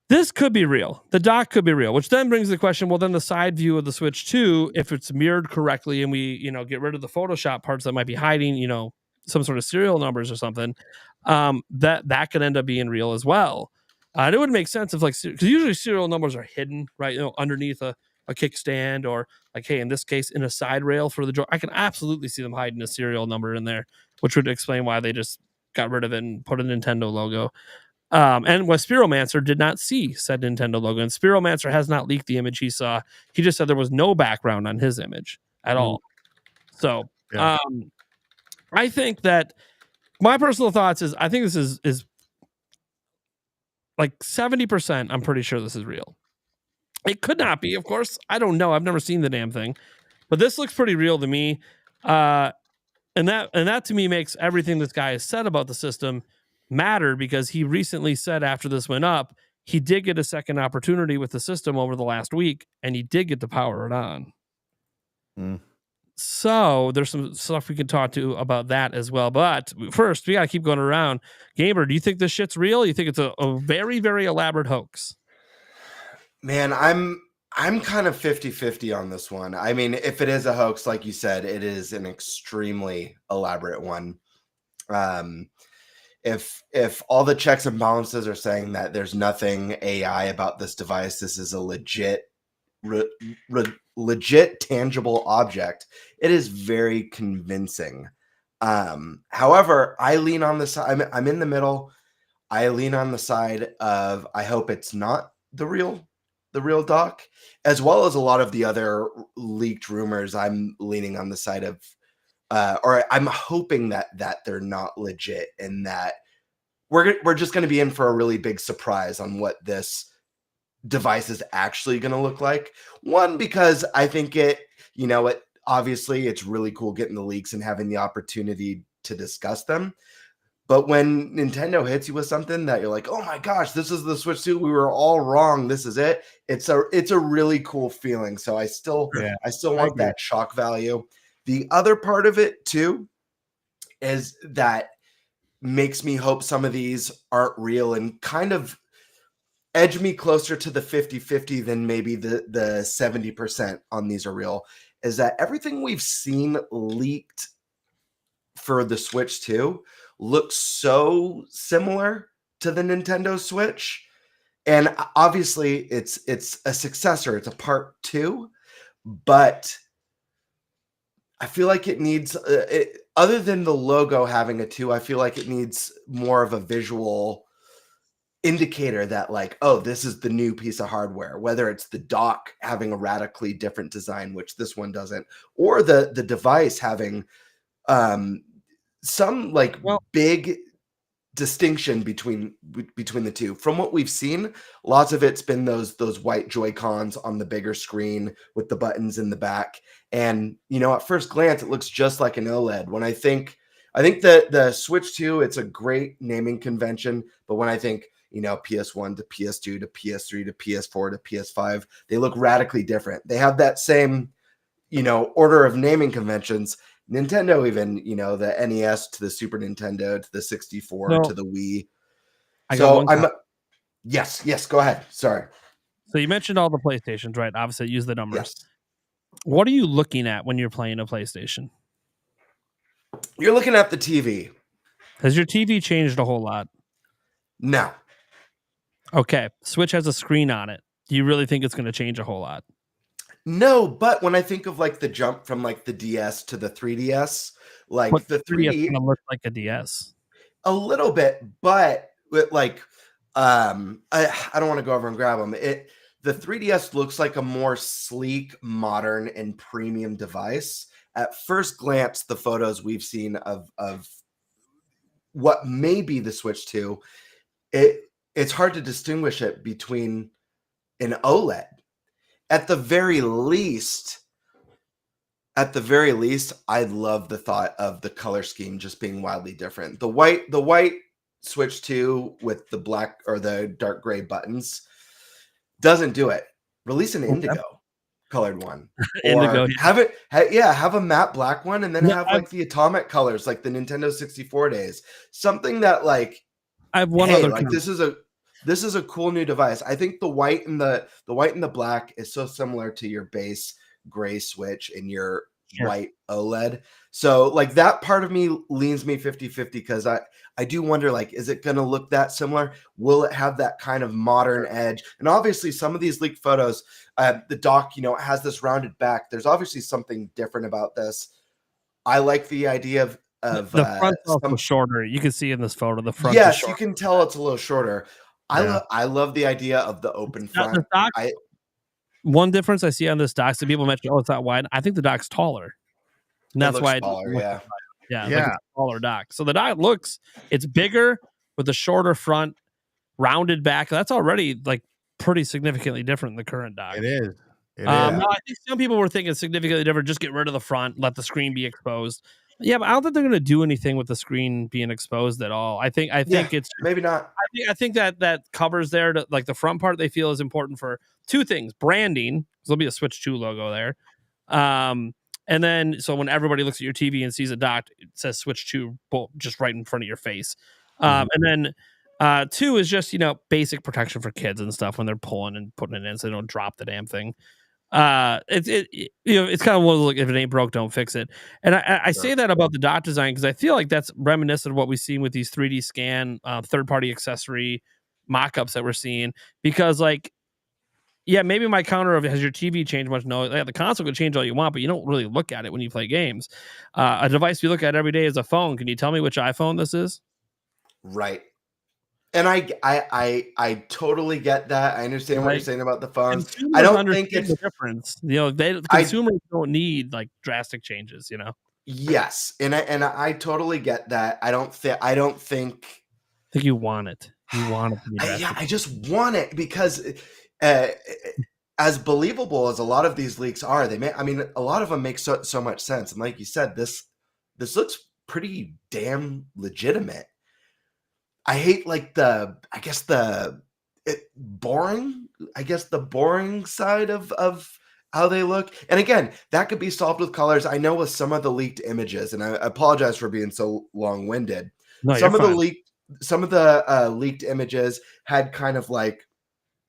this could be real. The dock could be real, which then brings the question, well, then the side view of the Switch 2, if it's mirrored correctly and we, get rid of the Photoshop parts that might be hiding, some sort of serial numbers or something, that could end up being real as well. And it would make sense if because usually serial numbers are hidden, right? Underneath a kickstand, or hey, in this case, in a side rail for the joint. I can absolutely see them hiding a serial number in there, which would explain why they just got rid of it and put a Nintendo logo. And what Spiromancer did not see said Nintendo logo, and Spiromancer has not leaked the image he saw. He just said there was no background on his image at all. So, Yeah. I think that my personal thoughts is I think this is like 70%. I'm pretty sure this is real. It could not be, of course. I don't know. I've never seen the damn thing, but this looks pretty real to me. And that to me makes everything this guy has said about the system matter, because he recently said after this went up, he did get a second opportunity with the system over the last week, and he did get to power it on. So there's some stuff we can talk to about that as well. But first, we got to keep going around. Gamer, do you think this shit's real? You think it's a very, very elaborate hoax? Man, I'm kind of 50-50 on this one. I mean, if it is a hoax, like you said, it is an extremely elaborate one. If all the checks and balances are saying that there's nothing AI about this device, this is a legit tangible object, it is very convincing. However, I lean on the side. I'm in the middle. I lean on the side of I hope it's not the real doc, as well as a lot of the other leaked rumors. I'm leaning on the side of or I'm hoping that they're not legit, and that we're just going to be in for a really big surprise on what this device is actually going to look like. One, because I think obviously it's really cool getting the leaks and having the opportunity to discuss them. But when Nintendo hits you with something that you're like, oh my gosh, this is the Switch 2, we were all wrong, this is it. It's a really cool feeling. So I still want that shock value. The other part of it too is that makes me hope some of these aren't real and kind of edge me closer to the 50-50 than maybe the 70% on these are real, is that everything we've seen leaked for the Switch 2 looks so similar to the Nintendo Switch. And obviously it's a successor, it's a part 2, but I feel like it needs, other than the logo having a 2, I feel like it needs more of a visual indicator that this is the new piece of hardware, whether it's the dock having a radically different design, which this one doesn't, or the device having some big distinction between the two. From what we've seen, lots of it's been those white Joy-Cons on the bigger screen with the buttons in the back. And at first glance, it looks just like an OLED. When I think that the Switch 2, it's a great naming convention, but when I think PS1 to PS2 to PS3 to PS4 to PS5, they look radically different. They have that same order of naming conventions. Nintendo, even the NES to the Super Nintendo to the 64 to the Wii. Yes, go ahead. Sorry. So you mentioned all the PlayStations, right? Obviously, use the numbers. Yes. What are you looking at when you're playing a PlayStation? You're looking at the TV. Has your TV changed a whole lot? No. Okay. Switch has a screen on it. Do you really think it's going to change a whole lot? No, but when I think of the jump from the DS to the 3DS, but the 3D going to look like a DS a little bit, but I don't want to go over and grab them. The 3DS looks like a more sleek, modern, and premium device. At first glance, the photos we've seen of what may be the Switch 2, it's hard to distinguish it between an OLED. At the very least, I love the thought of the color scheme just being wildly different. The white Switch 2 with the black or the dark gray buttons doesn't do it. Release an indigo colored one. Indigo. Or have a matte black one, and then have the atomic colors like the Nintendo 64 days. Something that I have one other this is a cool new device. I think the white and the black is so similar to your base gray Switch and your Sure. white OLED. So like that part of me leans me 50-50 because I do wonder, like, is it going to look that similar? Will it have that kind of modern edge? And obviously some of these leaked photos, the dock, you know, it has this rounded back. There's obviously something different about this. I like the idea of the front's also shorter. You can see in this photo the front. Yes, you can tell it's a little shorter. Yeah. I love the idea of the open Now, front. the dock, one difference I see on this dock, some people mention, oh, it's not wide. I think the dock's taller. And that's why taller, yeah. Yeah. Like it's a taller dock. So the dock it's bigger with a shorter front, rounded back. That's already like pretty significantly different than the current dock. It is. It No, I think some people were thinking significantly different. Just get rid of the front, let the screen be exposed. Yeah, but I don't think they're going to do anything with the screen being exposed at all. I think it's maybe not. I think that covers there to, like the front part they feel is important for two things: branding. There'll be a Switch 2 logo there, and then so when everybody looks at your TV and sees a dock, it says Switch 2 just right in front of your face. And then 2 is just, you know, basic protection for kids and stuff when they're pulling and putting it in so they don't drop the damn thing. It's kind of one of those, like, if it ain't broke, don't fix it. And I say that about the dot design because I feel like that's reminiscent of what we've seen with these 3D scan third-party accessory mock-ups that we're seeing. Because, like, yeah, maybe my counter of has your TV changed much? No, the console can change all you want, but you don't really look at it when you play games. A device you look at every day is a phone. Can you tell me which iPhone this is? Right. And I totally get that. I understand what you're saying about the phones. Consumers I don't think it's the difference. You know, consumers don't need like drastic changes. You know. Yes, and I totally get that. I don't think I think you want it. You want it to be drastic. yeah, I just want it because as believable as a lot of these leaks are, a lot of them make so much sense. And like you said, this looks pretty damn legitimate. I hate like the boring side of how they look. And again, that could be solved with colors. I know with some of the leaked images, and I apologize for being so long-winded. No, some of the leaked images had kind of like,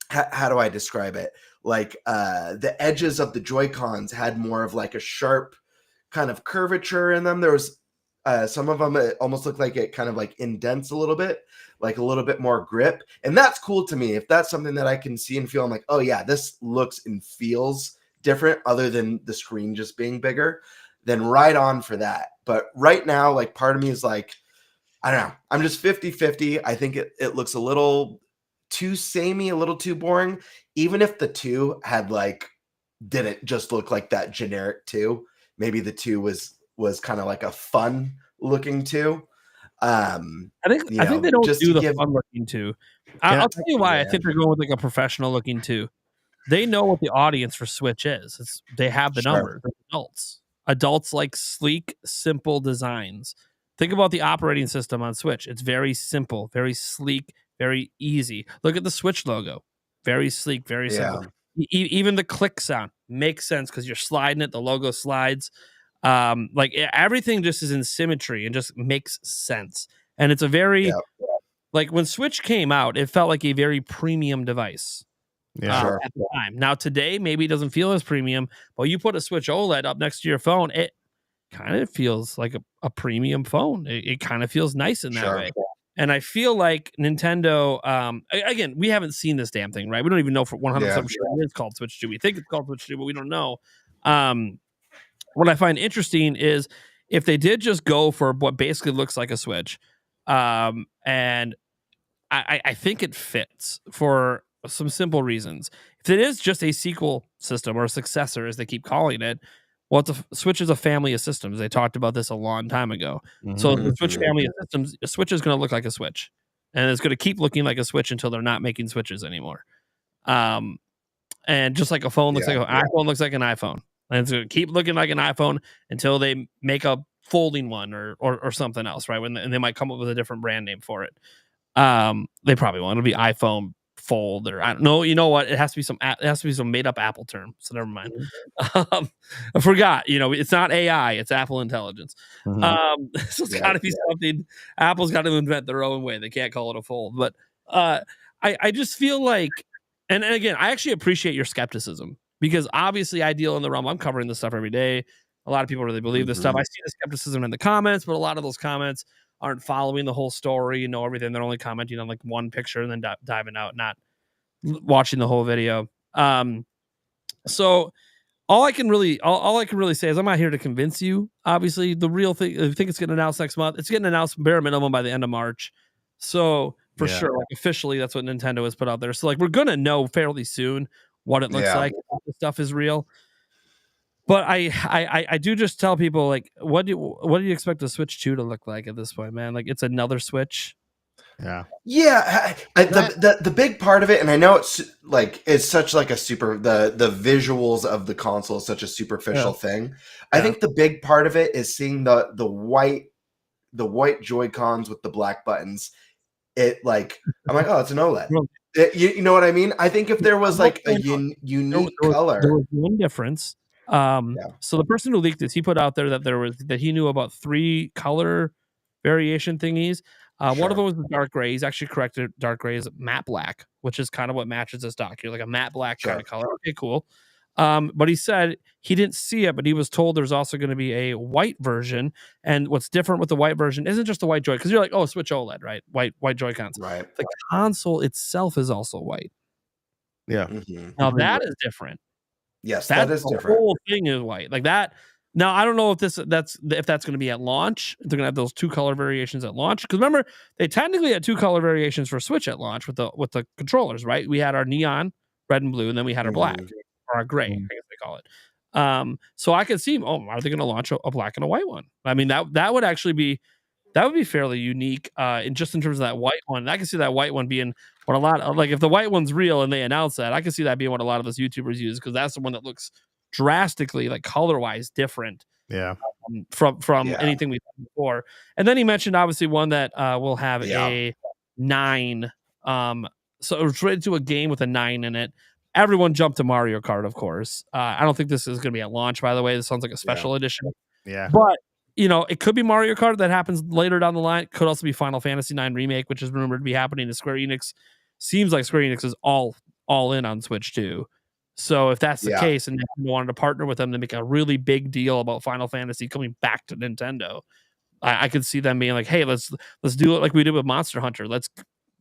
how do I describe it? Like the edges of the Joy-Cons had more of like a sharp kind of curvature in them. There was some of them, it almost looked like it kind of like indents a little bit, like a little bit more grip. And that's cool to me. If that's something that I can see and feel, I'm like, oh yeah, this looks and feels different other than the screen just being bigger, then right on for that. But right now, like part of me is like, I don't know. I'm just 50-50. I think it looks a little too samey, a little too boring. Even if the 2 had like, didn't just look like that generic 2, maybe the 2 was kind of like a fun looking 2. I think they don't do the fun looking 2. I'll tell you why. I think they're going with like a professional looking 2. They know what the audience for Switch is. They have the numbers. Adults like sleek, simple designs. Think about the operating system on Switch. It's very simple, very sleek, very easy. Look at the Switch logo. Very sleek, very simple. Even the click sound makes sense because you're sliding it. The logo slides. Like everything just is in symmetry and just makes sense. And it's a very like when Switch came out, it felt like a very premium device. At the time. Now today, maybe it doesn't feel as premium, but you put a Switch OLED up next to your phone, it kind of feels like a premium phone. It kind of feels nice in that way. And I feel like Nintendo, again, we haven't seen this damn thing, right? We don't even know for 100% sure it's called Switch 2. We think it's called Switch 2, but we don't know. What I find interesting is if they did just go for what basically looks like a Switch, and I think it fits for some simple reasons. If it is just a sequel system or a successor, as they keep calling it, well, Switch is a family of systems. They talked about this a long time ago. Mm-hmm. So the Switch family of systems, a Switch is going to look like a Switch, and it's going to keep looking like a Switch until they're not making Switches anymore. And just like a phone looks like an iPhone looks like an iPhone, and it's going to keep looking like an iPhone until they make a folding one or something else, right? And they might come up with a different brand name for it. They probably won't. It'll be iPhone Fold, or I don't know. You know what? It has to be some made up Apple term. So never mind. I forgot. You know, it's not AI. It's Apple Intelligence. So it's got to be something. Apple's got to invent their own way. They can't call it a fold. But I just feel like, and again, I actually appreciate your skepticism because obviously I deal in the realm. I'm covering this stuff every day. a lot of people really believe this stuff. I see the skepticism in the comments, but a lot of those comments aren't following the whole story, everything. They're only commenting on like one picture and then diving out, not watching the whole video. So all I can really say is I'm not here to convince you. Obviously, the real thing, I think it's getting announced next month. It's getting announced bare minimum by the end of March. So for sure, like officially, that's what Nintendo has put out there. So like we're gonna know fairly soon what it looks like. If the stuff is real. But I do just tell people, like, what do you expect the Switch 2 to look like at this point, man? Like, it's another Switch. Yeah. The big part of it, and I know it's such like a super the visuals of the console is such a superficial thing. I think the big part of it is seeing the white Joy-Cons with the black buttons. I'm like, oh, it's an OLED. You know what I mean? I think if there was like a unique color, there was one difference. So the person who leaked this, he put out there that he knew about 3 color variation thingies. One of them was the dark gray. He's actually corrected. Dark gray is matte black, which is kind of what matches this dock here, like a matte black kind of color. Okay, cool. But he said he didn't see it, but he was told there's also going to be a white version. And what's different with the white version isn't just the white Joy, because you're like, oh, Switch OLED, right? White Joy-Cons. Right. The console itself is also white. Yeah. Now that is different. Yes, that is different. The whole thing is white, like that. Now I don't know if that's going to be at launch. They're going to have those 2 color variations at launch, because remember they technically had 2 color variations for Switch at launch with the controllers, right? We had our neon red and blue, and then we had our black or our gray, I guess they call it. So I could see, are they going to launch a black and a white one? I mean that would actually be fairly unique, in terms of that white one. And I can see that white one being what a lot of, like, if the white one's real and they announce that, I can see that being what a lot of those YouTubers use, because that's the one that looks drastically, like, color wise different. From anything we've done before. And then he mentioned obviously one that will have a 9. So it's related to a game with a 9 in it. Everyone jumped to Mario Kart, of course. I don't think this is going to be at launch, by the way. This sounds like a special edition. Yeah. But it could be Mario Kart that happens later down the line. It could also be Final Fantasy IX Remake, which is rumored to be happening to Square Enix. Seems like Square Enix is all in on Switch 2. So if that's the case, and they wanted to partner with them to make a really big deal about Final Fantasy coming back to Nintendo, I could see them being like, hey, let's do it like we did with Monster Hunter.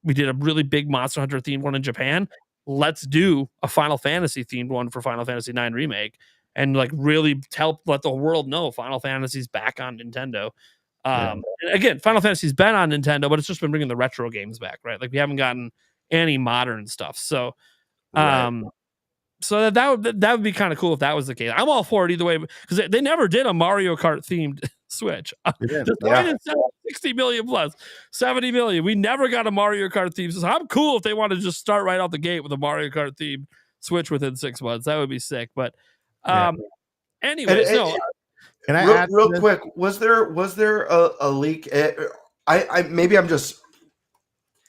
We did a really big Monster Hunter themed one in Japan. Let's do a Final Fantasy themed one for Final Fantasy IX Remake, and like really let the world know Final Fantasy's back on Nintendo. And again, Final Fantasy's been on Nintendo, but it's just been bringing the retro games back, right? Like we haven't gotten any modern stuff. So, so that would be kind of cool if that was the case. I'm all for it either way, because they never did a Mario Kart themed Switch. Despite 60 million plus 70 million, we never got a Mario Kart theme. So I'm cool if they want to just start right out the gate with a Mario Kart themed Switch within 6 months. That would be sick. But anyways, Can I add real quick? Was there a leak? I maybe I'm just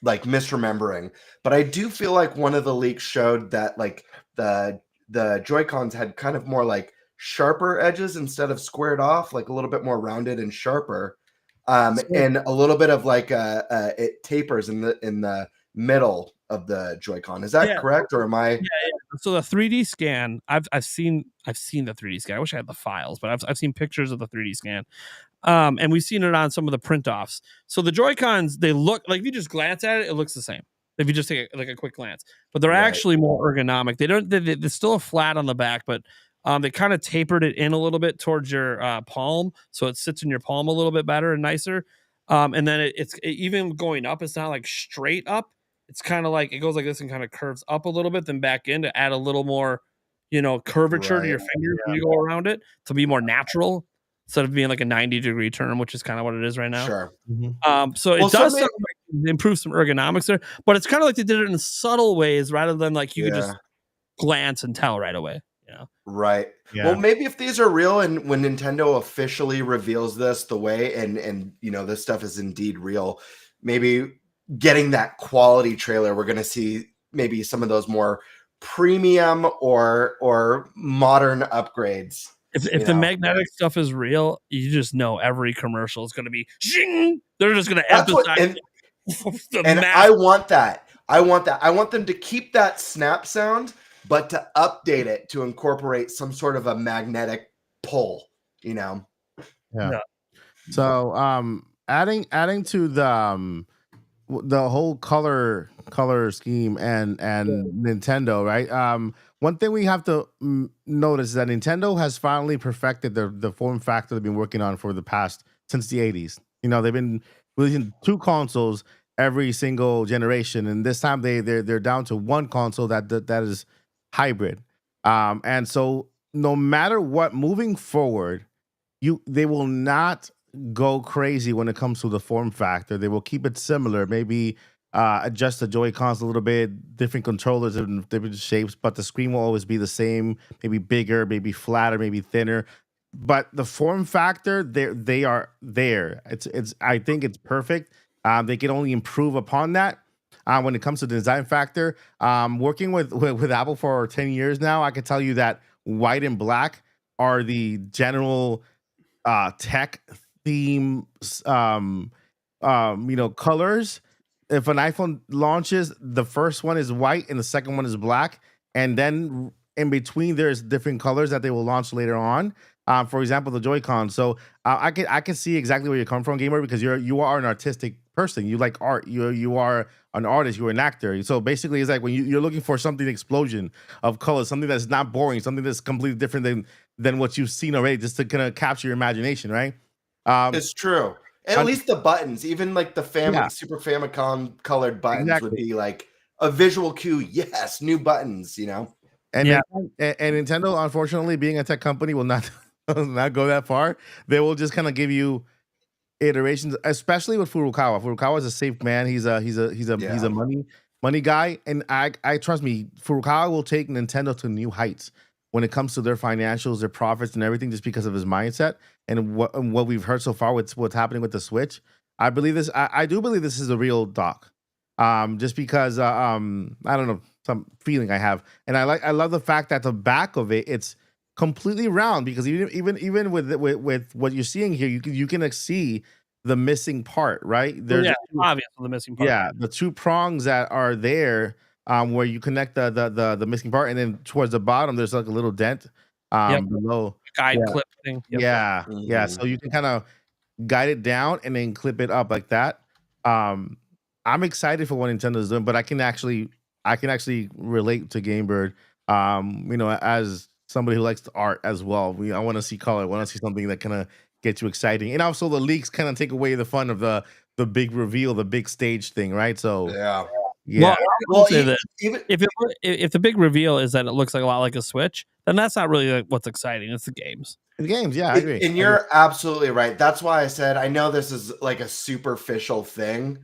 like misremembering, but I do feel like one of the leaks showed that like the Joy-Cons had kind of more like sharper edges instead of squared off, like a little bit more rounded and sharper, and a little bit of like it tapers in the middle of the Joy-Con. Is that correct, or am I? So the 3D scan, I've seen the 3D scan. I wish I had the files, but I've seen pictures of the 3D scan, and we've seen it on some of the print offs. So the Joy-Cons, they look like, if you just glance at it, it looks the same. If you just take a quick glance, but they're actually more ergonomic. They're still flat on the back, but they kind of tapered it in a little bit towards your palm, so it sits in your palm a little bit better and nicer. And then it's even going up, it's not like straight up. It's kind of like it goes like this and kind of curves up a little bit, then back in to add a little more, curvature to your fingers when you go around it, to be more natural instead of being like a 90-degree turn, which is kind of what it is right now. Sure. So it does sound like improve some ergonomics there, but it's kind of like they did it in subtle ways rather than like you could just glance and tell right away. Right. Yeah. Well, maybe if these are real, and when Nintendo officially reveals this the way, and this stuff is indeed real, maybe getting that quality trailer, we're going to see maybe some of those more premium or modern upgrades. If the magnetic stuff is real, you just know every commercial is going to be zing! They're just going to emphasize I want that. I want them to keep that snap sound, but to update it to incorporate some sort of a magnetic pull. Yeah. Yeah. So adding to the whole color scheme and Nintendo, right? One thing we have to notice is that Nintendo has finally perfected the form factor they've been working on for the past since the 80s. They've been releasing 2 consoles every single generation, and this time they're down to 1 console that is hybrid. And so no matter what, moving forward, they will not go crazy when it comes to the form factor. They will keep it similar, maybe adjust the Joy Cons a little bit, different controllers in different shapes, but the screen will always be the same, maybe bigger, maybe flatter, maybe thinner. But the form factor, they are there. It's I think it's perfect. They can only improve upon that. When it comes to the design factor, working with Apple for 10 years now, I can tell you that white and black are the general tech theme colors. If an iPhone launches, the first one is white and the second one is black, and then in between there's different colors that they will launch later on. For example, the Joy-Con. So I can see exactly where you come from, gamer, because you are an artistic person. You like art. You are an artist. You're an actor. So basically, it's like when you're looking for something explosion of colors, something that's not boring, something that's completely different than what you've seen already, just to kind of capture your imagination, right? It's true. At least the buttons, even like the Super Famicom colored buttons would be like a visual cue. Yes, new buttons, And Nintendo, unfortunately, being a tech company, will not go that far. They will just kind of give you iterations, especially with Furukawa. Furukawa is a safe man. He's a money guy, and I trust me, Furukawa will take Nintendo to new heights when it comes to their financials, their profits, and everything, just because of his mindset and what we've heard so far with what's happening with the Switch. I believe this. I do believe this is a real dock. Just because I don't know, some feeling I have, and I love the fact that the back of it's completely round, because even with what you're seeing here, you can see the missing part, right? There's obviously the missing part. Yeah, the 2 prongs that are there, where you connect the missing part, and then towards the bottom there's like a little dent below guide clip thing. Yeah. So you can kind of guide it down and then clip it up like that. I'm excited for what Nintendo's doing, but I can actually relate to Gamebird, as somebody who likes the art as well. I want to see color. I want to see something that kind of gets you exciting, and also the leaks kind of take away the fun of the big reveal, the big stage thing, right? So yeah. Well, say that if the big reveal is that it looks like a lot like a Switch, then that's not really like what's exciting. It's the games. The games, yeah, I agree. And you're absolutely right. That's why I said I know this is like a superficial thing.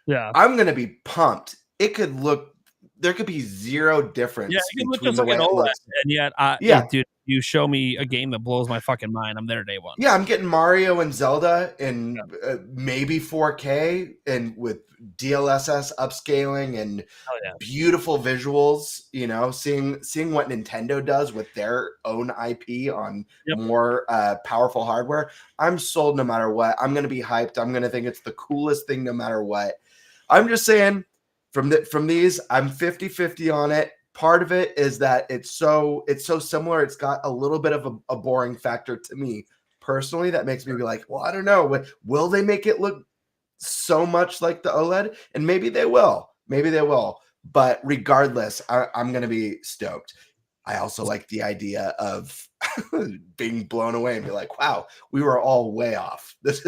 Yeah, I'm gonna be pumped. There could be zero difference. Yeah, it looks between just the like way an it OLED, looks. and yet, dude, you show me a game that blows my fucking mind, I'm there day one. Yeah, I'm getting Mario and Zelda in maybe 4K and with DLSS upscaling and beautiful visuals. Seeing what Nintendo does with their own IP on more powerful hardware. I'm sold no matter what. I'm gonna be hyped. I'm gonna think it's the coolest thing no matter what. I'm just saying, from these, I'm 50-50 on it. Part of it is that it's so similar. It's got a little bit of a boring factor to me personally that makes me be like, well, I don't know. Will they make it look so much like the OLED? And maybe they will. But regardless, I'm going to be stoked. I also like the idea of being blown away and be like, wow, we were all way off. That's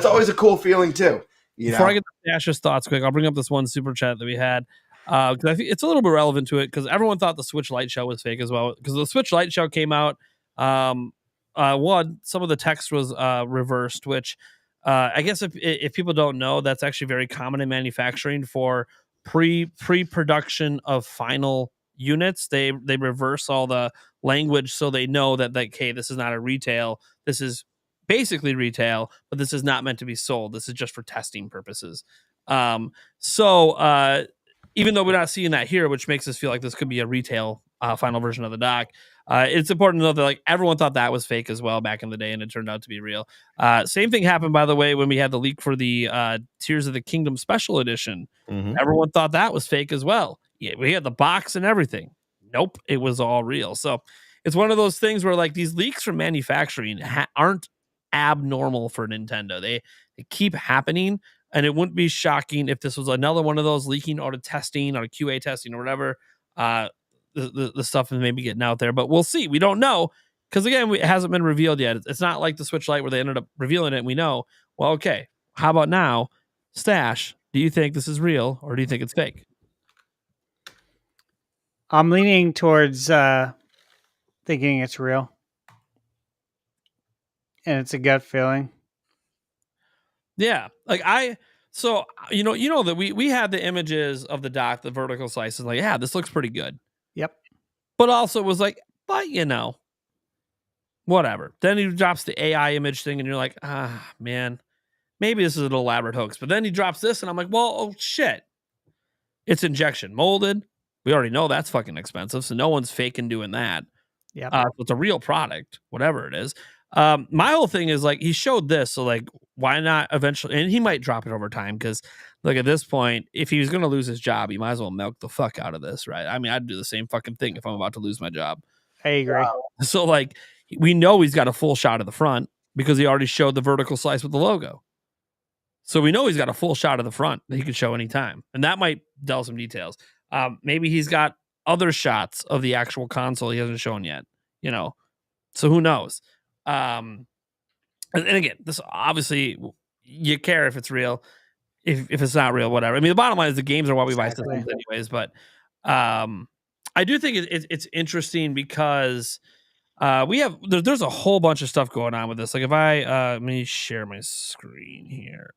always a cool feeling too. Before I get to Dash's thoughts quick, I'll bring up this one super chat that we had, because I think it's a little bit relevant to it, because everyone thought the Switch Lite show was fake as well. Because the Switch Lite show came out, some of the text was reversed, which I guess if people don't know, that's actually very common in manufacturing for pre-production of final units. They reverse all the language so they know that like, hey, this is not a retail. This is basically retail, but this is not meant to be sold. This is just for testing purposes. So even though we're not seeing that here, which makes us feel like this could be a retail final version of the dock, it's important to know that like everyone thought that was fake as well back in the day, and it turned out to be real. Same thing happened, by the way, when we had the leak for the Tears of the Kingdom Special Edition. Mm-hmm. Everyone thought that was fake as well. Yeah, we had the box and everything. Nope, it was all real. So it's one of those things where like these leaks from manufacturing aren't abnormal for Nintendo. They keep happening, and it wouldn't be shocking if this was another one of those leaking out of testing, out of QA testing, or whatever. The stuff is maybe getting out there, but we'll see. We don't know because again, it hasn't been revealed yet. It's not like the Switch Lite where they ended up revealing it. And we know. Well, okay. How about now, Stash? Do you think this is real or do you think it's fake? I'm leaning towards thinking it's real, and it's a gut feeling. Yeah, like so you know that we had the images of the dock, the vertical slices. Like, yeah, this looks pretty good. Yep. But also it was like, but whatever. Then he drops the AI image thing, and you're like, man, maybe this is an elaborate hoax. But then he drops this, and I'm like, well, oh shit, it's injection molded. We already know that's fucking expensive, so no one's faking doing that. Yep. So it's a real product, whatever it is. My whole thing is like he showed this, so like why not eventually? And he might drop it over time because like at this point, if he was going to lose his job, he might as well milk the fuck out of this, right? I mean, I'd do the same fucking thing if I'm about to lose my job. I agree. So like we know he's got a full shot of the front because he already showed the vertical slice with the logo. So we know he's got a full shot of the front that he could show anytime, and that might tell some details. Maybe he's got other shots of the actual console he hasn't shown yet, so who knows? And again, this obviously you care if it's real, if it's not real, whatever. I mean, the bottom line is the games are why we buy systems anyways. But I do think it's interesting because there's a whole bunch of stuff going on with this. Like if I let me share my screen here.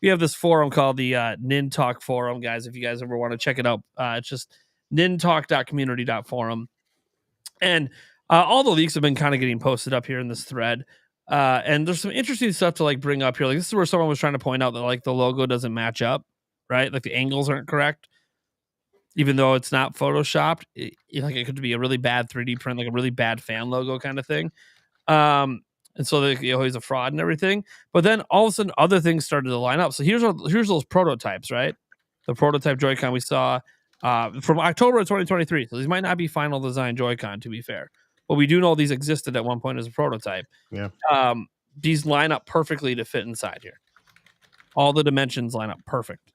We have this forum called the Nintalk forum, guys. If you guys ever want to check it out, it's just nintalk.community.forum. And all the leaks have been kind of getting posted up here in this thread. And there's some interesting stuff to like bring up here. Like this is where someone was trying to point out that like the logo doesn't match up, right? Like the angles aren't correct, even though it's not photoshopped. Like it could be a really bad 3D print, like a really bad fan logo kind of thing. And so he's a fraud and everything. But then all of a sudden, other things started to line up. So here's those prototypes, right? The prototype Joy-Con we saw from October of 2023. So these might not be final design Joy-Con, to be fair. But we do know these existed at one point as a prototype. Yeah. These line up perfectly to fit inside here. All the dimensions line up perfect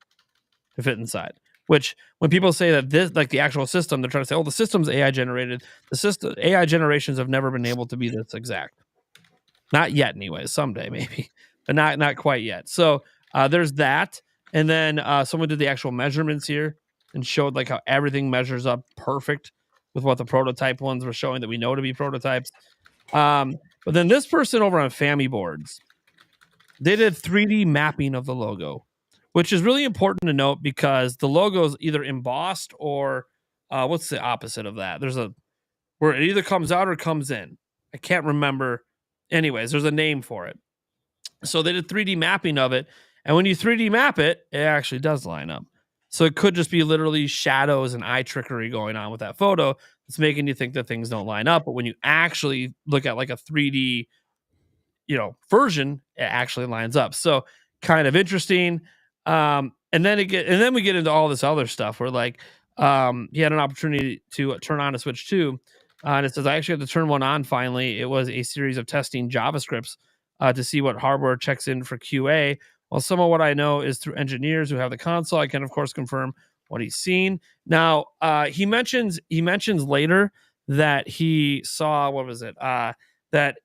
to fit inside. Which, when people say that this, like the actual system, they're trying to say, oh, the system's AI generated. The system AI generations have never been able to be this exact. Not yet, anyways. Someday, maybe, but not quite yet. So there's that. And then someone did the actual measurements here and showed like how everything measures up perfect with what the prototype ones were showing that we know to be prototypes. But then this person over on Family Boards, they did 3D mapping of the logo, which is really important to note because the logo is either embossed or what's the opposite of that? There's where it either comes out or comes in. I can't remember. Anyways, there's a name for it. So they did 3D mapping of it. And when you 3D map it, it actually does line up. So it could just be literally shadows and eye trickery going on with that photo. It's making you think that things don't line up. But when you actually look at like a 3D, version, it actually lines up. So kind of interesting. And then we get into all this other stuff where like he had an opportunity to turn on a Switch 2. And it says, I actually had to turn one on finally. It was a series of testing JavaScripts to see what hardware checks in for QA. Well, some of what I know is through engineers who have the console. I can, of course, confirm what he's seen. Now, he mentions later that he saw, what was it? That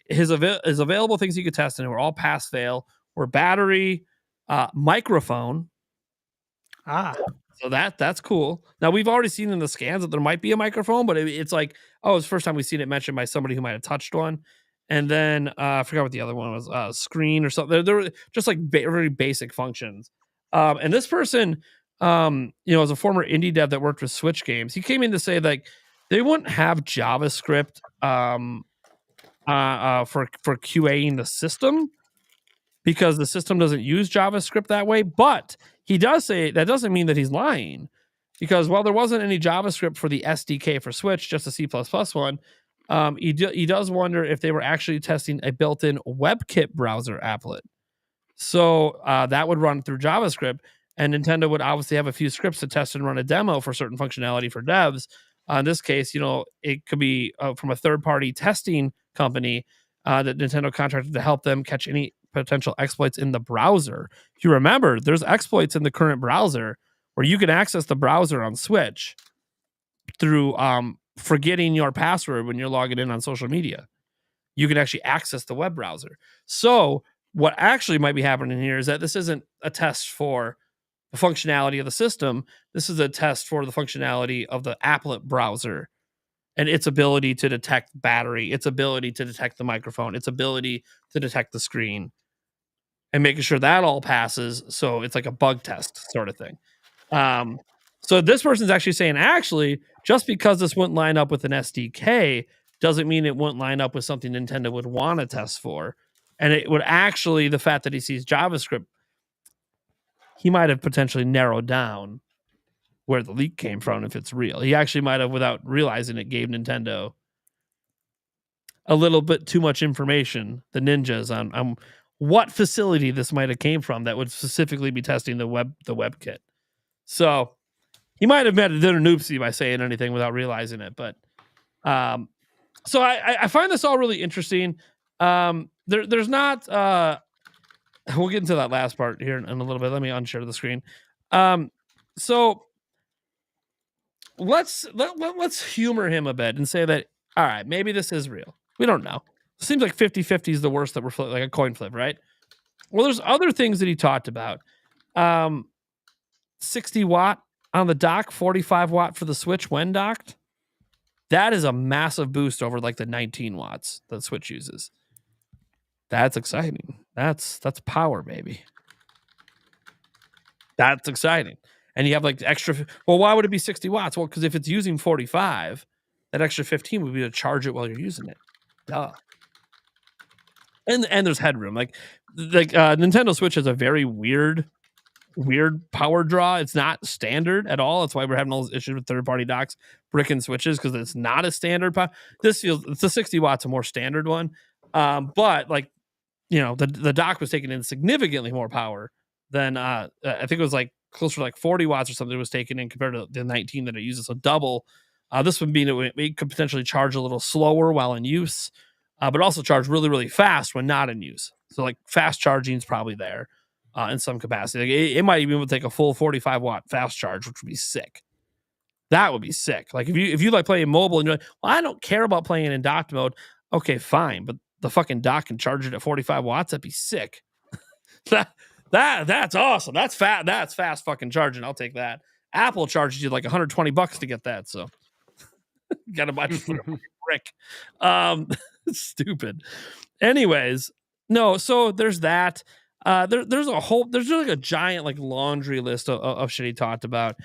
his available things he could test, and were all pass-fail, were battery, microphone. So that's cool. Now, we've already seen in the scans that there might be a microphone, but it's like, it's the first time we've seen it mentioned by somebody who might have touched one. And then I forgot what the other one was, screen or something. There were just like very basic functions. And this person, as a former indie dev that worked with Switch games, he came in to say like they wouldn't have JavaScript for QAing the system because the system doesn't use JavaScript that way. But he does say that doesn't mean that he's lying, because while there wasn't any JavaScript for the SDK for Switch, just a C++ one, he does wonder if they were actually testing a built-in WebKit browser applet. So that would run through JavaScript, and Nintendo would obviously have a few scripts to test and run a demo for certain functionality for devs. In this case, it could be from a third-party testing company that Nintendo contracted to help them catch any potential exploits in the browser. If you remember, there's exploits in the current browser where you can access the browser on Switch through forgetting your password when you're logging in on social media. You can actually access the web browser. So what actually might be happening here is that this isn't a test for the functionality of the system. This is a test for the functionality of the applet browser and its ability to detect battery, its ability to detect the microphone, its ability to detect the screen, and making sure that all passes. So it's like a bug test sort of thing. So this person's actually saying, just because this wouldn't line up with an SDK doesn't mean it wouldn't line up with something Nintendo would want to test for. And it would actually, the fact that he sees JavaScript, he might have potentially narrowed down where the leak came from if it's real. He actually might have, without realizing it, gave Nintendo a little bit too much information, the ninjas, on what facility this might have came from that would specifically be testing the WebKit. So he might have met a dinner noopsie by saying anything without realizing it. But so I find this all really interesting. There's not we'll get into that last part here in a little bit. Let me unshare the screen. So let's humor him a bit and say that, all right, maybe this is real. We don't know. It seems like 50-50 is the worst that we're like a coin flip, right? Well, there's other things that he talked about. 60 watt on the dock, 45 watt for the Switch when docked. That is a massive boost over like the 19 watts that Switch uses. That's exciting. That's power, baby. That's exciting. And you have like extra. Well, why would it be 60 watts? Well, because if it's using 45, that extra 15 would be to charge it while you're using it. Duh. And there's headroom. Like Nintendo Switch has a very weird power draw. It's not standard at all. That's why we're having all those issues with third-party docks bricking switches, because it's not a standard power. It's a 60 watts, a more standard one. But like, the dock was taking in significantly more power than I think it was like closer to like 40 watts or something was taken in compared to the 19 that it uses. So double. This would mean it could potentially charge a little slower while in use, but also charge really, really fast when not in use. So like fast charging is probably there in some capacity. Like it might even be able to take a full 45 watt fast charge, which would be sick. That would be sick. Like if you like playing mobile and you're like, well, I don't care about playing in docked mode. Okay, fine, but the fucking dock can charge it at 45 watts. That'd be sick. That's awesome. That's fast. That's fast fucking charging. I'll take that. Apple charges you like $120 to get that. So got to buy for a brick. Stupid. Anyways, no. So there's that. There's like a giant like laundry list of shit he talked about.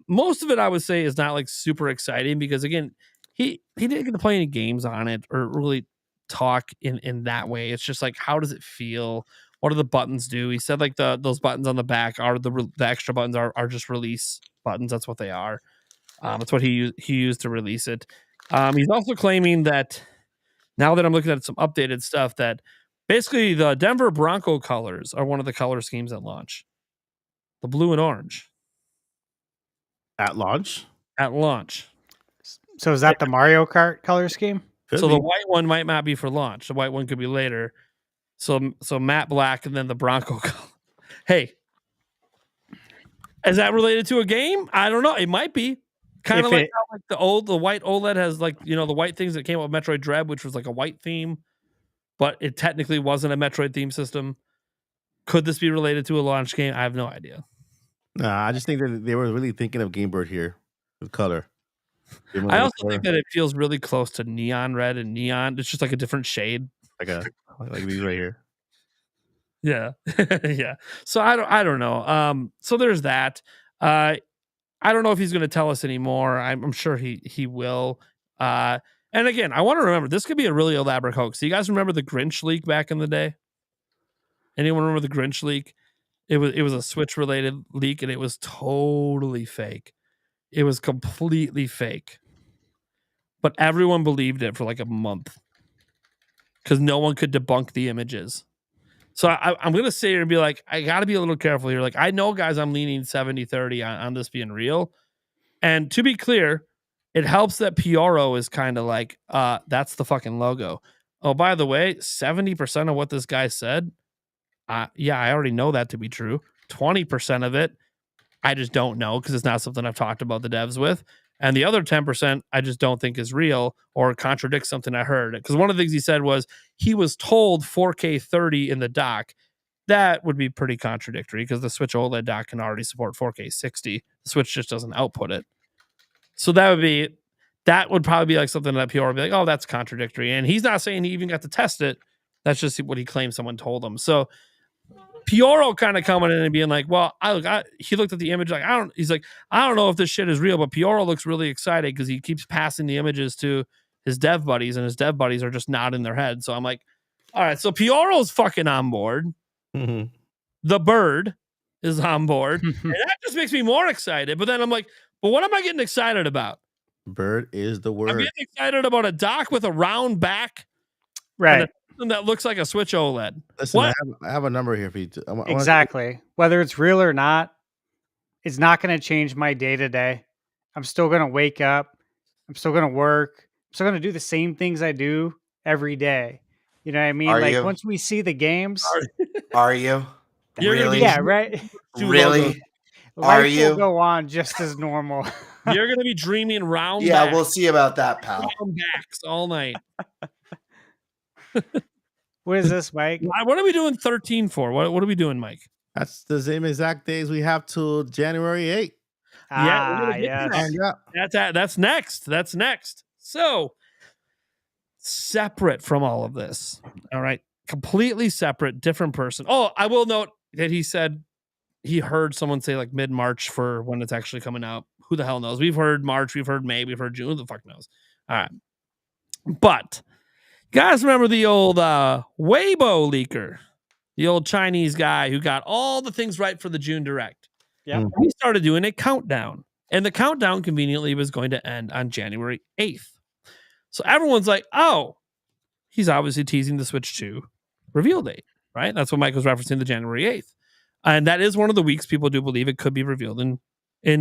Most of it I would say is not like super exciting because again, he didn't get to play any games on it or really talk in that way. It's just like, how does it feel? What do the buttons do? He said like those buttons on the back are the extra buttons are just release buttons. That's what they are. That's what he used to release it. He's also claiming that now that I'm looking at some updated stuff, that basically the Denver Bronco colors are one of the color schemes at launch. The blue and orange. At launch? At launch. So is that the Mario Kart color scheme? Could So be. the white one might not be for launch. The white one could be later. So matte black and then the Bronco color. Hey, is that related to a game? I don't know. It might be. Kind of like how like the white OLED has like, the white things that came out with Metroid Dread, which was like a white theme, but it technically wasn't a Metroid theme system. Could this be related to a launch game? I have no idea. Nah, I just think that they were really thinking of Game Bird here with color. I also think that it feels really close to neon red and neon. It's just like a different shade. Like these right here. Yeah. Yeah. So I don't know. So there's that. I don't know if he's going to tell us anymore. I'm sure he will. And again, I want to remember this could be a really elaborate hoax. Do you guys remember the Grinch leak back in the day? Anyone remember the Grinch leak? It was a Switch related leak and it was totally fake. It was completely fake. But everyone believed it for like a month because no one could debunk the images. So I'm going to sit here and be like, I got to be a little careful here. Like, I know, guys, I'm leaning 70-30 on this being real. And to be clear, it helps that Pioro is kind of like, that's the fucking logo. Oh, by the way, 70% of what this guy said, yeah, I already know that to be true. 20% of it, I just don't know because it's not something I've talked about the devs with. And the other 10%, I just don't think is real or contradicts something I heard. Because one of the things he said was he was told 4K 30 in the dock. That would be pretty contradictory because the Switch OLED dock can already support 4K 60. The Switch just doesn't output it. So that would probably be like something that PR would be like, oh, that's contradictory. And he's not saying he even got to test it. That's just what he claims someone told him. So Pioro kind of coming in and being like, well, he looked at the image like, he's like, I don't know if this shit is real, but Pioro looks really excited because he keeps passing the images to his dev buddies and his dev buddies are just nodding their head. So I'm like, all right, so Pioro's fucking on board. Mm-hmm. The bird is on board. And that just makes me more excited. But then I'm like, but what am I getting excited about? Bird is the word. I'm getting excited about a dock with a round back. Right. And that looks like a Switch OLED. Listen, What? I have a number here for you. Exactly. Whether it's real or not, it's not going to change my day to day. I'm still going to wake up. I'm still going to work. I'm still going to do the same things I do every day. You know what I mean? Are like you? once we see the games, Are you? You're gonna Really? be- yeah, right. Really? Life Are you? will go on just as normal. You're going to be dreaming round Yeah, backs, we'll see about that, pal. round backs all night. What is this, Mike? What are we doing 13 for? What are we doing, Mike? That's the same exact days we have till January 8th. Yeah, we're gonna get to yes. Yeah. That's next. That's next. So separate from all of this. All right. Completely separate, different person. Oh, I will note that he said he heard someone say like mid-March for when it's actually coming out. Who the hell knows? We've heard March, we've heard May, we've heard June. Who the fuck knows? All right. But you guys remember the old Weibo leaker? The old Chinese guy who got all the things right for the June Direct. Yeah. He started doing a countdown. And the countdown conveniently was going to end on January 8th. So everyone's like, oh, he's obviously teasing the Switch 2 reveal date, right? That's what Mike was referencing, the January 8th. And that is one of the weeks people do believe it could be revealed in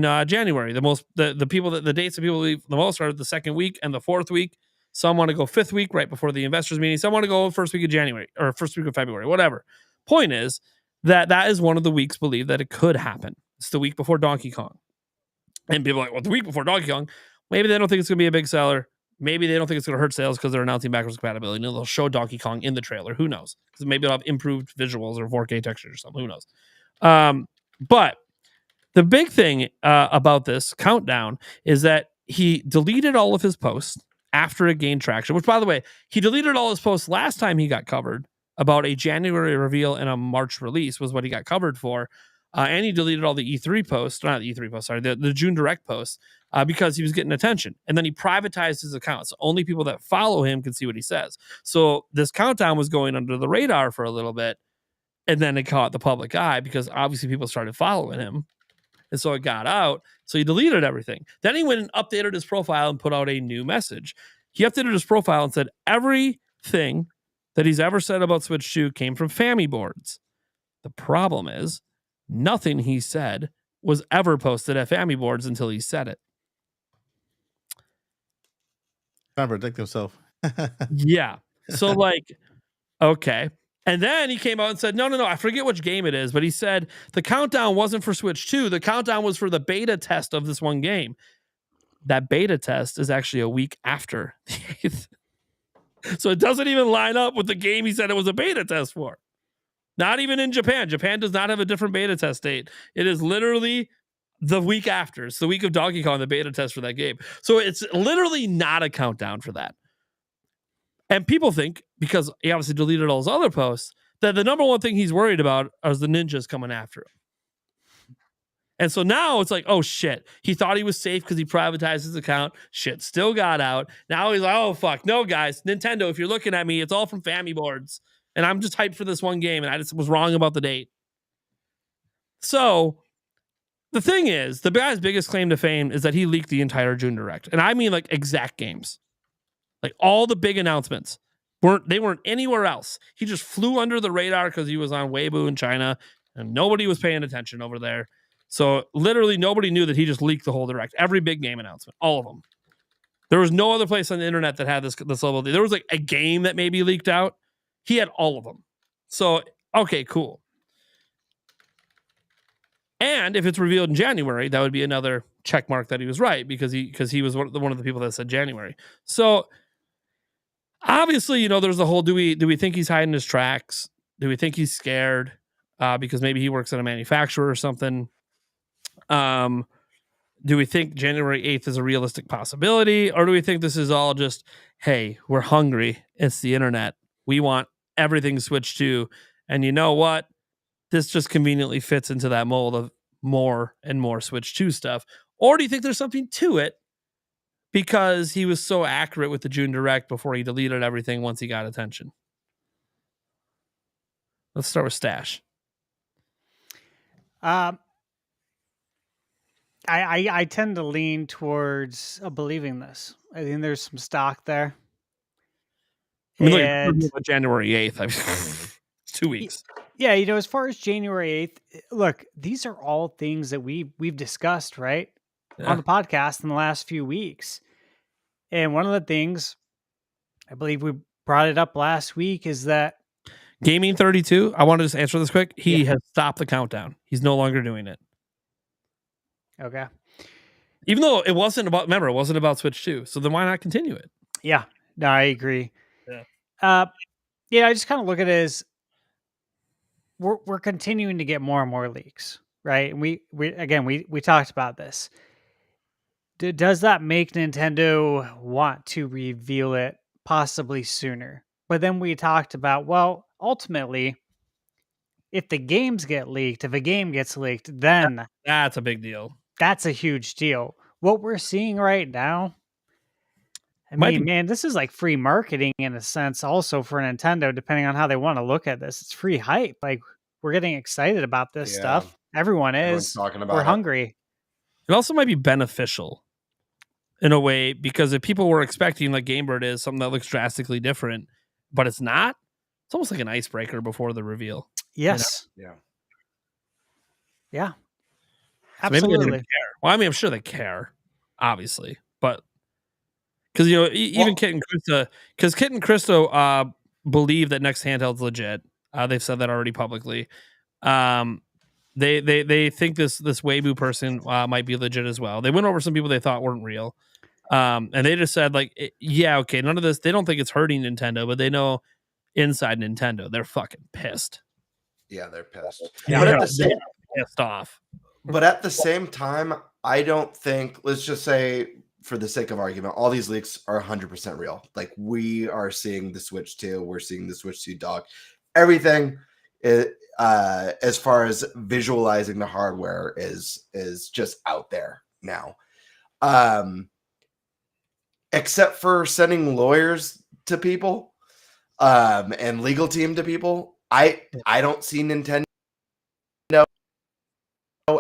January. The people that the dates that people believe the most are the second week and the fourth week. Some want to go fifth week right before the investors meeting. Some want to go first week of January or first week of February, whatever. Point is that is one of the weeks believed that it could happen. It's the week before Donkey Kong. And people are like, well, the week before Donkey Kong, maybe they don't think it's going to be a big seller. Maybe they don't think it's going to hurt sales because they're announcing backwards compatibility. And they'll show Donkey Kong in the trailer. Who knows? Because maybe it'll have improved visuals or 4K textures or something. Who knows? But the big thing about this countdown is that he deleted all of his posts after it gained traction, which, by the way, he deleted all his posts last time he got covered about a January reveal and a March release was what he got covered for. And he deleted all the E3 posts, not the E3 posts, sorry, the June Direct posts, because he was getting attention. And then he privatized his accounts. So only people that follow him can see what he says. So this countdown was going under the radar for a little bit. And then it caught the public eye because obviously people started following him. And so it got out. So he deleted everything. Then he went and updated his profile and put out a new message. He updated his profile and said everything that he's ever said about Switch 2 came from Family Boards. The problem is nothing he said was ever posted at Family Boards until he said it. Trying to protect himself. Yeah. So like, okay. And then he came out and said, no, I forget which game it is, but he said the countdown wasn't for Switch 2. The countdown was for the beta test of this one game. That beta test is actually a week after the 8th. So it doesn't even line up with the game he said it was a beta test for. Not even in Japan. Japan does not have a different beta test date. It is literally the week after. It's the week of Donkey Kong, the beta test for that game. So it's literally not a countdown for that. And people think, because he obviously deleted all his other posts, that the number one thing he's worried about is the ninjas coming after him. And so now it's like, oh shit. He thought he was safe because he privatized his account. Shit still got out. Now he's like, oh fuck. No, guys. Nintendo, if you're looking at me, it's all from Family Boards. And I'm just hyped for this one game. And I just was wrong about the date. So the thing is, the guy's biggest claim to fame is that he leaked the entire June Direct. And I mean like exact games. Like all the big announcements weren't anywhere else. He just flew under the radar because he was on Weibo in China and nobody was paying attention over there. So literally nobody knew that he just leaked the whole Direct. Every big game announcement, all of them. There was no other place on the internet that had this level. There was like a game that maybe leaked out. He had all of them. So, okay, cool. And if it's revealed in January, that would be another check mark that he was right, because he was one of the people that said January. So obviously, there's the whole, do we think he's hiding his tracks? Do we think he's scared because maybe he works at a manufacturer or something? Do we think January 8th is a realistic possibility? Or do we think this is all just, hey, we're hungry. It's the internet. We want everything Switch 2. And you know what? This just conveniently fits into that mold of more and more Switch 2 stuff. Or do you think there's something to it because he was so accurate with the June Direct before he deleted everything once he got attention? Let's start with Stash. I tend to lean towards believing this. I think there's some stock there. I mean, And look, January 8th. It's 2 weeks. yeah, as far as January 8th, look, these are all things that we've discussed, right? Yeah. On the podcast in the last few weeks. And one of the things, I believe we brought it up last week, is that Gaming 32, I want to just answer this quick. He has stopped the countdown. He's no longer doing it. okay. Even though it wasn't about Switch 2. So then why not continue it? Yeah, no, I agree. Yeah. I just kind of look at it as we're continuing to get more and more leaks, right? And we talked about this. Does that make Nintendo want to reveal it possibly sooner? But then we talked about, well, ultimately, if the games get leaked, if a game gets leaked, then That's a big deal. that's a huge deal. What we're seeing right now, man, this is like free marketing in a sense also for Nintendo, depending on how they want to look at this. It's free hype. Like, we're getting excited about this stuff. Everyone Everyone's is. talking about We're it. hungry. It also might be beneficial in a way, because if people were expecting, like Game Bird is, something that looks drastically different, but it's not, it's almost like an icebreaker before the reveal. Yes. Yeah. Yeah. So maybe they Absolutely. didn't care. Well, I mean, I'm sure they care, obviously, but because even Kit and Krista believe that next handheld's legit. They've said that already publicly. They think this Weibo person might be legit as well. They went over some people they thought weren't real, and they just said okay, none of this. They don't think it's hurting Nintendo, but they know inside Nintendo they're fucking pissed. Yeah, they're pissed. Yeah, But at the same, pissed off. But at the same time, I don't think, let's just say, for the sake of argument, all these leaks are 100% real. Like, we are seeing the Switch 2, we're seeing the Switch 2 dock. Everything, as far as visualizing the hardware, is just out there now. Except for sending lawyers to people and legal team to people, I don't see Nintendo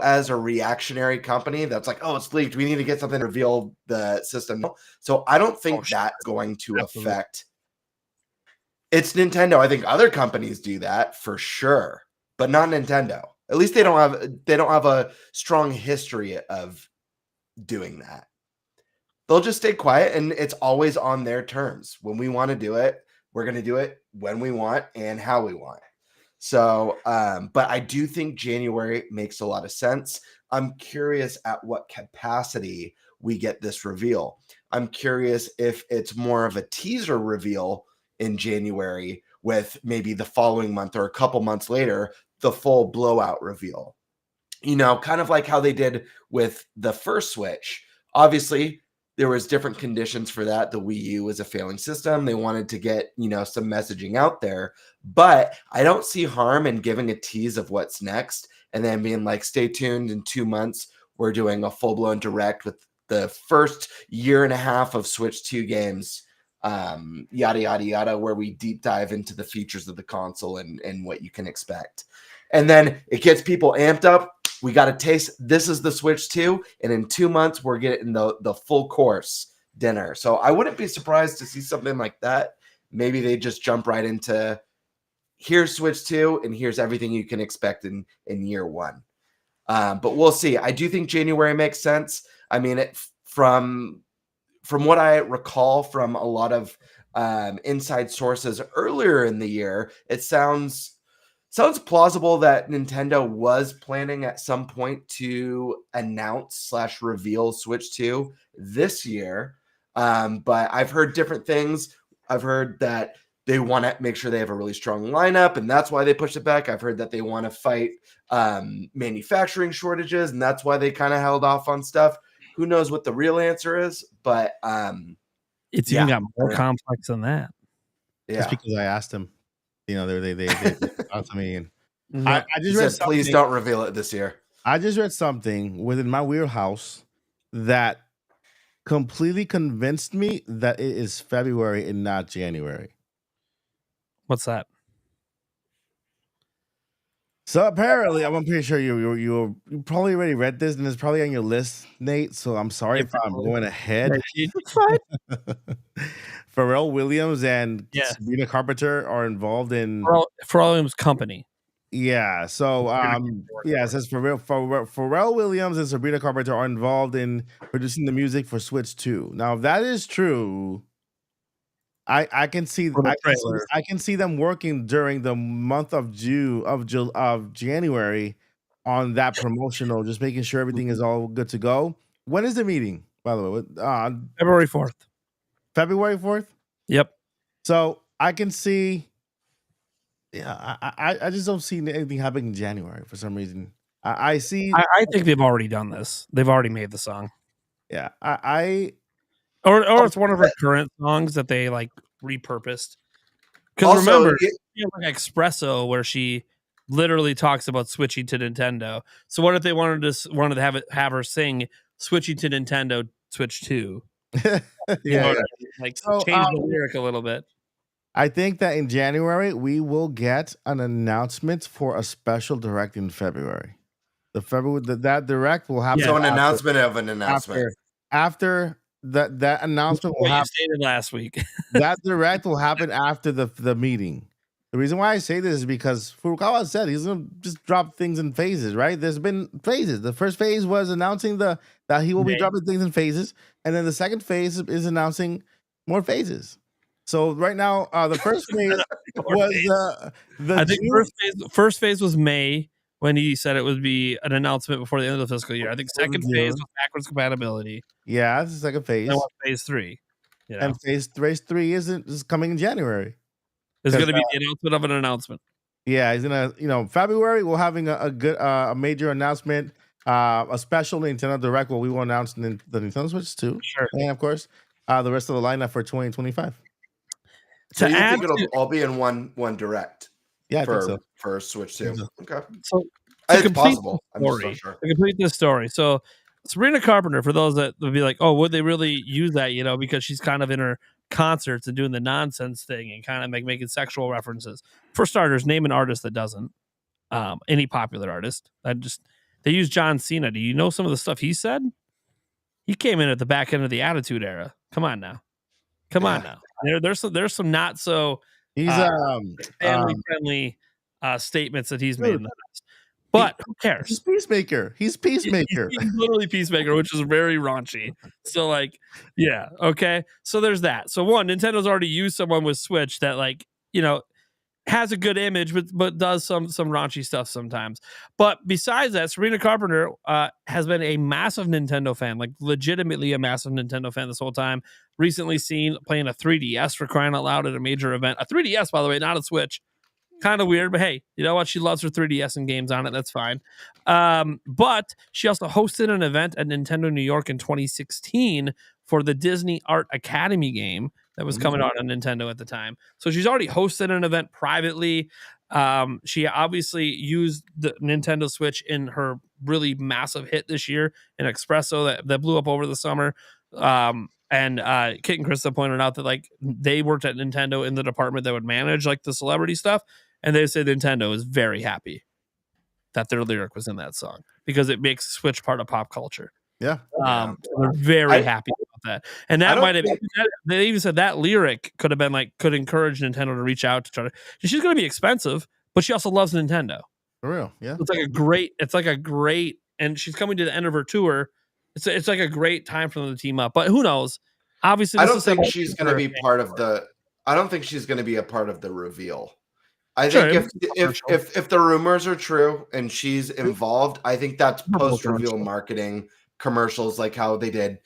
as a reactionary company that's like, oh, it's leaked, we need to get something to reveal the system. So I don't think that's going to affect. It's Nintendo. I think other companies do that for sure, but not Nintendo. At least they don't have a strong history of doing that. They'll just stay quiet, and it's always on their terms. When we want to do it, we're going to do it when we want and how we want. So, but I do think January makes a lot of sense. I'm curious at what capacity we get this reveal. I'm curious if it's more of a teaser reveal in January with maybe the following month or a couple months later, the full blowout reveal. Kind of like how they did with the first Switch. Obviously, there was different conditions for that. The Wii U was a failing system. They wanted to get, some messaging out there, but I don't see harm in giving a tease of what's next and then being like, stay tuned in 2 months. We're doing a full-blown direct with the first year and a half of Switch 2 games, yada, yada, yada, where we deep dive into the features of the console and what you can expect. And then it gets people amped up. We got a taste. This is the Switch 2, and in 2 months, we're getting the full course dinner. So I wouldn't be surprised to see something like that. Maybe they just jump right into, here's Switch 2, and here's everything you can expect in year one. But we'll see. I do think January makes sense. I mean, from from what I recall from a lot of inside sources earlier in the year, it sounds plausible that Nintendo was planning at some point to announce / reveal Switch 2 this year. But I've heard different things. I've heard that they want to make sure they have a really strong lineup, and that's why they pushed it back. I've heard that they want to fight manufacturing shortages, and that's why they kind of held off on stuff. Who knows what the real answer is? But it's even got more complex than that. Yeah, that's because I asked them. You know, they talked to me, and I just read please don't reveal it this year. I just read something within my wheelhouse that completely convinced me that it is February and not January. What's that? So apparently, I'm pretty sure you probably already read this, and it's probably on your list, Nate. So I'm sorry if I'm going ahead. Pharrell Williams and Sabrina Carpenter are involved in Pharrell Williams' company. Yeah. So it says Pharrell Williams and Sabrina Carpenter are involved in producing the music for Switch 2. Now, if that is true, I can see them working during the month of January on that promotional, just making sure everything is all good to go. When is the meeting, by the way? February 4th. February 4th? Yep. So I can see. Yeah, I just don't see anything happening in January for some reason. I see. I think they've already done this. They've already made the song. Yeah, or it's one of her current songs that they like repurposed. Because remember, she has like Espresso where she literally talks about switching to Nintendo. So what if they wanted to have her sing "Switching to Nintendo Switch 2"? Yeah, like change the lyric a little bit. I think that in January we will get an announcement for a special direct in February. That direct will happen. So an announcement of an announcement after that announcement will happen. You stated last week. That direct will happen after the meeting. The reason why I say this is because Furukawa said he's gonna just drop things in phases, right? There's been phases. The first phase was announcing that he will be dropping things in phases, and then the second phase is announcing more phases. So right now, the first phase was I think first phase was May when he said it would be an announcement before the end of the fiscal year. I think second phase was backwards compatibility. Yeah, that's the second phase. And phase 3. You know? And phase 3 is coming in January. It's going to be the announcement of an announcement. Yeah, he's gonna. February we're having a major announcement, a special Nintendo Direct where we will announce the Nintendo Switch 2, sure, and of course, the rest of the lineup for 2025. So you think it'll all be in one direct? Yeah, I think so. For Switch 2. Okay. So it's possible. I'm just story, not sure. To complete this story, so Sabrina Carpenter, for those that would be like, oh, would they really use that? You know, because she's kind of in her concerts and doing the nonsense thing and kind of making sexual references. For starters, name an artist that doesn't. Any popular artist. They use John Cena. Do you know some of the stuff he said? He came in at the back end of the Attitude Era. Come on now. There's some not so family friendly statements that he's made in the past. But who cares? He's Peacemaker. He's literally Peacemaker, which is very raunchy. So yeah, okay. So there's that. So one, Nintendo's already used someone with Switch that has a good image, but does some raunchy stuff sometimes. But besides that, Sabrina Carpenter has been a massive Nintendo fan, like legitimately a massive Nintendo fan this whole time. Recently seen playing a 3DS for crying out loud at a major event. A 3DS, by the way, not a Switch. Kind of weird, but hey, you know what? She loves her 3DS and games on it. That's fine. But she also hosted an event at Nintendo New York in 2016 for the Disney Art Academy game that was coming out on Nintendo at the time. So she's already hosted an event privately. She obviously used the Nintendo Switch in her really massive hit this year in Espresso that blew up over the summer. And Kit and Krista pointed out that they worked at Nintendo in the department that would manage the celebrity stuff. And they say Nintendo is very happy that their lyric was in that song because it makes Switch part of pop culture. Yeah. They're very happy about that. And that might have they even said that lyric could have been could encourage Nintendo to reach out to try to. She's going to be expensive, but she also loves Nintendo. For real. Yeah. It's like a great, and she's coming to the end of her tour. It's like a great time for them to team up. But who knows? Obviously, I this don't is think something she's going to be part of the. I don't think she's going to be a part of the reveal. I Sure, think it might be commercial. if the rumors are true and she's involved, I think that's Not post reveal commercial. marketing commercials, like how they did.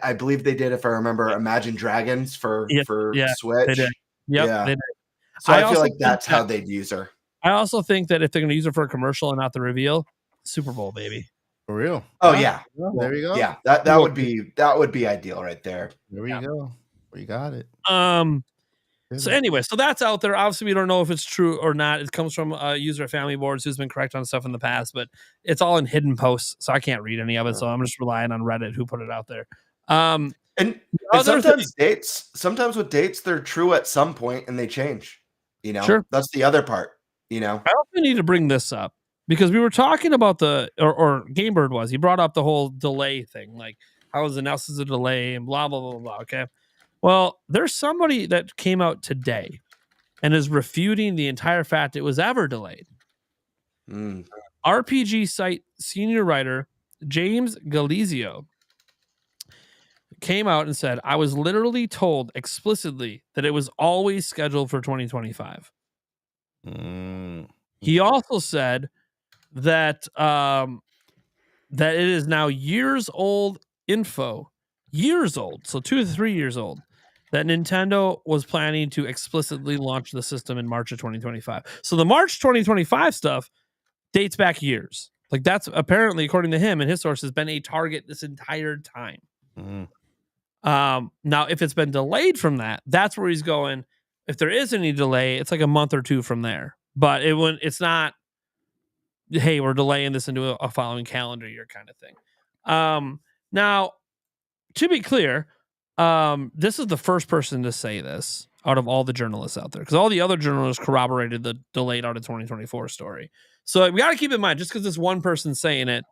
I believe they did, if I remember, Imagine Dragons for Yeah, Switch. they did. Yep, Yeah. they did. So I feel also like think that's that- how they'd use her. I also think that if they're going to use it for a commercial and not the reveal, Super Bowl, baby. For real. Oh Yeah. yeah, There you go. yeah. That would be ideal right there. There we go. We got it. So anyway, so that's out there. Obviously, we don't know if it's true or not. It comes from a user at Family Boards who's been correct on stuff in the past, but it's all in hidden posts, so I can't read any of it. So I'm just relying on Reddit who put it out there. And sometimes with dates, they're true at some point and they change. You know, Sure. That's the other part. You know, I also need to bring this up because we were talking about or Gamebird was. He brought up the whole delay thing, like how was announced as a delay and blah blah blah blah. Okay. Well, there's somebody that came out today and is refuting the entire fact it was ever delayed. RPG site senior writer James Galizio came out and said, I was literally told explicitly that it was always scheduled for 2025. He also said that that it is now years old info, so 2 to 3 years old, that Nintendo was planning to explicitly launch the system in March of 2025. So the March 2025 stuff dates back years. Like that's apparently, according to him and his sources, been a target this entire time. Now, if it's been delayed from that, that's where he's going. If there is any delay, it's like a month or two from there. But it's not, hey, we're delaying this into a following calendar year kind of thing. Now, to be clear, this is the first person to say this out of all the journalists out there, because all the other journalists corroborated the delayed out of 2024 story. So we got to keep in mind, just because this one person's saying it,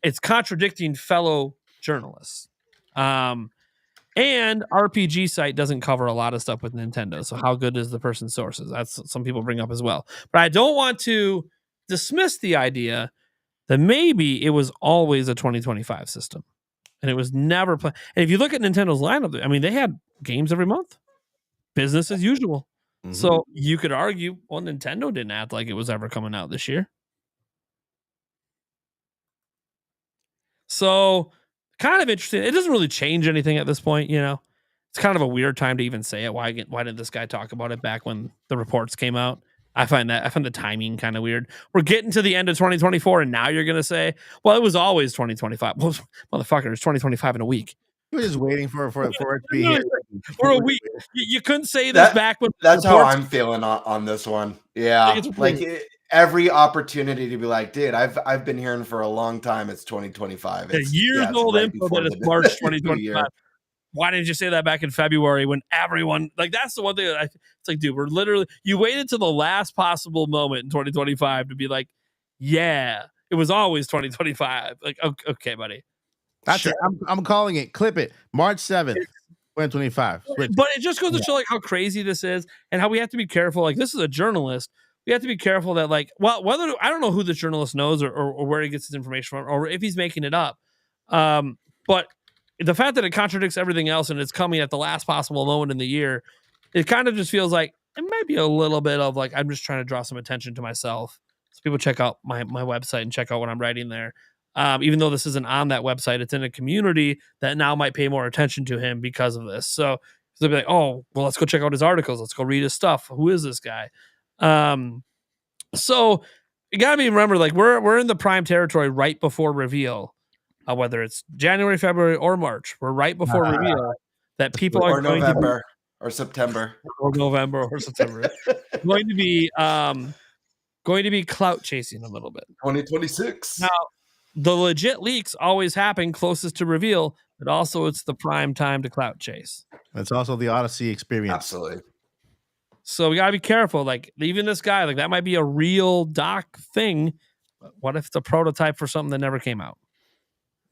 it's contradicting fellow journalists. And RPG site doesn't cover a lot of stuff with Nintendo. So how good is the person's sources? That's some people bring up as well. But I don't want to dismiss the idea that maybe it was always a 2025 system and it was never planned. And if you look at Nintendo's lineup, I mean, they had games every month, business as usual. So you could argue, well, Nintendo didn't act like it was ever coming out this year. So kind of interesting. It doesn't really change anything at this point, you know. It's kind of a weird time to even say it. Why didn't this guy talk about it back when the reports came out? I find the timing kind of weird. We're getting to the end of 2024, and now you're gonna say, "Well, it was always 2025." Well, motherfucker, it's 2025 in a week. You're just waiting for it to be here. For a week. You couldn't say this back when that's how I'm feeling on this one. Yeah, every opportunity to be like, dude, I've been hearing for a long time. It's 2025. It's years old info that it's March 2025. Why didn't you say that back in February when everyone, like, that's the one thing that it's like, dude, we're literally, you waited to the last possible moment in 2025 to be like, yeah, it was always 2025. Like, okay, buddy. That's sure. It. I'm calling it. Clip it. March 7th, 2025. But it just goes to show like how crazy this is and how we have to be careful. Like, this is a journalist. We have to be careful that, like, well, whether, I don't know who the journalist knows or where he gets his information from or if he's making it up. But the fact that it contradicts everything else and it's coming at the last possible moment in the year, it kind of just feels like it might be a little bit of like, I'm just trying to draw some attention to myself. So people check out my website and check out what I'm writing there. Even though this isn't on that website, it's in a community that now might pay more attention to him because of this. So they'll be like, oh, well, let's go check out his articles. Let's go read his stuff. Who is this guy? So you gotta be remember, like we're in the prime territory right before reveal. Whether it's January, February, or March, we're right before reveal that people are going November or September or November or September going to be clout chasing a little bit. 2026. Now, the legit leaks always happen closest to reveal, but also it's the prime time to clout chase. It's also the Odyssey experience. Absolutely. So we gotta be careful. Like even this guy, like that might be a real doc thing. But what if it's a prototype for something that never came out?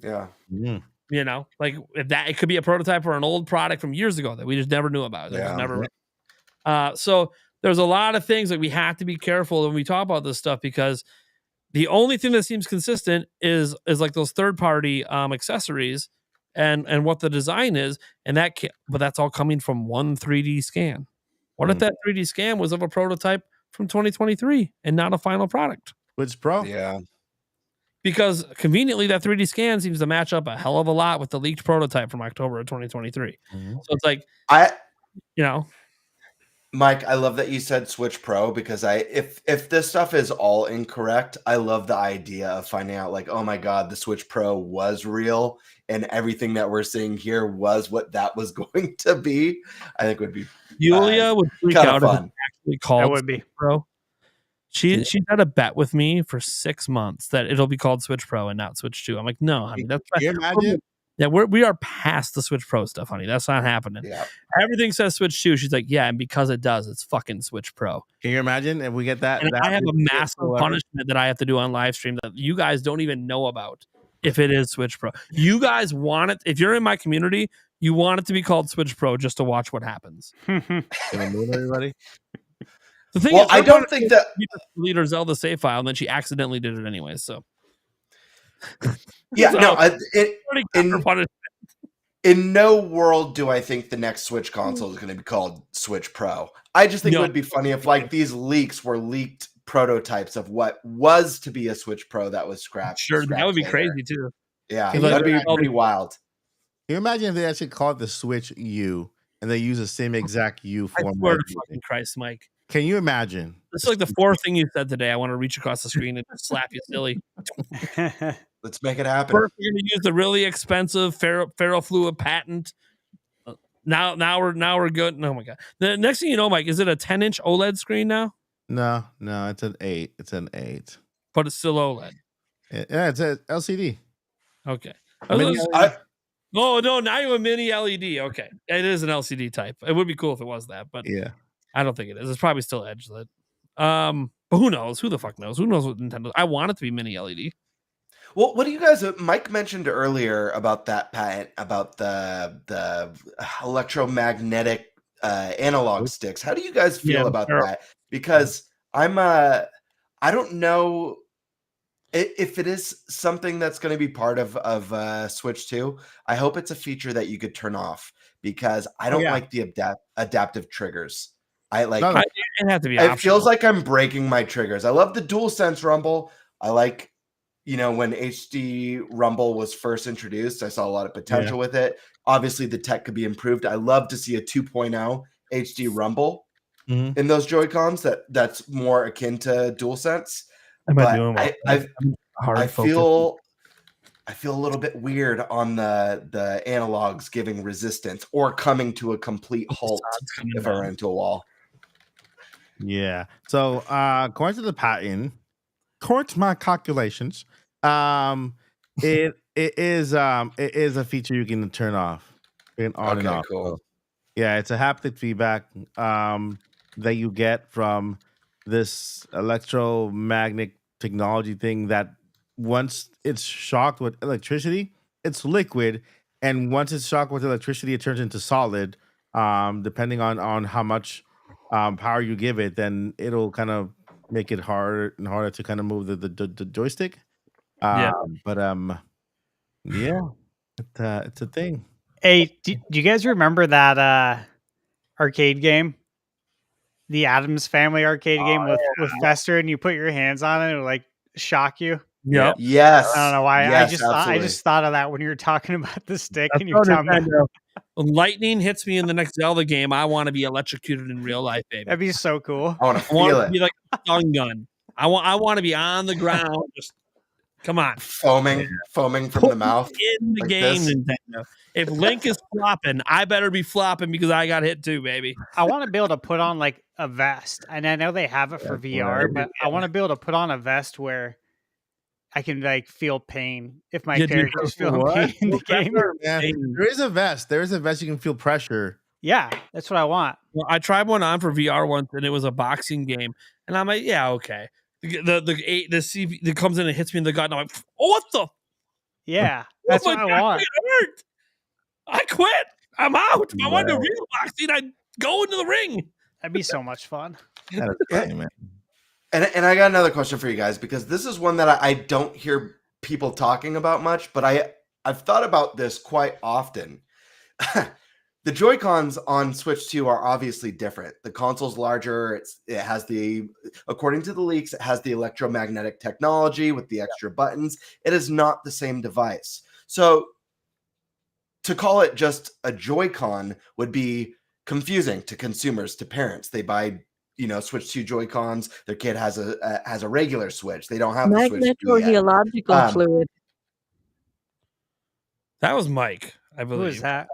Yeah. Mm. You know, like that it could be a prototype for an old product from years ago that we just never knew about. So there's a lot of things that we have to be careful when we talk about this stuff, because the only thing that seems consistent is like those third party accessories and what the design is, and but that's all coming from one 3D scan. What if that 3D scan was of a prototype from 2023 and not a final product? Switch Pro. Yeah. Because conveniently, that 3D scan seems to match up a hell of a lot with the leaked prototype from October of 2023. So it's like, Mike, I love that you said Switch Pro because if this stuff is all incorrect, I love the idea of finding out like, oh my God, the Switch Pro was real and everything that we's seeing here was what that was going to be. I think would be Julia would freak out if it actually called That would be. Switch Pro. She had a bet with me for 6 months that it'll be called Switch Pro and not Switch 2. I'm like, no, honey, that's Can you imagine? Yeah, we are past the Switch Pro stuff, honey. That's not happening. Yeah. Everything says Switch 2. She's like, yeah, and because it does, it's fucking Switch Pro. Can you imagine if we get that? And that I have a massive punishment that I have to do on live stream that you guys don't even know about if it is Switch Pro. You guys want it. If you're in my community, you want it to be called Switch Pro just to watch what happens. Can I move everybody? The thing Well, is, I don't think that leader Zelda save file, and then she accidentally did it anyway. So, yeah, So, no, in no world do I think the next Switch console is going to be called Switch Pro. I just think it would be funny if like these leaks were leaked prototypes of what was to be a Switch Pro that was scrapped. Sure, that would be crazy too. Yeah, Can that'd you- be pretty wild. Can you imagine if they actually called the Switch U and they use the same exact U I format? swear to fucking Christ, Mike. Can you imagine? This is like the fourth thing you said today. I want to reach across the screen and just slap you silly. Let's make it happen. First, we're going to use the really expensive ferrofluid patent. Now we're good. Oh my god! The next thing you know, Mike, is it a 10-inch OLED screen now? No, it's an 8. It's an 8. But it's still OLED. Yeah, it's a LCD. Okay. Mini Oh no! Now you have a mini LED. Okay, it is an LCD type. It would be cool if it was that, but Yeah. I don't think it is. It's probably still edge lit. But who knows? Who the fuck knows? Who knows what Nintendo? I want it to be mini LED. Well, what do you guys? Mike mentioned earlier about that patent about the electromagnetic analog sticks. How do you guys feel about that? Because I don't know if it is something that's going to be part of Switch 2. I hope it's a feature that you could turn off because I don't like the adaptive triggers. I like it have to be. It feels like I'm breaking my triggers. I love the DualSense rumble. I like, when HD rumble was first introduced, I saw a lot of potential with it. Obviously, the tech could be improved. I love to see a 2.0 HD rumble in those Joy-Cons that's more akin to DualSense. But I feel a little bit weird on the analogs giving resistance or coming to a complete halt if I run into a wall. Yeah. So according to the patent, according to my calculations, it is a feature you can turn off. On and off. Cool. Yeah, it's a haptic feedback that you get from this electromagnetic technology thing that once it's shocked with electricity, it's liquid, and once it's shocked with electricity, it turns into solid. Depending on how much power you give it, then it'll kind of make it harder and harder to kind of move the joystick. But it's a thing. Hey, do you guys remember that arcade game? The Addams Family arcade game with Fester, and you put your hands on it, it'll like shock you. Yep. Yes. I don't know why. Yes, I just thought of that when you were talking about the stick and you're telling me. When lightning hits me in the next Zelda game, I want to be electrocuted in real life, baby. That'd be so cool. I want to I want feel to it. be like a stun gun. I want to be on the ground. Just come on, Foaming from the mouth. in the like game, this. Nintendo. If Link is flopping, I better be flopping because I got hit too, baby. I want to be able to put on like a vest, and I know they have it for VR, but I want to be able to put on a vest where I can like feel pain if my character's feeling pain in the game. Yeah, there is a vest. There is a vest you can feel pressure. Yeah, that's what I want. Well, I tried one on for VR once, and it was a boxing game, and I'm like, yeah, okay. The CP that comes in and hits me in the gut, and I'm like, oh, what the? Yeah, that's what I want. It hurt. I quit. I'm out. If I wanted to real boxing, I'd go into the ring. That'd be so much fun. That is funny, man. And I got another question for you guys because this is one that I don't hear people talking about much, but I've thought about this quite often. The Joy-Cons on Switch 2 are obviously different. The console's larger. It has according to the leaks, it has the electromagnetic technology with the extra buttons. It is not the same device. So to call it just a Joy-Con would be confusing to consumers, to parents. They buy, Switch 2 Joy-Cons. Their kid has a regular Switch. They don't have the Switch 2 yet. Magnetorheological fluid. That was Mike, I Who believe. is that?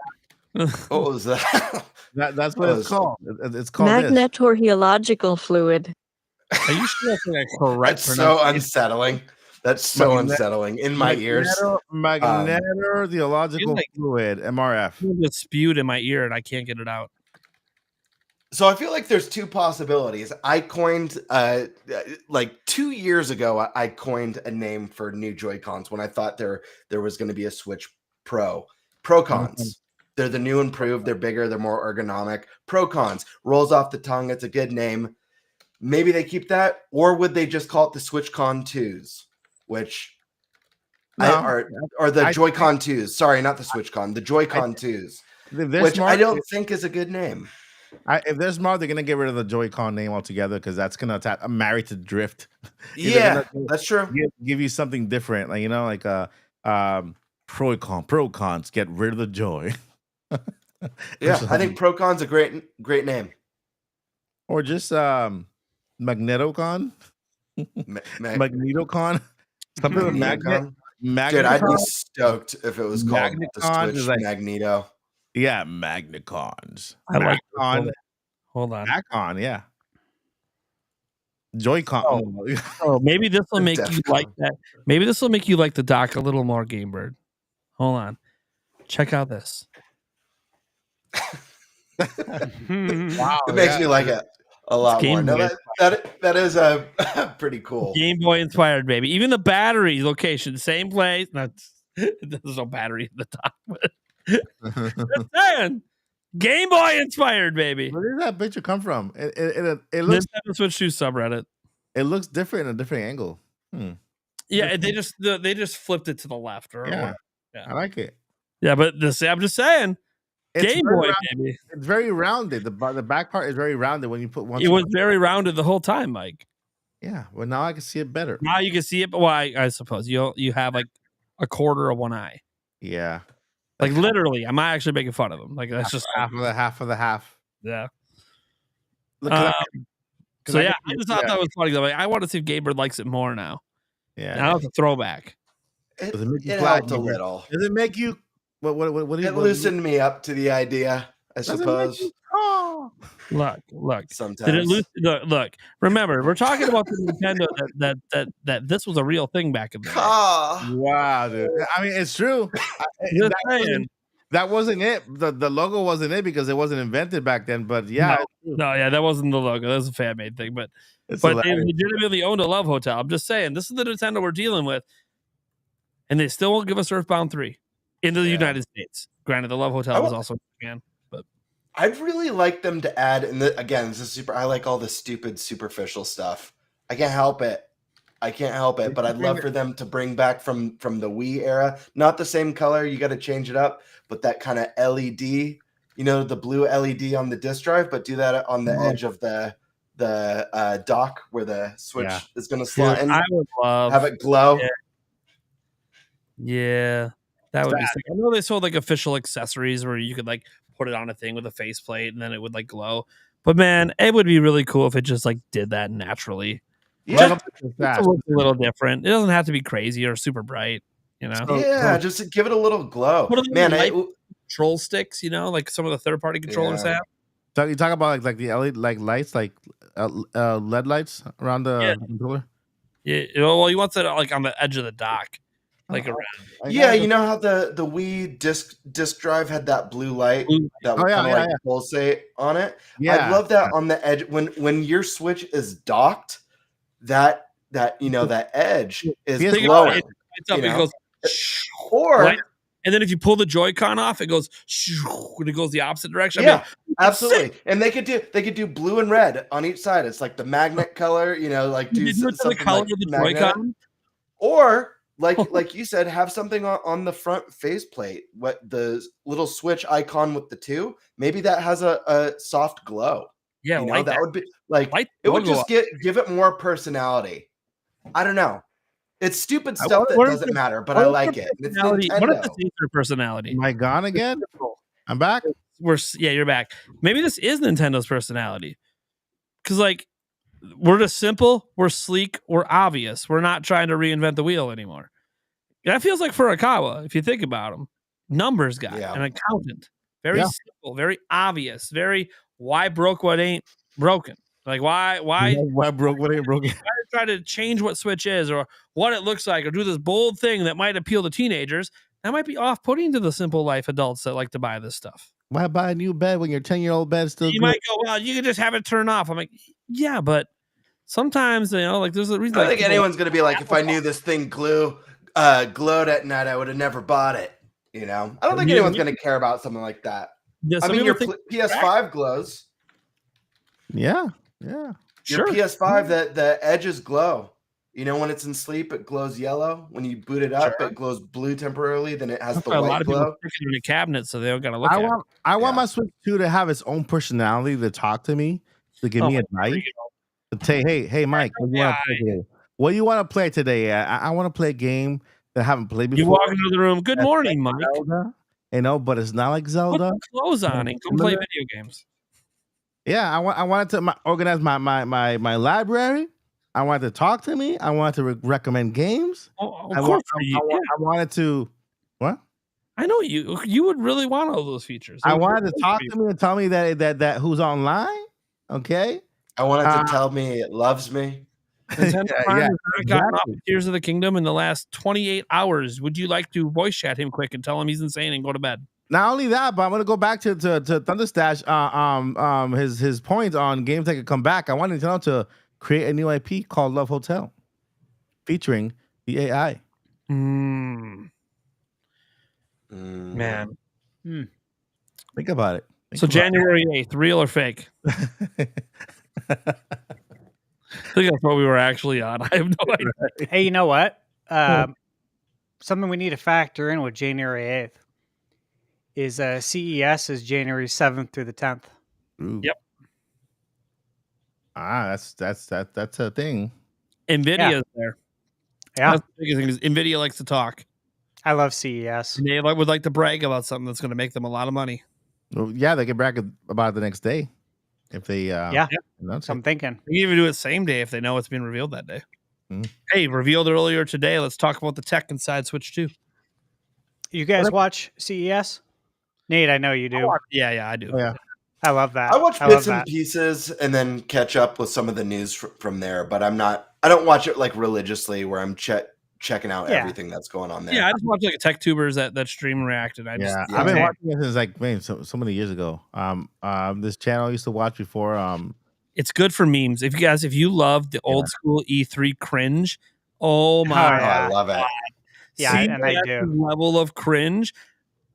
What was that? That's what it's called. It's called this. Magnetorheological fluid. Are you sure that's like correct? That's so unsettling. That's so unsettling in my ears. Magnetorheological fluid, MRF. It's spewed in my ear and I can't get it out. So I feel like there's two possibilities. I coined, like 2 years ago, I coined a name for new Joy-Cons when I thought there was going to be a Switch Pro. Pro-Cons. They're the new improved. They're bigger. They're more ergonomic. Pro-Cons. Rolls off the tongue. It's a good name. Maybe they keep that. Or would they just call it the SwitchCon 2s? Which... or the Joy-Con 2s. Sorry, not the SwitchCon. The Joy-Con 2s. Which I don't think is a good name. If they're smart, they're gonna get rid of the Joy-Con name altogether because that's gonna attack. I'm married to Drift. Yeah, that's true. Give you something different, like Pro-Cons. Get rid of the Joy. Yeah, I think Pro-Con's a great name. Or just Magnetocon. Magnetocon. Something with Magnet. Dude, I'd be stoked if it was called the Switch Magneto. Yeah, Magnecons. I like Magcon. Hold on. Magcon, yeah. Joy-Con. Oh, maybe this will make you like that. Maybe this will make you like the dock a little more, Game Bird. Hold on. Check out this. Wow, it makes me like it a lot more. No, that is a pretty cool. Game Boy inspired, baby. Even the battery location, same place. There's no battery in the top. Just saying. Game Boy inspired, baby. Where did that picture come from? It looks Nintendo Switch 2 subreddit. It looks different in a different angle. Yeah, they just flipped it to the left. Yeah, I like it. Yeah, but I'm just saying. Game Boy, baby. It's very rounded. The back part is very rounded when you put one. It was very rounded the whole time, Mike. Yeah, well now I can see it better. Now you can see it, but I suppose you have like a quarter of one eye. Yeah. Like literally, I'm not actually making fun of them. Like that's just half of the half. Yeah. Look, I just thought that was funny though. Like, I want to see if Gabriel likes it more now. Yeah. Now it's a throwback. It helped a little. Does it make you? What it loosened me up to the idea, I suppose. Look. Sometimes. Did it look? Remember, we're talking about the Nintendo that this was a real thing back in the day. Wow, dude. I mean, it's true. That wasn't it. The logo wasn't it because it wasn't invented back then. But yeah, that wasn't the logo. That was a fan made thing. But they legitimately owned a Love Hotel. I'm just saying, this is the Nintendo we're dealing with, and they still won't give us Earthbound 3 into the United States. Granted, the Love Hotel was also Japan. I'd really like them to add, and again, this is I like all the stupid, superficial stuff. I can't help it. But I'd love for them to bring back from the Wii era, not the same color. You got to change it up, but that kind of LED, the blue LED on the disc drive, but do that on the edge of the dock where the Switch is going to slot in. I would love have it glow. Yeah, that would be sick. I know they sold like official accessories where you could like put it on a thing with a faceplate and then it would like glow. But man, it would be really cool if it just like did that naturally. Yeah, it looks a little different. It doesn't have to be crazy or super bright, just to give it a little glow. Man, control sticks, like some of the third-party controllers have. So you talk about like the LED lights, like LED lights around the controller. Yeah, well, you want that like on the edge of the dock. Like around. Yeah, you know how the Wii disc drive had that blue light that would kind of pulsate on it? Yeah. I'd love that on the edge when your Switch is docked, that edge is glowing. It goes and then if you pull the Joy-Con off, it goes and it goes the opposite direction. Yeah, absolutely. And they could do blue and red on each side. It's like the magnet color, like do something the color like of the Joy-Con. Or like you said, have something on the front faceplate. What the little Switch icon with the 2? Maybe that has a soft glow. Yeah, You know, like that would be like Light it would logo just give it more personality. I don't know. It's stupid stuff that what if doesn't the- matter, but what I if like the it. And it's personality- What if this Nintendo. is their personality? Am I gone again? I'm back. Yeah, you're back. Maybe this is Nintendo's personality. Because like we're just simple, we're sleek, we're obvious. We're not trying to reinvent the wheel anymore. That feels like Furukawa, if you think about him. Numbers guy, Yeah. an accountant. Very Yeah. simple, very obvious, very why broke what ain't broken. Like why Why broke? What ain't broken? try to change what Switch is or what it looks like or do this bold thing that might appeal to teenagers? That might be off-putting to the simple life adults that like to buy this stuff. Why buy a new bed when your 10-year-old bed still You good? might go, well, you can just have it turn off. I'm like, yeah, but sometimes, like there's a reason. I don't like, think people- anyone's gonna be like, if I knew this thing glowed at night, I would have never bought it. You know, I don't think Yeah, anyone's yeah. gonna care about something like that. Yeah, I some mean, people your think- PS5 glows. Yeah. Your sure. PS5, the edges glow. You know, when it's in sleep, it glows yellow. When you boot it up, it glows blue temporarily. Then it has That's the why a lot white of people glow. stick it in a cabinet so they don't gotta look I at want I want Yeah. my Switch 2 to have its own personality to talk to me, to give it. me Oh, advice, there you go. to say, hey, Mike, what do you want to play today? What do you want to play today? I want to play a game that I haven't played before. You walk into the room. Good That's morning, like Mike. Zelda, but it's not like Put Zelda. some clothes on and come play video games. Yeah, I wanted to organize my library. I wanted to talk to me. I wanted to recommend games. Oh, I of course, I wanted to what? I know you would really want all those features. I It would wanted be to great talk for you. to me and tell me that who's online. Okay. I want it to tell me it loves me. Nintendo Yeah, Prime yeah, has not gotten off exactly. of Tears of the Kingdom in the last 28 hours. Would you like to voice chat him quick and tell him he's insane and go to bed? Not only that, but I'm gonna go back to Thunderstash. His points on games that could come back. I wanted Nintendo to create a new IP called Love Hotel, featuring the AI. Man. Think about it. So January 8th, real or fake? I think that's what we were actually on. I have no idea. Hey, you know what? Something we need to factor in with January 8th is CES is January 7th through the 10th. Ooh. Yep. That's a thing. Nvidia's there. Yeah, That's the biggest thing is Nvidia likes to talk. I love CES. And they would like to brag about something that's going to make them a lot of money. Well, yeah, they can brag about it the next day if they Yeah. announce So it. I'm thinking. They can even do it same day if they know it's being revealed that day. Mm. Hey, revealed earlier today. Let's talk about the tech inside Switch 2. You guys watch CES? Nate, I know you do. Yeah, I do. Oh, yeah. I love that. I watch love bits and that. pieces and then catch up with some of the news from there, but I don't watch it like religiously where I'm checking out Yeah. everything that's going on there. Yeah, I just watch like a tech tubers that stream and react, and I just Yeah, Yeah. I've been Okay. watching it since like so many years ago. This channel I used to watch before. it's good for memes. If you love the old school E3 cringe, oh my Oh, Oh, yeah. I love it. Yeah, and I CES's do. level of cringe.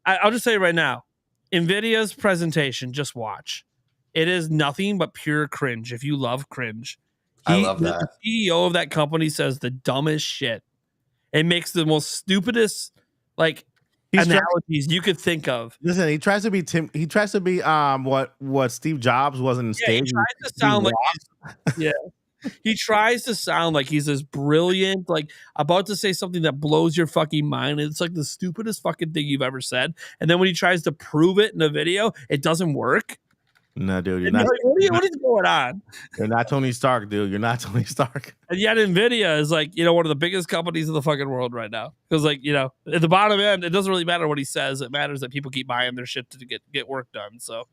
I'll just say right now, Nvidia's presentation, just watch. It is nothing but pure cringe. If you love cringe, I love the that. CEO of that company says the dumbest shit. It makes the most stupidest like He's try- analogies you could think of. Listen, he tries to be He tries to be what Steve Jobs was on Yeah, stage. he tries to sound like he tries to sound like he's this brilliant, like about to say something that blows your fucking mind. And it's like the stupidest fucking thing you've ever said. And then when he tries to prove it in a video, it doesn't work. No, dude, you're And not. you're like, what is going on? You're not Tony Stark, dude. You're not Tony Stark. And yet Nvidia is like, one of the biggest companies in the fucking world right now. Because like, at the bottom end, it doesn't really matter what he says. It matters that people keep buying their shit to get work done. So,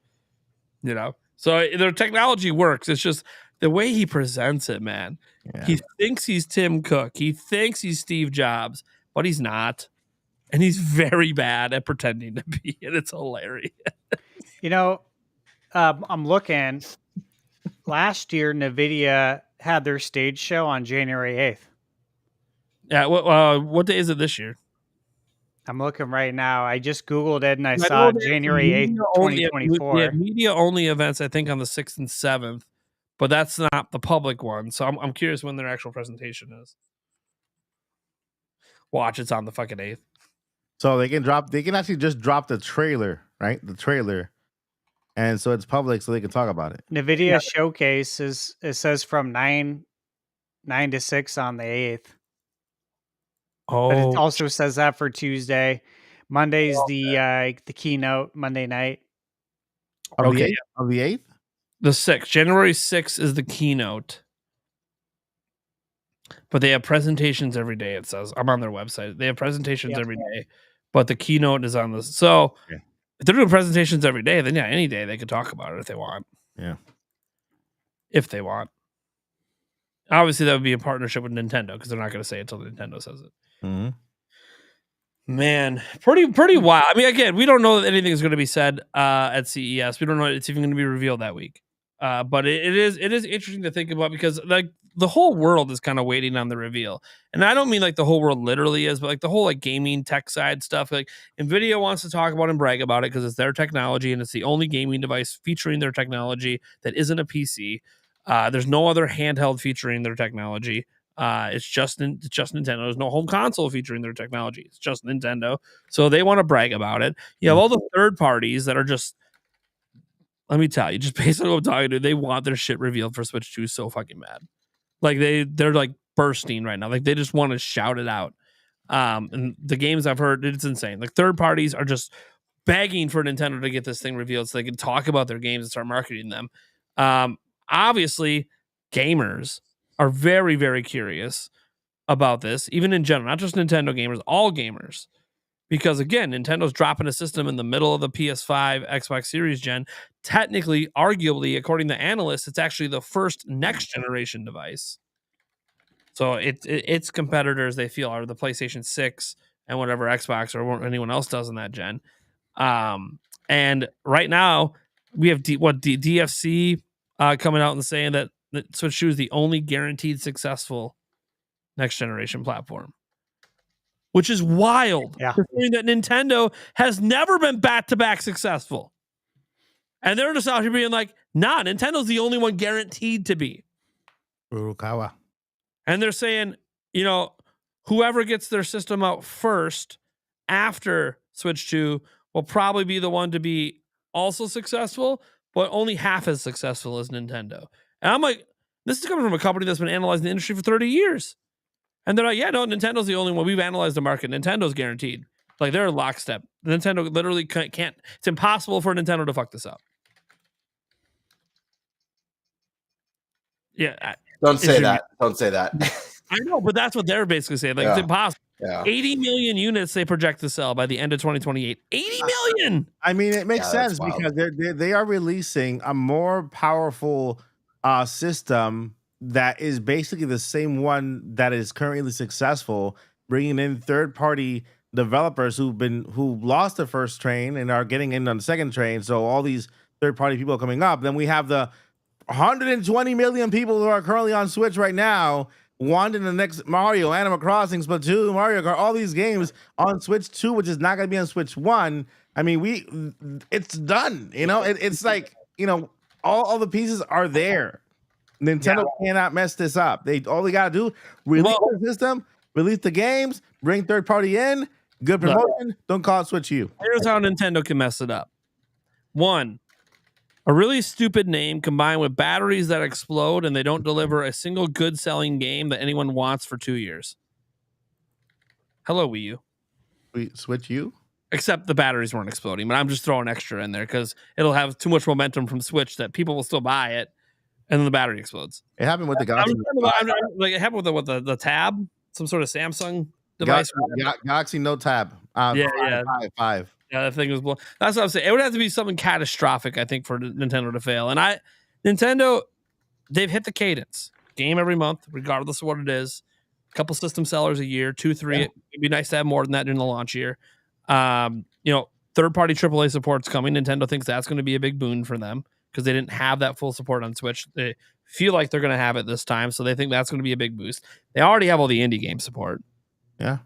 so their technology works. It's just the way he presents it, man. Yeah. He thinks he's Tim Cook. He thinks he's Steve Jobs, but he's not. And he's very bad at pretending to be. And it's hilarious. I'm looking. Last year, NVIDIA had their stage show on January 8th. Yeah. What day is it this year? I'm looking right now. I just Googled it and I know saw there's January 8th, media only- 2024. We have media only events, I think, on the 6th and 7th, but that's not the public one. So I'm curious when their actual presentation is. Watch, it's on the fucking 8th. So they can actually just drop the trailer, right? The trailer. And so it's public so they can talk about it. NVIDIA showcase it says from 9 to 6 on the 8th. But it Oh, also says that for Tuesday. Monday's the keynote, Monday night. Of the okay. 8th? Of the 8th? The 6th. January 6th is the keynote. But they have presentations every day, it says. I'm on their website. They have presentations every day, but the keynote is on this. So if they're doing presentations every day, then any day they could talk about it if they want. Yeah. If they want. Obviously, that would be a partnership with Nintendo because they're not going to say it until Nintendo says it. Mm-hmm. Man, pretty wild. I mean, again, we don't know that anything is going to be said at CES. We don't know it's even going to be revealed that week. But it is interesting to think about because like the whole world is kind of waiting on the reveal. And I don't mean like the whole world literally is, but like the whole like gaming tech side stuff. Like NVIDIA wants to talk about and brag about it because it's their technology and it's the only gaming device featuring their technology that isn't a PC. There's no other handheld featuring their technology. It's just Nintendo. There's no home console featuring their technology. It's just Nintendo. So they want to brag about it. You have all the third parties that are just, let me tell you, just based on what I'm talking to, they want their shit revealed for Switch 2 so fucking mad. Like they're like bursting right now. Like they just want to shout it out. And the games I've heard, it's insane. Like third parties are just begging for Nintendo to get this thing revealed so they can talk about their games and start marketing them. Obviously, gamers are very, very curious about this, even in general, not just Nintendo gamers, all gamers. Because again, Nintendo's dropping a system in the middle of the PS5, Xbox Series gen. Technically, arguably, according to analysts, it's actually the first next generation device. So its competitors, they feel, are the PlayStation 6 and whatever Xbox or anyone else does in that gen. And right now, we have DFC coming out and saying that Switch 2 is the only guaranteed successful next generation platform. Which is wild. Yeah. Considering that Nintendo has never been back-to-back successful. And they're just out here being like, nah, Nintendo's the only one guaranteed to be. Urukawa. And they're saying, whoever gets their system out first after Switch 2 will probably be the one to be also successful, but only half as successful as Nintendo. And I'm like, this is coming from a company that's been analyzing the industry for 30 years. And they're like, yeah, no, Nintendo's the only one. We've analyzed the market. Nintendo's guaranteed. Like, they're in lockstep. Nintendo literally can't. It's impossible for Nintendo to fuck this up. Yeah. Don't say that. Don't say that. I know, but that's what they're basically saying. Like, it's impossible. Yeah. 80 million units they project to sell by the end of 2028. 80 million! I mean, it makes sense because they are releasing a more powerful system that is basically the same one that is currently successful, bringing in third-party developers who lost the first train and are getting in on the second train. So all these third-party people are coming up. Then we have the 120 million people who are currently on Switch right now wanting the next Mario, Animal Crossing, Splatoon, Mario Kart, all these games on Switch 2, which is not going to be on Switch 1. I mean, it's done. It's like, all the pieces are there. Nintendo cannot mess this up. All they gotta do, release the system, release the games, bring third party in, good promotion. Don't call it Switch U. Here's how Nintendo can mess it up. 1, a really stupid name combined with batteries that explode and they don't deliver a single good selling game that anyone wants for 2 years. Hello, Wii U. Switch U? Except the batteries weren't exploding, but I'm just throwing extra in there because it'll have too much momentum from Switch that people will still buy it. And then the battery explodes. It happened with the Galaxy. It happened with the Tab, some sort of Samsung device. Galaxy Note Tab. 5. Yeah, that thing was blown. That's what I'm saying. It would have to be something catastrophic, I think, for Nintendo to fail. And Nintendo, they've hit the cadence. Game every month, regardless of what it is. A couple system sellers a year, 2, 3. Yeah. It'd be nice to have more than that in the launch year. Third-party AAA support's coming. Nintendo thinks that's going to be a big boon for them, because they didn't have that full support on Switch. They feel like they're going to have it this time, so they think that's going to be a big boost. They already have all the indie game support. Yeah.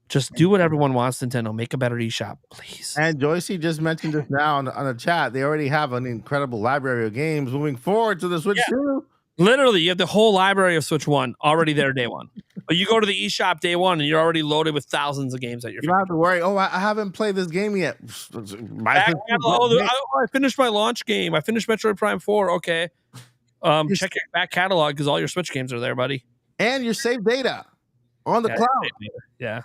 Just do what everyone wants, Nintendo. Make a better eShop, please. And Joycey just mentioned this now on the chat. They already have an incredible library of games moving forward to the Switch 2. Literally, you have the whole library of Switch 1 already there day one. But you go to the eShop day one and you're already loaded with thousands of games at your You don't have to worry. Oh, I haven't played this game yet. I finished my launch game. I finished Metroid Prime 4. Okay. Check your back catalog because all your Switch games are there, buddy. And your save data on the cloud. Yeah.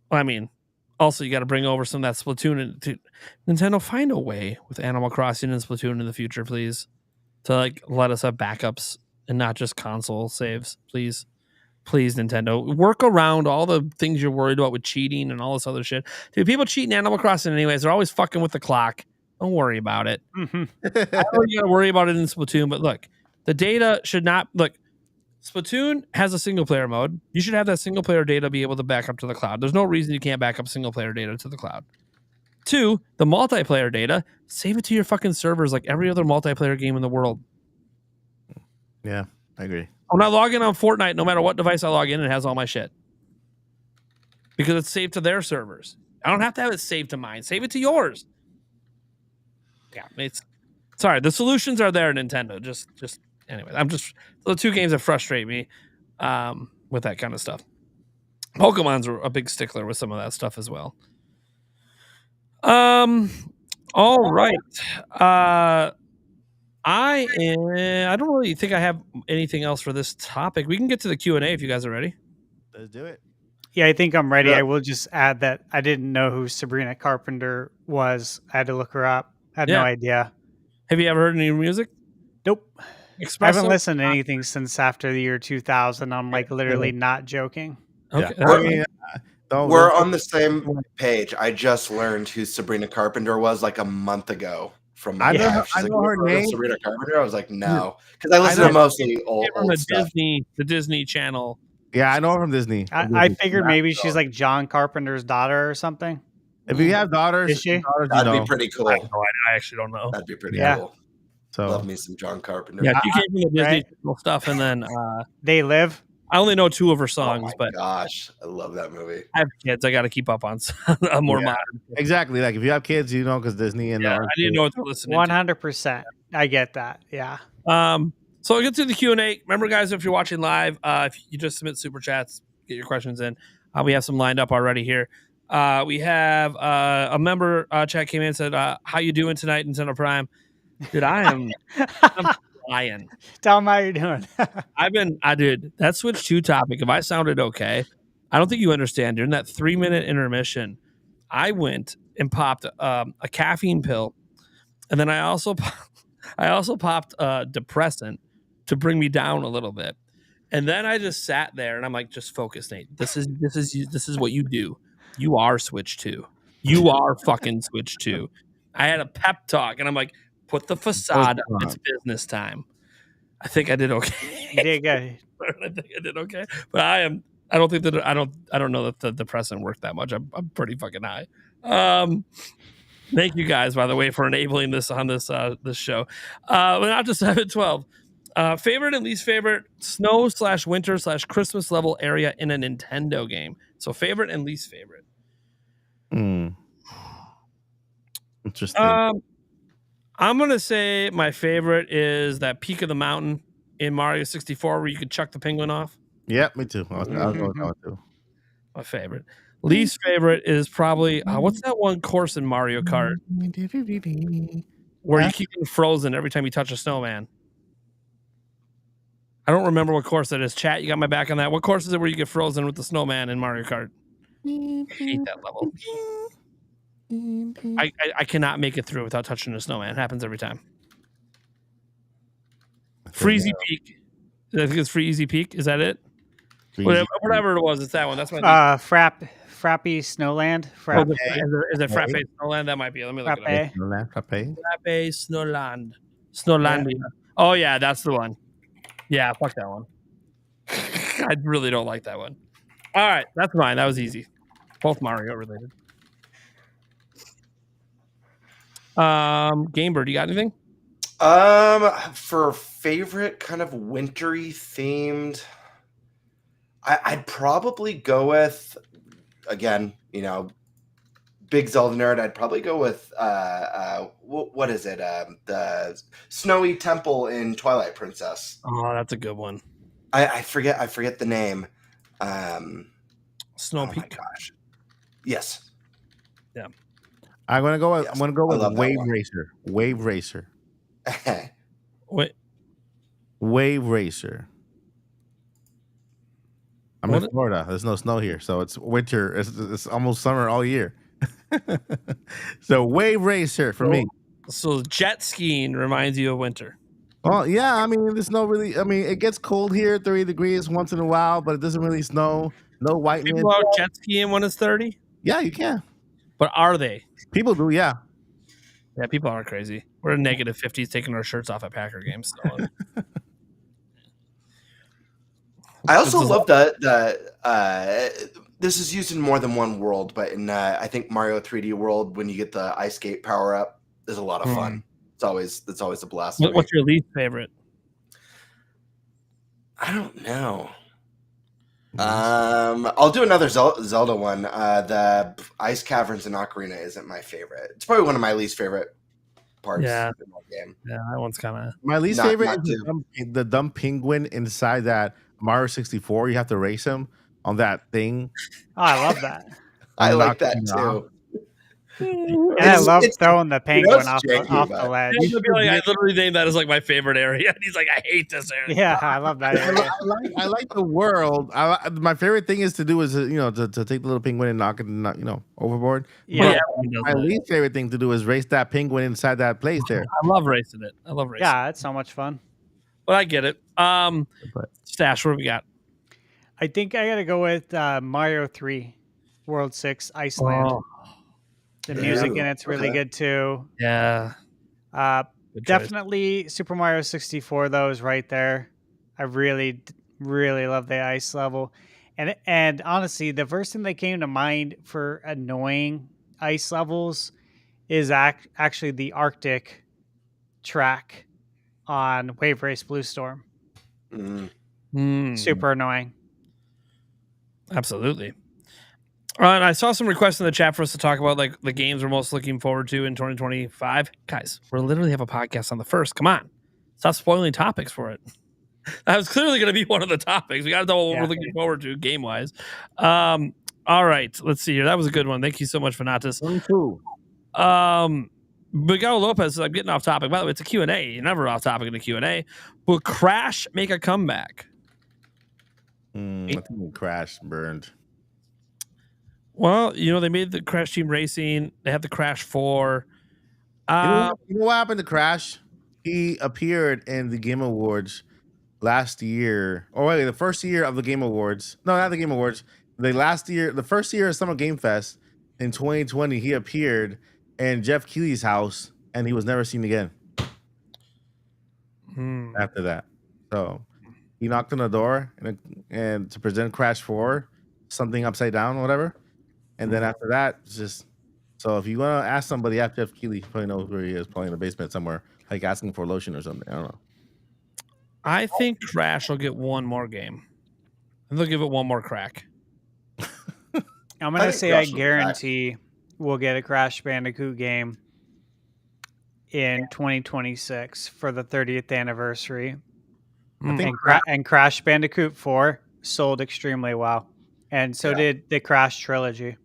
Well, I mean, also you got to bring over some of that Splatoon. To Nintendo, find a way with Animal Crossing and Splatoon in the future, please, to like let us have backups and not just console saves, please. Please, Nintendo, work around all the things you're worried about with cheating and all this other shit. Dude, people cheat in Animal Crossing anyways. They're always fucking with the clock. Don't worry about it. Mm-hmm. I know you gotta worry about it in Splatoon, but look, the data should not look. Splatoon has a single player mode. You should have that single player data be able to back up to the cloud. There's no reason you can't back up single player data to the cloud. 2, the multiplayer data, save it to your fucking servers like every other multiplayer game in the world. Yeah, I agree. When I log in on Fortnite, no matter what device I log in, it has all my shit. Because it's saved to their servers. I don't have to have it saved to mine. Save it to yours. Yeah, it's sorry. The solutions are there, Nintendo. Just anyway. The 2 games that frustrate me with that kind of stuff. Pokemon's a big stickler with some of that stuff as well. All right. I don't really think I have anything else for this topic. We can get to the Q&A if you guys are ready. Let's do it. Yeah, I think I'm ready. Yeah. I will just add that I didn't know who Sabrina Carpenter was. I had to look her up. I had no idea. Have you ever heard any music? Nope. I Espresso? haven't listened to anything since after the year 2000. I'm like literally not joking. Okay. Yeah. I mean, We're on the same page. I just learned who Sabrina Carpenter was like a month ago from my I know, wife. She's I like, know her "You heard of name. Sabrina Carpenter. I was like, no, because I listen to mostly old From the stuff. Disney Channel. Yeah, I know her from Disney. I figured maybe she's like John Carpenter's daughter or something. If you have daughters, Is she? That'd be pretty cool. I actually don't know. That'd be pretty Yeah. cool. So Love me some John Carpenter. Yeah, she came from the Disney Right. Channel stuff, and then They live. I only know 2 of her Oh songs, my but gosh, I love that movie. I have kids. I got to keep up on a more Yeah. modern. exactly, like if you have kids, you know, because Disney and Yeah, I didn't know what to listen to. 100%. I get that. Yeah. So I'll get to the Q&A. Remember, guys, if you're watching live, if you just submit super chats, get your questions in. We have some lined up already here. We have a member chat came in and said, how you doing tonight, Nintendo Prime? Dude, I'm flying. Tell them how you're doing. I did that Switch 2 topic. If I sounded okay, I don't think you understand. During that 3-minute intermission, I went and popped a caffeine pill, and then I also popped a depressant to bring me down a little bit. And then I just sat there and I'm like, just focus, Nate. This is what you do. You are Switch 2. You are fucking Switch 2. I had a pep talk and I'm like, put the facade up. It's business time. I think I did okay. You did good. I think I did okay. But I don't know that the depressant worked that much. I'm pretty fucking high. Thank you guys, by the way, for enabling this on this show. But not just 712. Favorite and least favorite snow/winter/Christmas level area in a Nintendo game. So favorite and least favorite. Interesting. I'm gonna say my favorite is that peak of the mountain in Mario 64 where you could chuck the penguin off. Yeah, me too. I'll go with that one too. My favorite. Least favorite is probably what's that one course in Mario Kart where you keep getting frozen every time you touch a snowman? I don't remember what course that is. Chat, you got my back on that. What course is it where you get frozen with the snowman in Mario Kart? I hate that level. I cannot make it through without touching a snowman. It happens every time. Freezy Peak. I think it's Freezy Peak. Is that it? Whatever it was, it's that one. That's my Frappy Snowland. Frappe. Is it Frappe Snowland? That might be. Let me look it up. Frappe. Frappe Snowland. Snowlandia. Oh yeah, that's the one. Yeah, fuck that one. I really don't like that one. All right, that's mine. That was easy. Both Mario related. Gamebird, you got anything? For favorite kind of wintry themed, I'd probably go with, again, you know, big Zelda nerd. I'd probably go with what is it? The snowy temple in Twilight Princess. Oh, that's a good one. I forget the name. Snow Oh my Peak. gosh. Yes. I'm gonna go with Yes. I'm gonna go I with love that Wave one. Racer. Wave Racer. Wait, Wave Racer. I'm What? in Florida. There's no snow here, so it's winter. It's almost summer all year. So Wave Racer for me. so jet skiing reminds you of winter. Well, yeah, I mean, there's no really. I mean, it gets cold here, 30 degrees once in a while, but it doesn't really snow. No whitening. People out jet skiing when it's 30, Yeah, you can. but are they? People do, yeah. Yeah, people are crazy. We're in negative 50s taking our shirts off at Packer games. So. I also This is- love that this is used in more than one world, but in I think Mario 3D World, when you get the ice skate power up, is a lot of fun. It's always a blast. for me. What's your least favorite? I don't know. I'll do another Zelda one. The Ice Caverns in Ocarina isn't my favorite. It's probably one of my least favorite parts Yeah. in that game. Yeah, that one's kind of. My least Not- favorite not is the dumb penguin inside that Mario 64. You have to race him on that thing. Oh, I love that. I like Knock that him off. too. And I love throwing the penguin it's off janky, the but- ledge. I literally named that as like my favorite area. And he's like, I hate this area. Yeah, I love that area. I like the world. My favorite thing is to do is to take the little penguin and knock it overboard. Yeah, Yeah, everyone does My that. least favorite thing to do is race that penguin inside that place there. I love racing it. I love racing. yeah, it's so much fun. But I get it. Stash, what do we got? I think I gotta go with Mario 3, World 6, Iceland. Oh, The music Yeah. in it's really Okay. good too. yeah. Good choice. Definitely Super Mario 64 though is right there. I really love the ice level. And honestly, the first thing that came to mind for annoying ice levels is actually the Arctic track on Wave Race Blue Storm. Super annoying. Absolutely. And I saw some requests in the chat for us to talk about like the games we're most looking forward to in 2025. Guys, we literally have a podcast on the first. Come on. Stop spoiling topics for it. That was clearly going to be one of the topics. We got to know what Yeah. we're looking forward to game wise. All right. Let's see here. That was a good one. Thank you so much, Fanatis. Miguel Lopez says, I'm getting off topic. By the way, it's a Q&A. You're never off topic in a Q&A. Will Crash make a comeback? I think we crashed, burned. Well, they made the Crash Team Racing. They have the Crash 4. You know what happened to Crash? He appeared in the Game Awards last year. Or wait, the first year of the Game Awards. No, not the Game Awards. The first year of Summer Game Fest in 2020, he appeared in Jeff Keighley's house, and he was never seen again after that. So he knocked on the door and to present Crash 4, something upside down or whatever. And then after that, it's just so if you want to ask somebody after Jeff Keighley, probably knows where he is, probably in the basement somewhere, like asking for lotion or something. I don't know. I think Crash will get one more game. And they'll give it one more crack. I'm I gonna think say Crash I will be guarantee we'll get a Crash Bandicoot game in 2026 for the 30th anniversary. And Crash Bandicoot 4 sold extremely well. And so did the Crash trilogy.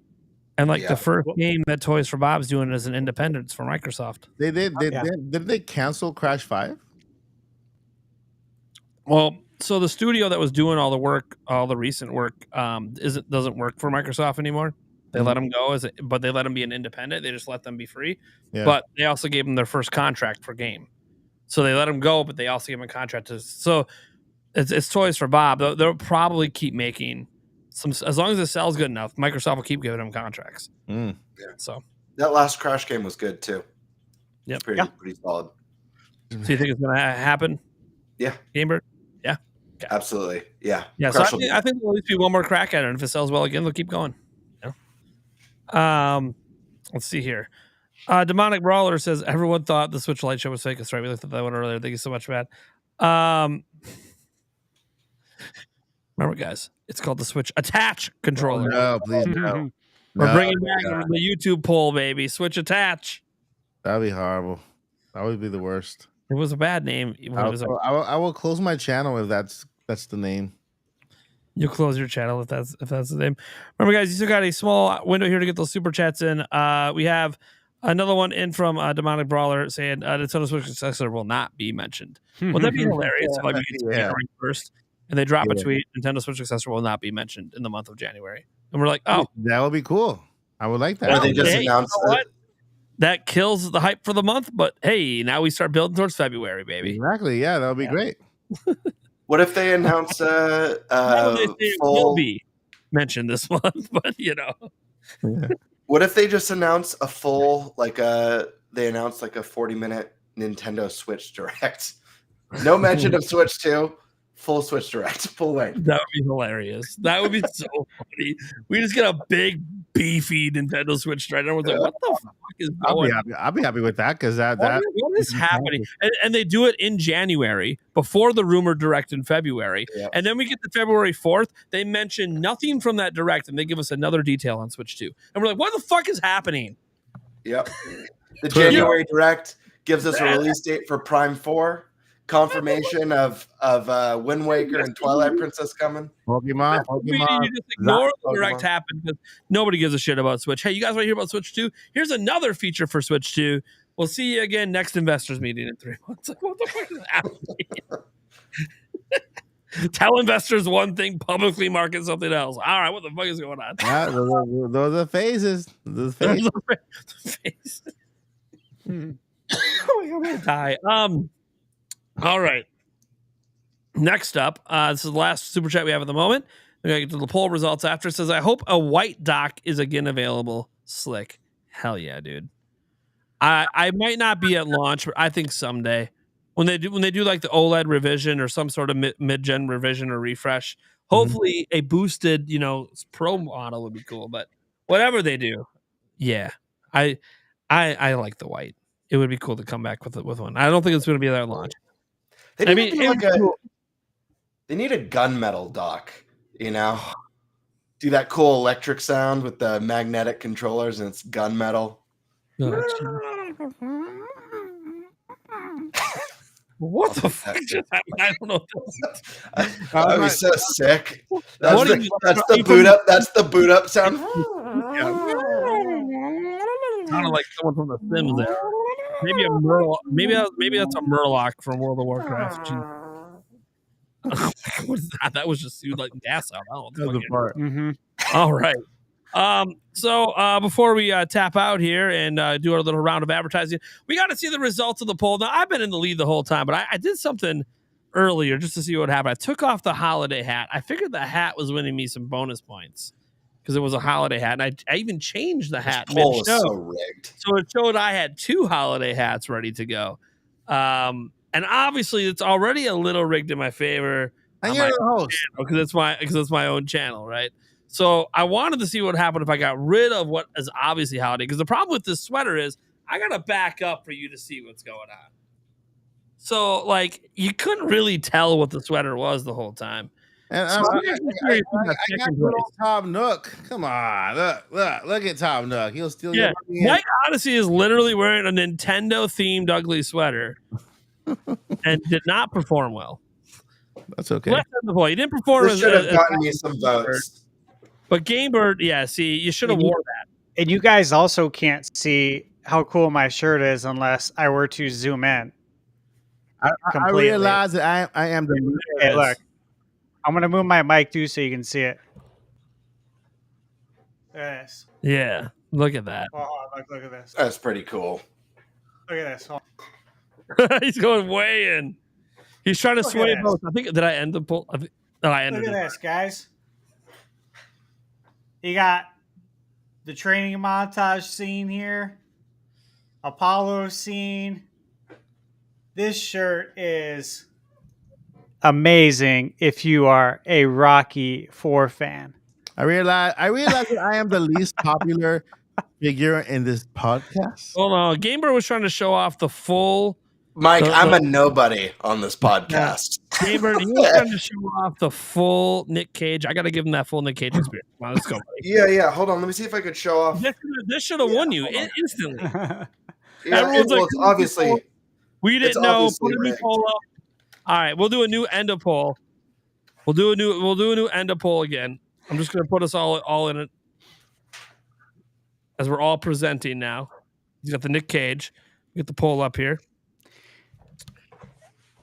And like Yeah. the first game that Toys for Bob's doing is an independence for Microsoft. They did. Yeah. Did they cancel Crash 5? Well, so the studio that was doing all the work, all the recent work, doesn't work for Microsoft anymore. They let them go, but they let them be an independent. They just let them be free. Yeah. But they also gave them their first contract for game. So they let them go, but they also gave them a contract to. So it's Toys for Bob. They'll probably keep making some as long as it sells good enough. Microsoft will keep giving them contracts. Mm. So That last Crash game was good too. Yep. Pretty solid. do you think it's going to happen? Yeah. Gamebird? Absolutely. Yeah. Yeah, so Crash will I think there'll at least be one more crack at it. And if it sells well again, they'll keep going. Let's see here. Demonic Brawler says everyone thought the Switch Lite show was fake. That's right. We looked at that one earlier. Thank you so much for that. Remember, guys, it's called the Switch Attach controller. No, please no. We're No, bringing back God. the YouTube poll, baby. Switch Attach. That'd be horrible. That would be the worst. It was a bad name. When it was I will close my channel if that's That's the name. You'll close your channel if that's the name. Remember, guys, you still got a small window here to get those super chats in. We have another one in from Demonic Brawler saying Nintendo Switch successor will not be mentioned. Well, that'd be hilarious if we get to January 1st and they drop a tweet, Nintendo Switch successor will not be mentioned in the month of January. And we're like, oh, that would be cool. I would like that. Or they just announced you know what? That kills the hype for the month, but hey, now we start building towards February, baby. Exactly. Yeah, that would be great. What if they announce will be mentioned this month, but you know. What if they just announce a full they announce like a 40-minute Nintendo Switch Direct? No mention of Switch 2, full Switch Direct, full length. That would be hilarious. That would be so funny. We just get a big, beefy Nintendo Switch Direct. Everyone's like, what the fuck is going on? I'll be happy with that because what is happening? And they do it in January before the rumored Direct in February. Yep. And then we get to February 4th. They mention nothing from that Direct and they give us another detail on Switch 2. And we're like, what the fuck is happening? Yep. The January Direct gives us a release date for Prime 4. Confirmation of Wind Waker and Twilight Princess coming. Pokemon. You just ignore the Direct happen because nobody gives a shit about Switch. Hey, you guys want to hear about Switch 2? Here's another feature for Switch 2. We'll see you again next investors meeting in 3 months. Like, what the fuck is happening? Tell investors one thing, publicly market something else. All right, what the fuck is going on? Yeah, those are phases. Those phases. Oh my God, I'm gonna die. All right. Next up, this is the last super chat we have at the moment. We're going to get to the poll results after. It says, I hope a white dock is again available. Slick. Hell yeah, dude. I might not be at launch, but I think someday when they do like the OLED revision or some sort of mid-gen revision or refresh, hopefully a boosted, pro model would be cool. But whatever they do, yeah. I like the white. It would be cool to come back with one. I don't think it's going to be there at launch. They need a gunmetal dock, do that cool electric sound with the magnetic controllers and it's gunmetal. What the fuck just happened? I don't know. I was so sick. That's the boot up. That's the boot up sound. Sounded like someone from The Sims there. Maybe a Murloc. Maybe that's a Murloc from World of Warcraft. What is that? That was just like gas out. I don't know. All right. So before we tap out here and do our little round of advertising, we got to see the results of the poll. Now, I've been in the lead the whole time, but I did something earlier just to see what happened. I took off the holiday hat. I figured the hat was winning me some bonus points because it was a holiday hat, and I even changed the hat mid-show. So rigged. So it showed I had 2 holiday hats ready to go. And obviously, it's already a little rigged in my favor. And you're the host because it's my own channel, right? So I wanted to see what happened if I got rid of what is obviously holiday. Because the problem with this sweater is I got to back up for you to see what's going on. So, you couldn't really tell what the sweater was the whole time. And I got good old Tom Nook. Come on, look at Tom Nook. He'll steal your money. Mike Odyssey is literally wearing a Nintendo themed ugly sweater, and did not perform well. That's okay. He didn't perform. This should have gotten me some votes. But Gamebird, you should have worn that. And you guys also can't see how cool my shirt is unless I were to zoom in. I realize that I am the. Hey, look. I'm going to move my mic too so you can see it. Yes. Yeah. Look at that. Oh, look at this. That's pretty cool. Look at this. He's going way in. He's trying to sway both. I think, did I end the poll? I ended it. Look at this, guys. You got the training montage scene here. Apollo scene. This shirt is amazing if you are a Rocky 4 fan. I realize that I am the least popular figure in this podcast. Hold on. Gamer was trying to show off the full. Mike, I'm a nobody on this podcast. Gamer, he was trying to show off the full Nick Cage. I got to give him that full Nick Cage experience. Come on, let's go. Yeah. Hold on. Let me see if I could show off. This should have won you instantly. Everyone's it's obviously. We didn't know. Put a new poll up. All right, we'll do a new end of poll. We'll do a new end of poll again. I'm just gonna put us all in it as we're all presenting now. You got the Nick Cage. Get the poll up here.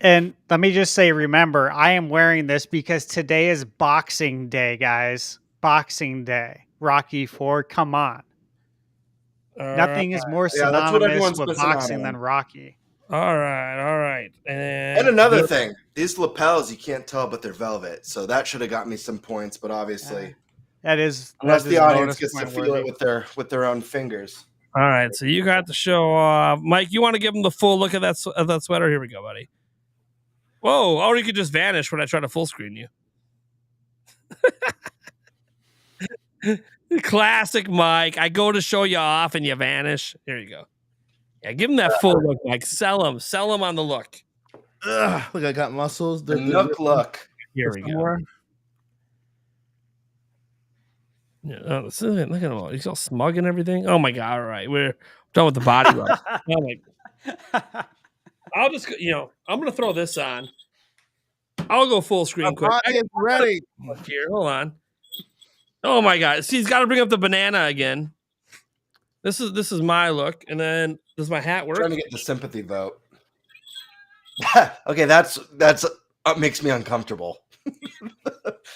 And let me just say, remember, I am wearing this because today is Boxing Day, guys. Boxing Day. Rocky 4, come on. Nothing is more Yeah, that's what synonymous everyone's with missing out boxing on. than Rocky. All right. And another thing, these lapels, you can't tell, but they're velvet. So that should have got me some points, but obviously, unless the audience gets to feel it with their own fingers. All right, so you got to show off. Mike, you want to give them the full look at that sweater? Here we go, buddy. Whoa, or you could just vanish when I try to full screen you. Classic Mike. I go to show you off and you vanish. Here you go. Yeah, give him that full look, Mike. Sell him on the look. Ugh, look, I got muscles. The nook look. Here we go. Yeah, look at him all. He's all smug and everything. Oh my god! All right, we're done with the body rub. Oh my. I'll just, I'm gonna throw this on. I'll go full screen quick. Ready. Here, hold on. Oh my god! See, he's got to bring up the banana again. This is my look, and then does my hat work? Trying to get the sympathy vote. Okay, that's makes me uncomfortable.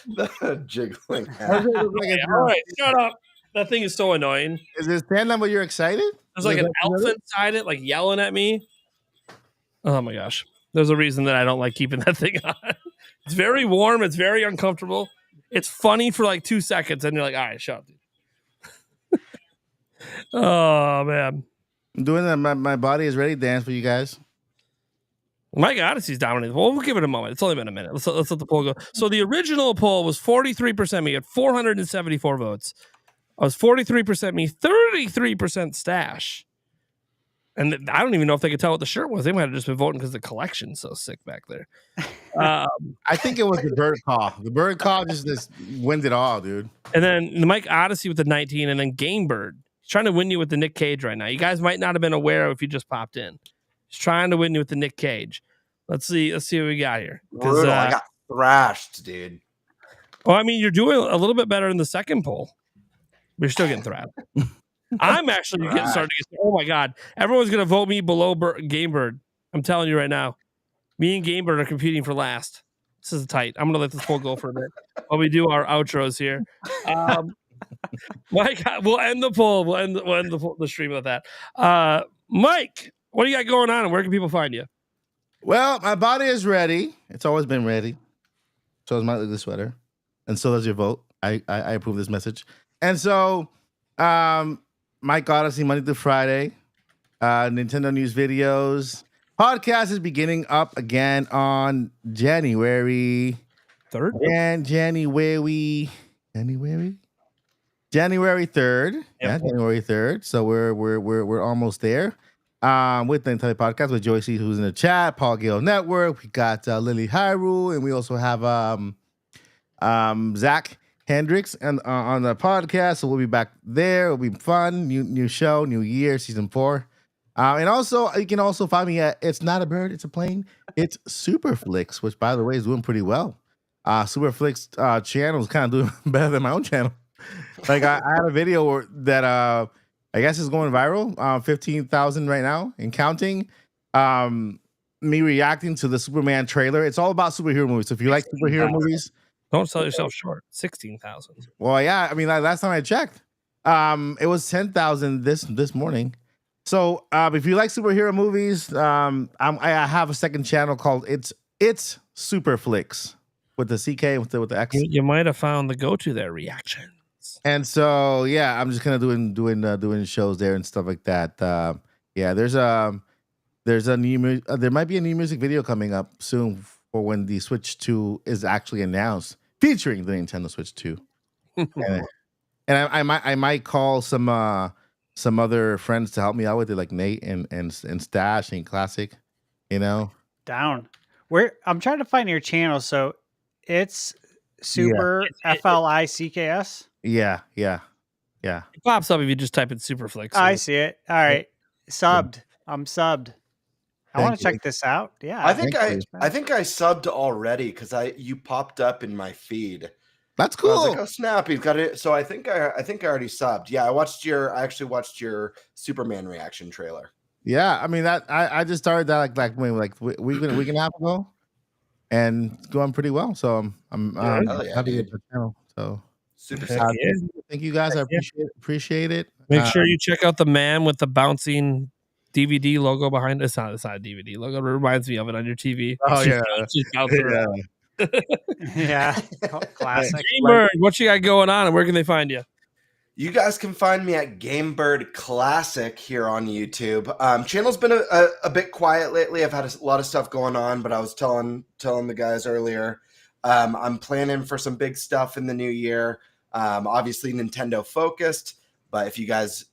The jiggling. All right, shut up. That thing is so annoying. Is it stand up where you're excited? There's like an elf inside it, like yelling at me. Oh my gosh. There's a reason that I don't like keeping that thing on. It's very warm. It's very uncomfortable. It's funny for like 2 seconds, and you're like, all right, shut up, dude. Oh, man. I'm doing that. My body is ready dance for you guys. Mike Odyssey's dominating. Well, we'll give it a moment. It's only been a minute. Let's let the poll go. So the original poll was 43% me at 474 votes. I was 43% me, 33% Stash. And I don't even know if they could tell what the shirt was. They might have just been voting because the collection's so sick back there. I think it was the bird call. The bird call just wins it all, dude. And then the Mike Odyssey with the 19, and then Gamebird. He's trying to win you with the Nick Cage right now. You guys might not have been aware if you just popped in. He's trying to win you with the Nick Cage. Let's see what we got here. Brutal. I got thrashed, dude. Well, I mean, you're doing a little bit better in the second poll. But you're still getting thrashed. I'm actually starting to get. Oh my god! Everyone's gonna vote me below Gamebird. I'm telling you right now. Me and Gamebird are competing for last. This is tight. I'm gonna let this poll go for a bit while we do our outros here. Mike, we'll end the poll. We'll end the stream with that. Mike, what do you got going on, and where can people find you? Well, my body is ready. It's always been ready. So is my ugly sweater, and so does your vote. I approve this message. And so, Mike Odyssey Monday through Friday, Nintendo news videos. Podcast is beginning up again on January 3rd. And January 3rd. Yep. Yeah, January 3rd. So we're almost there. With the Nintenbyte Podcast with Joyce, who's in the chat, Paul Gale Network. We got Lily Hyrule, and we also have Zach Hendricks and on the podcast. So we'll be back there. It'll be fun. New show, new year, season 4. And also, you can also find me at It's Not a Bird, It's a Plane. It's Superflix, which, by the way, is doing pretty well. Superflix channel is kind of doing better than my own channel. Like, I had a video that I guess is going viral, 15,000 right now and counting. Me reacting to the Superman trailer. It's all about superhero movies. So if you like superhero movies, don't sell yourself short. 16,000. Well, yeah. I mean, last time I checked, it was 10,000 this morning. So if you like superhero movies, I have a second channel called It's Superflix with the CK with the X. You might have found the go-to there reactions. And so yeah, I'm just kind of doing shows there and stuff like that. Yeah, there might be a new music video coming up soon for when the Switch 2 is actually announced, featuring the Nintendo Switch 2. and I might call some other friends to help me out with it, like Nate and Stash and Classic, Down. I'm trying to find your channel, so it's Super FLICKS. Yeah. It pops up if you just type in Superflix. I see it. All right. Subbed. I'm subbed. I want Thank to you. check this out. Yeah. I think Thank you. I think I subbed already because you popped up in my feed. That's And I was cool. like, oh snap, he's got it. So I think I already subbed. Yeah, I actually watched your Superman reaction trailer. Yeah, I mean that I just started that week and a half ago, and it's going pretty well. So I'm Hell yeah, happy with dude. the channel. So Super Heck sick. yeah. thank you guys. I appreciate it. Make sure you check out the man with the bouncing DVD logo behind it. It's not a DVD logo. It reminds me of it on your TV. Oh, It's yeah. just bouncing Yeah. around. Yeah. Classic. Gamer, what you got going on, and where can they find you? You guys can find me at GameBird Classic here on YouTube. Channel's been a bit quiet lately. I've had a lot of stuff going on, but I was telling the guys earlier, I'm planning for some big stuff in the new year. Obviously Nintendo focused, but if you guys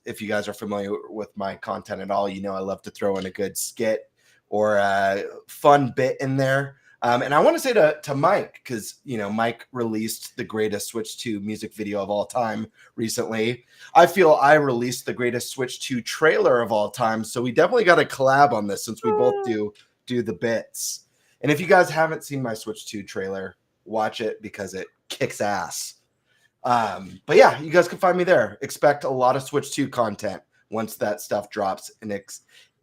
are familiar with my content at all, you know I love to throw in a good skit or a fun bit in there. And I want to say to Mike, because Mike released the greatest Switch 2 music video of all time recently. I feel I released the greatest Switch 2 trailer of all time. So we definitely got a collab on this since we both do the bits. And if you guys haven't seen my Switch 2 trailer, watch it because it kicks ass. But yeah, you guys can find me there. Expect a lot of Switch 2 content once that stuff drops, and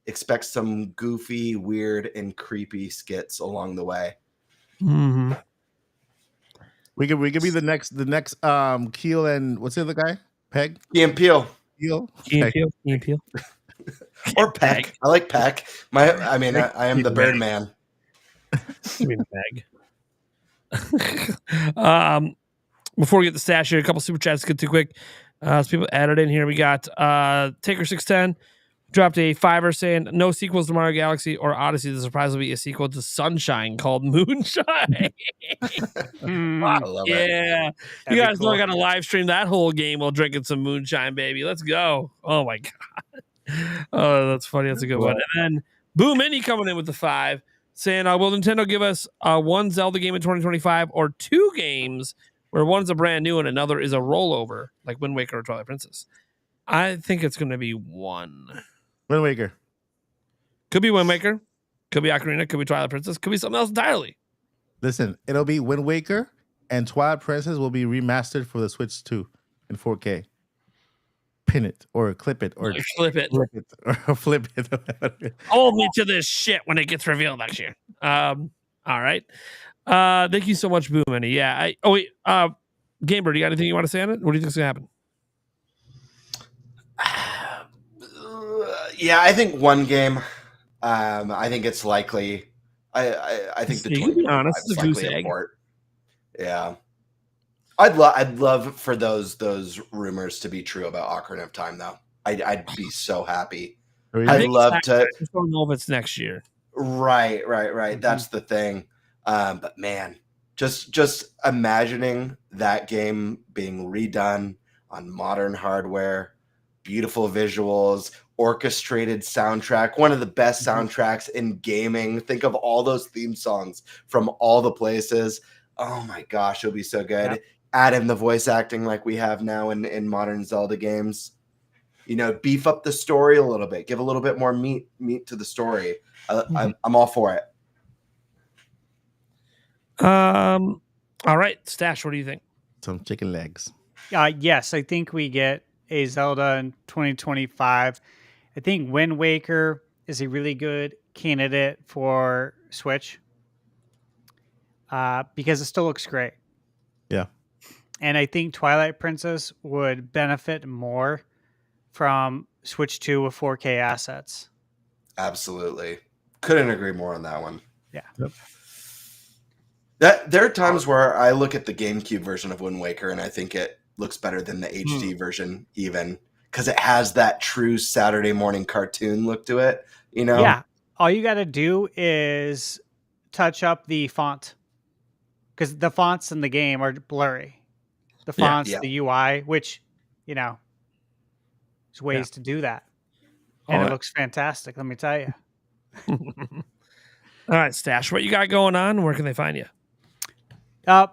expect some goofy, weird, and creepy skits along the way. Mm-hmm. We could be the next Keel and what's the other guy? Peg? Key and Peele. Peel? Key Peg. and Peele. Or Peck. I like Peck. I am the Birdman. Give me the bag. Before we get the stash here, a couple super chats to get too quick. So people added in here. We got Taker610 dropped a $5 saying no sequels to Mario Galaxy or Odyssey. The surprise will be a sequel to Sunshine called Moonshine. I love it. Yeah. That'd You be guys know I got to live stream that whole game while drinking some moonshine, baby. Let's go. Oh my God. Oh, that's funny. That's a good one. And then Boo Mini coming in with the 5 saying, will Nintendo give us one Zelda game in 2025 or 2 games where one's a brand new and another is a rollover, like Wind Waker or Twilight Princess? I think it's going to be one. Wind Waker. Could be Wind Waker. Could be Ocarina. Could be Twilight Princess. Could be something else entirely. Listen, it'll be Wind Waker, and Twilight Princess will be remastered for the Switch 2 in 4K. Pin it or clip it or Flip it. flip it or flip it. Hold me to this shit when it gets revealed next year. All right. Thank you so much, Boo Mini. Yeah. Gamer, do you got anything you want to say on it? What do you think's gonna happen? Yeah, I think one game. I think it's likely. I think the You can be 2025 honest, is it's a goose likely a egg. port. Yeah, I'd love for those rumors to be true about Ocarina of Time, though. I'd be so happy. I'd think love it's to. I just don't know if it's next year. Right. That's the thing. But man, just imagining that game being redone on modern hardware, beautiful visuals, orchestrated soundtrack, one of the best soundtracks in gaming. Think of all those theme songs from all the places. Oh my gosh, it'll be so good. Yep. Add in the voice acting like we have now in modern Zelda games. Beef up the story a little bit, give a little bit more meat to the story. I'm all for it. All right, Stash, what do you think? Some chicken legs. Yes, I think we get a Zelda in 2025. I think Wind Waker is a really good candidate for Switch because it still looks great. Yeah. And I think Twilight Princess would benefit more from Switch 2 with 4K assets. Absolutely. Couldn't agree more on that one. Yeah. Yep. There are times where I look at the GameCube version of Wind Waker and I think it looks better than the HD version, even because it has that true Saturday morning cartoon look to it. Yeah. All you got to do is touch up the font because the fonts in the game are blurry. The fonts, the UI, which, there's ways to do that. And it looks fantastic, let me tell you. All right, Stash, what you got going on? Where can they find you?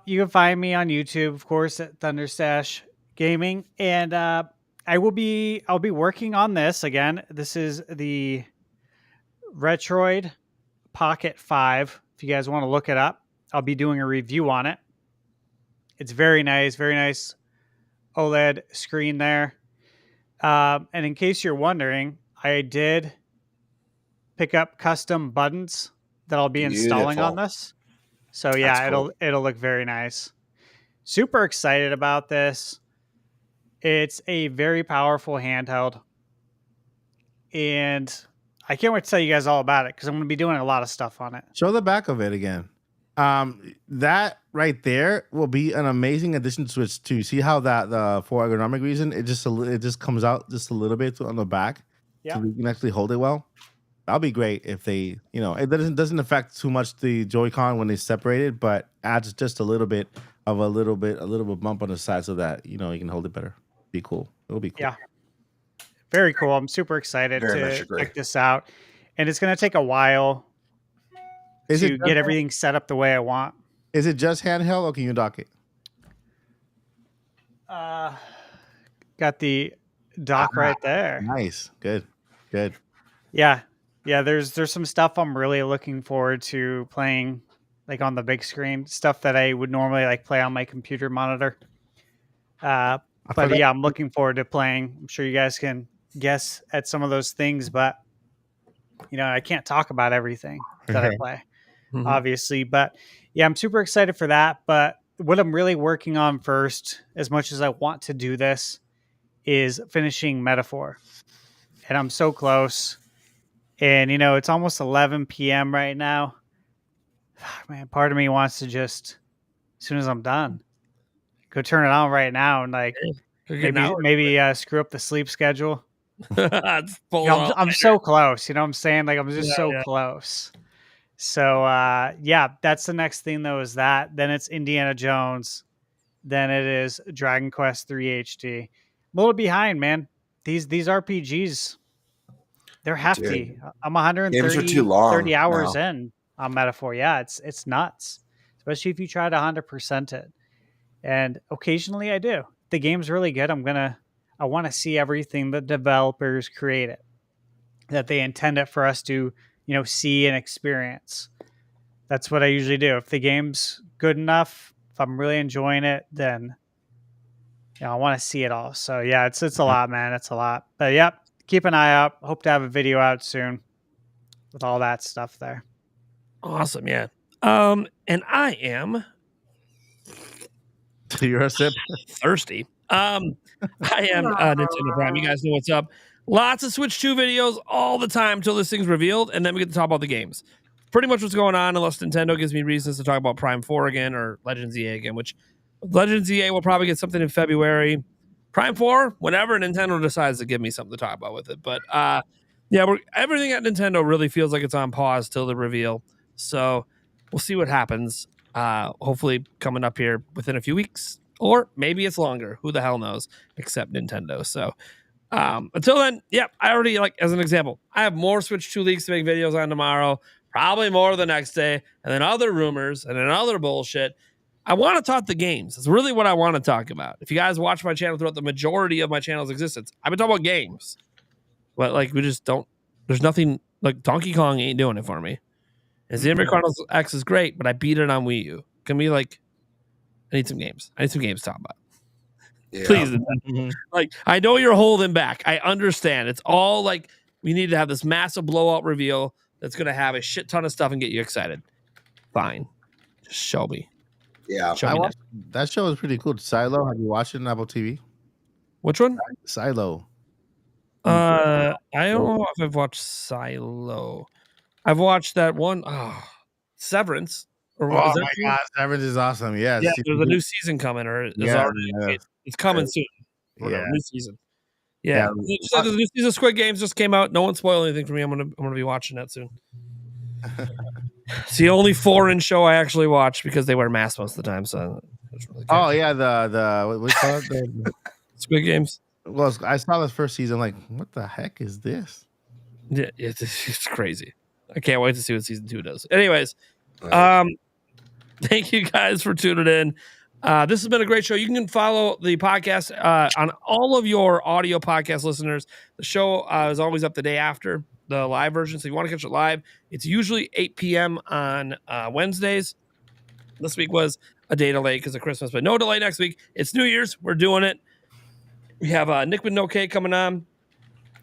You can find me on YouTube, of course, at Thunderstash Gaming, and I'll be working on this again. This is the Retroid Pocket 5. If you guys want to look it up, I'll be doing a review on it. It's very nice OLED screen there. And in case you're wondering, I did pick up custom buttons that I'll be installing on this. So yeah, That's cool. it'll look very nice. Super excited about this. It's a very powerful handheld. And I can't wait to tell you guys all about it because I'm going to be doing a lot of stuff on it. Show the back of it again. That right there will be an amazing addition to Switch 2. See how that for ergonomic reason it just comes out just a little bit on the back, so you can actually hold it well. That'll be great if they, it doesn't affect too much the Joy-Con when they separate it, but adds just a little bit bump on the side so that you can hold it better. Be cool. It'll be cool. Yeah. Very cool. I'm super excited to check this out. And it's going to take a while to get everything set up the way I want. Is it just handheld or can you dock it? Got the dock right there. Nice. Good. Yeah. There's some stuff I'm really looking forward to playing, like on the big screen, stuff that I would normally like play on my computer monitor. But yeah, I'm looking forward to playing. I'm sure you guys can guess at some of those things, but I can't talk about everything that I play, obviously. But yeah, I'm super excited for that. But what I'm really working on first, as much as I want to do this, is finishing Metaphor. And I'm so close. And, it's almost 11 p.m. right now. Man, part of me wants to just, as soon as I'm done, go turn it on right now and maybe screw up the sleep schedule. I'm so close. I'm saying? Like, I'm just so close. So, that's the next thing, though, is that. Then it's Indiana Jones. Then it is Dragon Quest 3 HD. I'm a little behind, man. These RPGs, they're hefty. Dude, I'm 130 hours in on Metaphor. Yeah, it's nuts, especially if you try to 100% it. And occasionally I do. The game's really good. I want to see everything the developers created, that they intended for us to, see and experience. That's what I usually do. If the game's good enough, if I'm really enjoying it, then I want to see it all. So yeah, it's a lot, man. It's a lot. But yep, keep an eye out. Hope to have a video out soon with all that stuff there. Awesome, yeah. And I am You're a sip. thirsty. I am Nintendo Prime. You guys know what's up. Lots of Switch 2 videos all the time until this thing's revealed, and then we get to talk about the games. Pretty much what's going on, unless Nintendo gives me reasons to talk about Prime 4 again or Legends EA again, which Legends EA will probably get something in February. Prime 4, whenever Nintendo decides to give me something to talk about with it. But everything at Nintendo really feels like it's on pause till the reveal. So we'll see what happens. Hopefully coming up here within a few weeks, or maybe it's longer. Who the hell knows? Except Nintendo. So until then, I already, as an example, I have more Switch 2 leaks to make videos on tomorrow, probably more the next day, and then other rumors, and then other bullshit. I want to talk the games. That's really what I want to talk about. If you guys watch my channel throughout the majority of my channel's existence, I've been talking about games. But we just don't, there's nothing, Donkey Kong ain't doing it for me. And Xenoblade Chronicles X is great, but I beat it on Wii U. Can we I need some games. I need some games to talk about. Yeah. Please. I know you're holding back. I understand. It's all we need to have this massive blowout reveal that's going to have a shit ton of stuff and get you excited. Fine. Just show me. Yeah. That show is pretty cool. Silo, have you watched it on Apple TV? Which one? Silo. I don't know if I've watched Silo. I've watched that one. Severance. Oh my God, Severance is awesome. Yes. Yeah, there's a new season coming, or it's coming soon. New season. Yeah. So the new season of Squid Games just came out. No one spoil anything for me. I'm gonna be watching that soon. It's the only foreign show I actually watch because they wear masks most of the time. So really the what call it? The Squid Games. Well, I saw this first season. What the heck is this? Yeah, it's crazy. I can't wait to see what season 2 does. Anyways, thank you guys for tuning in. This has been a great show. You can follow the podcast on all of your audio podcast listeners. The show is always up the day after. the live version. So if you want to catch it live, it's usually 8 p.m. on Wednesdays. This week was a day delay because of Christmas, but no delay next week. It's New Year's. We're doing it. We have Nick with No K coming on.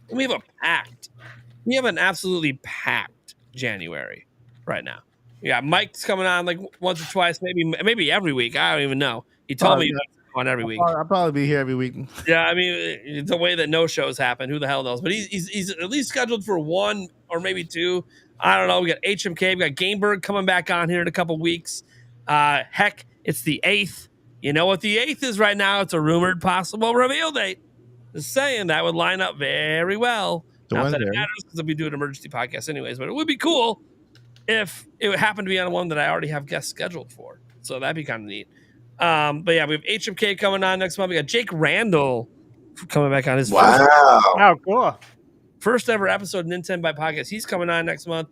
And we have an absolutely packed January right now. Yeah, Mike's coming on like once or twice, maybe every week. I don't even know. He told me on every week. I'll probably be here every week. Yeah, I mean, the way that no shows happen, who the hell knows? But he's at least scheduled for one or maybe two. I don't know. We got HMK, we got Gamebird coming back on here in a couple weeks. Heck, it's the 8th. You know what the 8th is right now? It's a rumored possible reveal date. Just saying that would line up very well. Not that it matters because we do an emergency podcast anyways, but it would be cool if it happened to be on one that I already have guests scheduled for. So that'd be kind of neat. But yeah, we have HMK coming on next month. We got Jake Randall coming back on his Cool. first ever episode of Nintenbyte Podcast. He's coming on next month.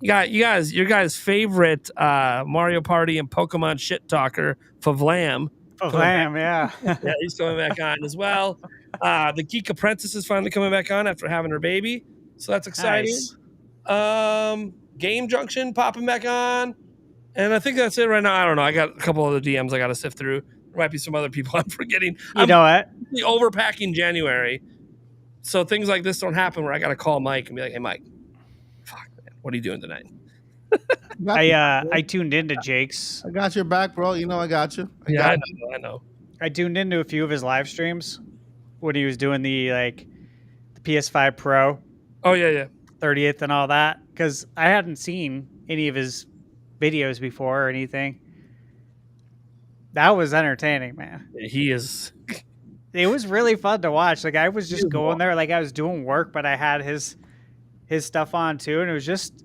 Your guys' favorite Mario Party and Pokemon shit talker, Favlam. Yeah. Yeah, he's coming back on as well. The Geek Apprentice is finally coming back on after having her baby, so that's exciting. Nice. Game Junction popping back on, and I think that's it right now. I don't know. I got a couple other DMs I got to sift through. There might be some other people I'm forgetting. You know what? I'm overpacking January, so things like this don't happen where I got to call Mike and be like, "Hey, Mike, fuck, man, what are you doing tonight?" I tuned into Jake's. I got your back, bro. You know I got you. I know. I tuned into a few of his live streams when he was doing the PS5 Pro. Oh yeah. 30th and all that, because I hadn't seen any of his videos before or anything. That was entertaining, man. He is. It was really fun to watch. Like I was just going there, like I was doing work, but I had his stuff on too, and it was just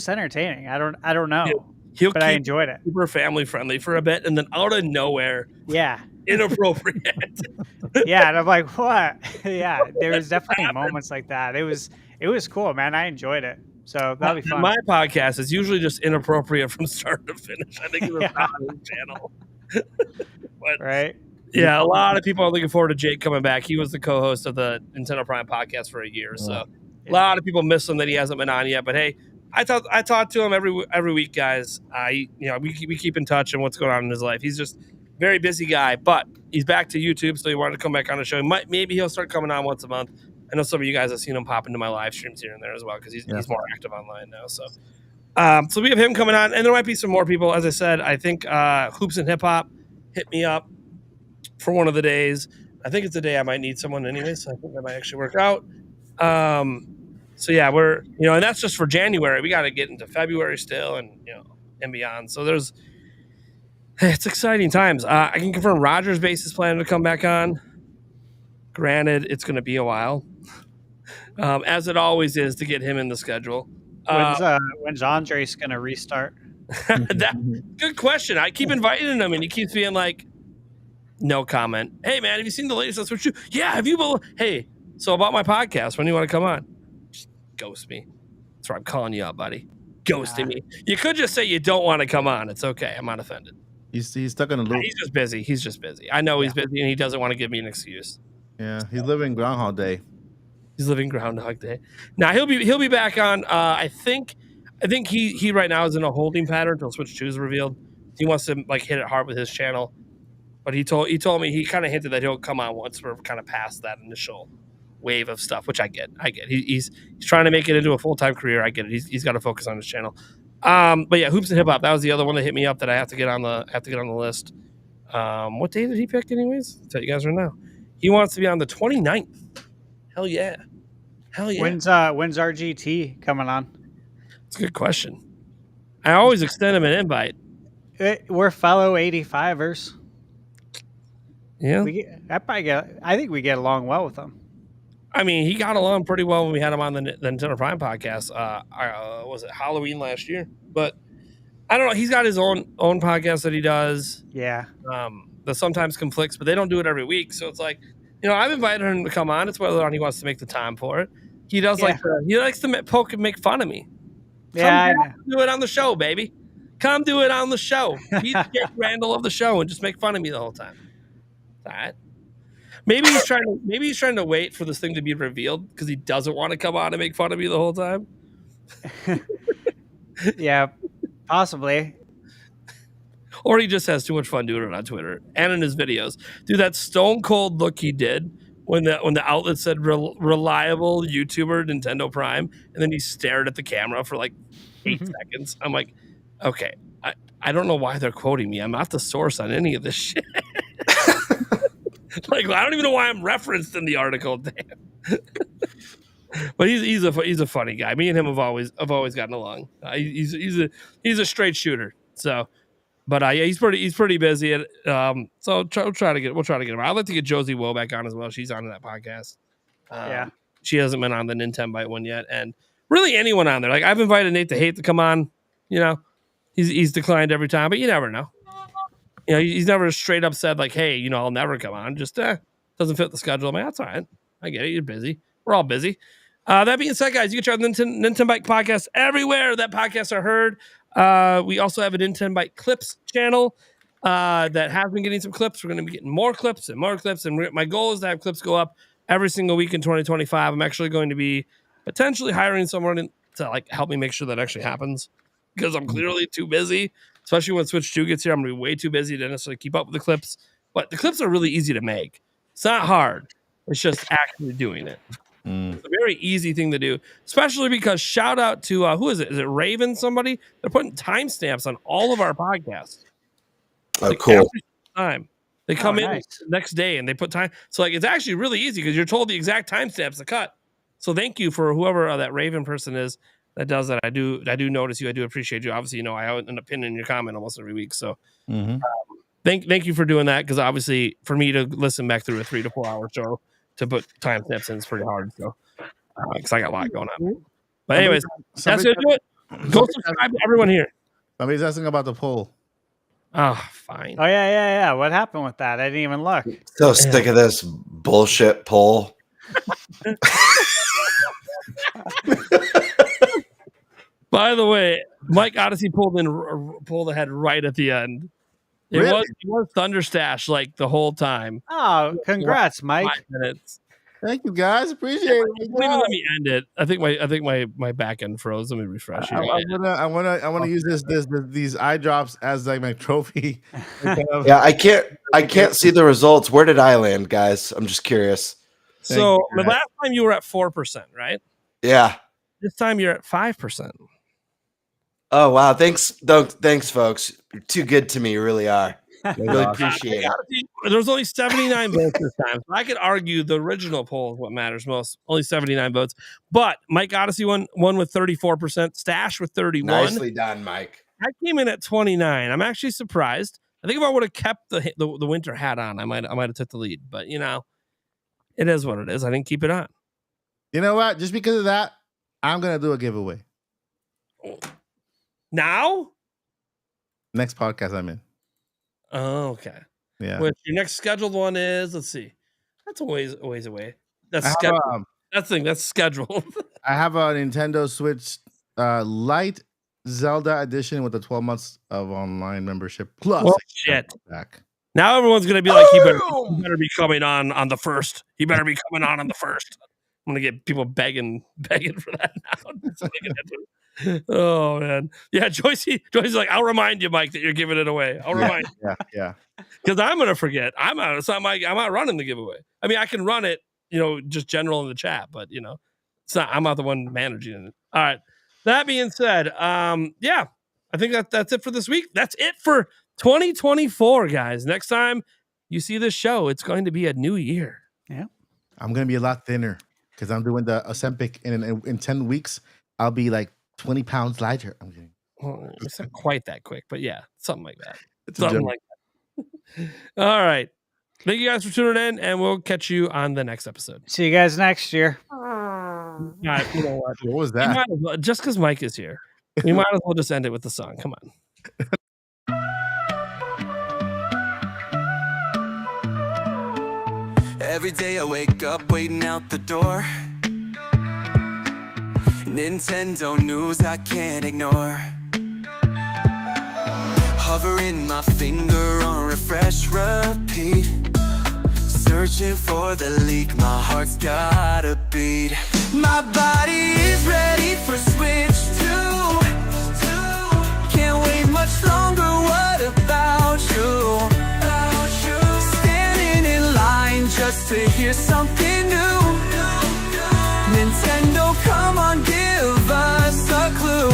entertaining. I don't know, but I enjoyed it. Super family friendly for a bit, and then out of nowhere, yeah, inappropriate. Yeah, and I'm like, what? Yeah, there was definitely moments like that. It was cool, man. I enjoyed it. So that'll be fun. My podcast is usually just inappropriate from start to finish. I think it's a channel. But, right? Yeah, a lot of people are looking forward to Jake coming back. He was the co-host of the Nintendo Prime podcast for a year, so a lot of people miss him that he hasn't been on yet. But hey, I talk to him every week, guys. We keep in touch on what's going on in his life. He's just a very busy guy, but he's back to YouTube, so he wanted to come back on the show. Maybe he'll start coming on once a month. I know some of you guys have seen him pop into my live streams here and there as well because he's more active online now. So, so we have him coming on, and there might be some more people. As I said, I think Hoops and Hip Hop hit me up for one of the days. I think it's a day I might need someone anyway, so I think that might actually work out. So yeah, we're and that's just for January. We got to get into February still, and and beyond. So it's exciting times. I can confirm Roger's base is planning to come back on. Granted, it's going to be a while, as it always is to get him in the schedule. When's Andres going to restart? Good question. I keep inviting him, and he keeps being like, no comment. Hey, man, have you seen the latest on Switch 2? Yeah, have you? Hey, so about my podcast, when do you want to come on? Just ghost me. That's why I'm calling you out, buddy. Ghosting me. You could just say you don't want to come on. It's okay. I'm not offended. He's stuck in a loop. He's just busy. I know he's busy, and he doesn't want to give me an excuse. Yeah, he's living Groundhog Day. Now he'll be back on. I think he right now is in a holding pattern until Switch 2 is revealed. He wants to hit it hard with his channel, but he told me he kind of hinted that he'll come on once we're kind of past that initial wave of stuff, which I get. He's trying to make it into a full-time career. I get it. He's got to focus on his channel. But yeah, Hoops and Hip Hop. That was the other one that hit me up that I have to get on the list. What day did he pick, anyways? I'll tell you guys right now. He wants to be on the 29th. Hell yeah. When's RGT coming on? It's a good question. I always extend him an invite. We're fellow 85ers. Yeah. I think we get along well with him. I mean, he got along pretty well when we had him on the Nintendo Prime podcast. Was it Halloween last year? But I don't know. He's got his own podcast that he does. Yeah. That sometimes conflicts, but they don't do it every week. So it's like, I've invited him to come on. It's whether or not he wants to make the time for it. He does he likes to poke and make fun of me. Yeah, do it on the show, baby. Come do it on the show. Be the Jake Randall of the show and just make fun of me the whole time. All right. Maybe he's trying to wait for this thing to be revealed because he doesn't want to come on and make fun of you the whole time. Yeah, possibly. Or he just has too much fun doing it on Twitter and in his videos. Dude, that stone cold look he did when the outlet said reliable YouTuber Nintendo Prime, and then he stared at the camera for like 8 seconds. I'm like, okay, I don't know why they're quoting me. I'm not the source on any of this shit. Like, I don't even know why I'm referenced in the article. Damn. But he's a funny guy. Me and him have always gotten along. He's a straight shooter. So, but yeah, he's pretty busy. So we'll try to get him. I'd like to get Josie Woe back on as well. She's on that podcast. Yeah, she hasn't been on the Nintenbyte one yet, and really anyone on there. Like I've invited Nate the Hate to come on. You know, he's declined every time, but you never know. You know, he's never straight up said like, "Hey, you know, I'll never come on." Just doesn't fit the schedule. I'm like, that's all right. I get it. You're busy. We're all busy. That being said, guys, you can try the Nintenbyte Podcast everywhere that podcasts are heard. We also have a Nintenbyte Clips channel that has been getting some clips. We're going to be getting more clips. And my goal is to have clips go up every single week in 2025. I'm actually going to be potentially hiring someone to like help me make sure that actually happens because I'm clearly too busy. Especially when Switch 2 gets here, I'm going to be way too busy to necessarily keep up with the clips. But the clips are really easy to make. It's not hard. It's just actually doing it. It's a very easy thing to do, especially because shout out to who is it? Is it Raven? Somebody? They're putting timestamps on all of our podcasts. Oh, like cool. Time. They come in nice. the next day and they put time. So like it's actually really easy because you're told the exact timestamps to cut. So thank you for whoever that Raven person is that does that. I do notice you. I do appreciate you. Obviously, you know, I end up pinning your comment almost every week. So thank you for doing that because obviously for me to listen back through a 3 to 4 hour show to put timestamps in is pretty hard. So because I got a lot going on. But anyways, that's gonna do it. Go subscribe to everyone here. Somebody's asking about the poll. Oh, fine. Oh yeah. What happened with that? I didn't even look. So sick of this bullshit poll. By the way, Mike Odyssey pulled ahead right at the end. It was Thunderstash like the whole time. Oh, congrats, Mike. 5 minutes. Thank you guys, appreciate it. Don't even let me end it. I think my back end froze. Let me refresh. I want to use these eye drops as like my trophy. Yeah, I can't see the results. Where did I land, guys? I'm just curious. So the last time you were at 4%, right? Yeah. This time you're at 5%. Oh wow! Thanks, folks. You're too good to me. You really are. I really appreciate it. There was only 79 votes this time. So I could argue the original poll is what matters most. Only 79 votes. But Mike Odyssey won with 34%. Stash with 31%. Nicely done, Mike. I came in at 29%. I'm actually surprised. I think if I would have kept the winter hat on, I might have took the lead. But you know, it is what it is. I didn't keep it on. You know what? Just because of that, I'm gonna do a giveaway. Now? Next podcast I'm in. Oh, okay. Yeah. Which your next scheduled one is, let's see. That's a ways away. That's scheduled. That's scheduled. I have a Nintendo Switch Lite Zelda edition with the 12 months of online membership plus. Well, shit. Back. Now everyone's gonna be like, he better be coming on the first. He better be coming on the first. I'm gonna get people begging for that now. Oh man, yeah. Joyce's like, I'll remind you, Mike, that you're giving it away. I'll remind you. Yeah. Because I'm gonna forget. I'm not running the giveaway. I mean, I can run it, you know, just general in the chat, but you know, I'm not the one managing it. All right. That being said, yeah, I think that's it for this week. That's it for 2024, guys. Next time you see this show, it's going to be a new year. Yeah, I'm gonna be a lot thinner because I'm doing the Ozempic, and in 10 weeks I'll be like 20 pounds lighter. I'm kidding. Well, it's not quite that quick, but yeah, something like that. It's Something like that. All right. Thank you guys for tuning in, and we'll catch you on the next episode. see you guys next year. Yeah, you know what? What was We that? might as well, just because Mike is here, we might as well just end it with the song. Come on. Every day I wake up waiting out the door. Nintendo news I can't ignore. Hovering my finger on refresh, repeat. Search searching for the leak. My heart's gotta beat. My body is ready for Switch 2. Can't wait much longer. What about you? Standing in line just to hear something new. Nintendo, come on, give us a clue.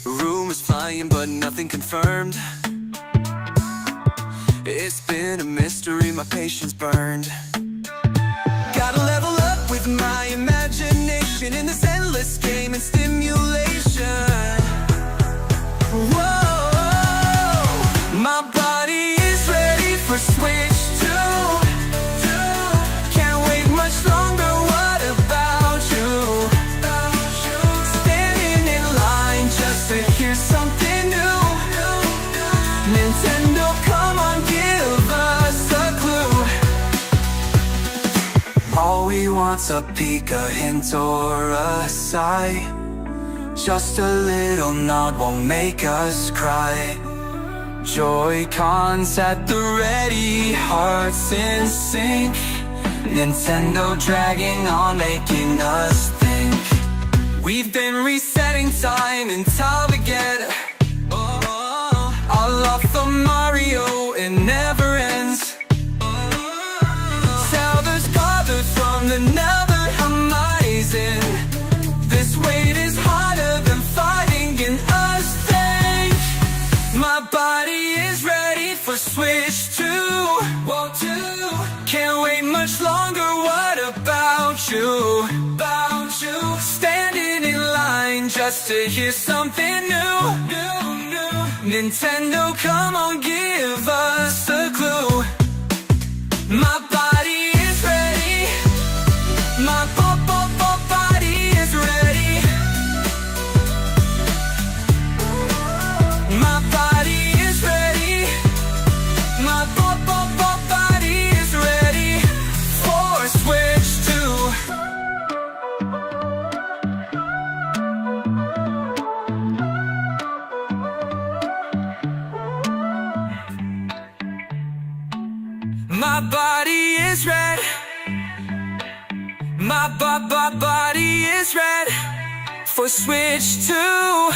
Rumors flying, but nothing confirmed. It's been a mystery, my patience burned. Gotta level up with my imagination in this endless game and stimulation. Whoa, my body is ready for Switch 2. Can't wait much longer. What about you? Standing in line just to hear something new. Nintendo, come on, give us a clue. All we want's a peek, a hint, or a sigh. Just a little nod won't make us cry. Joy-Cons at the ready, hearts in sync. Nintendo dragging on, making us think. We've been resetting time and time again. All off the Mario, it never ends. Zelda's gathered from the nether horizon. This weight is harder than fighting in us thing. My body is ready for Switch 2. Whoa, 2. Can't wait much longer. What about you? About you? Standing in line just to hear something new. Nintendo, come on, give us a clue. My body is ready. My body is ready. My body is ready. My body is ready for Switch 2. My body is ready. My body is ready for Switch 2.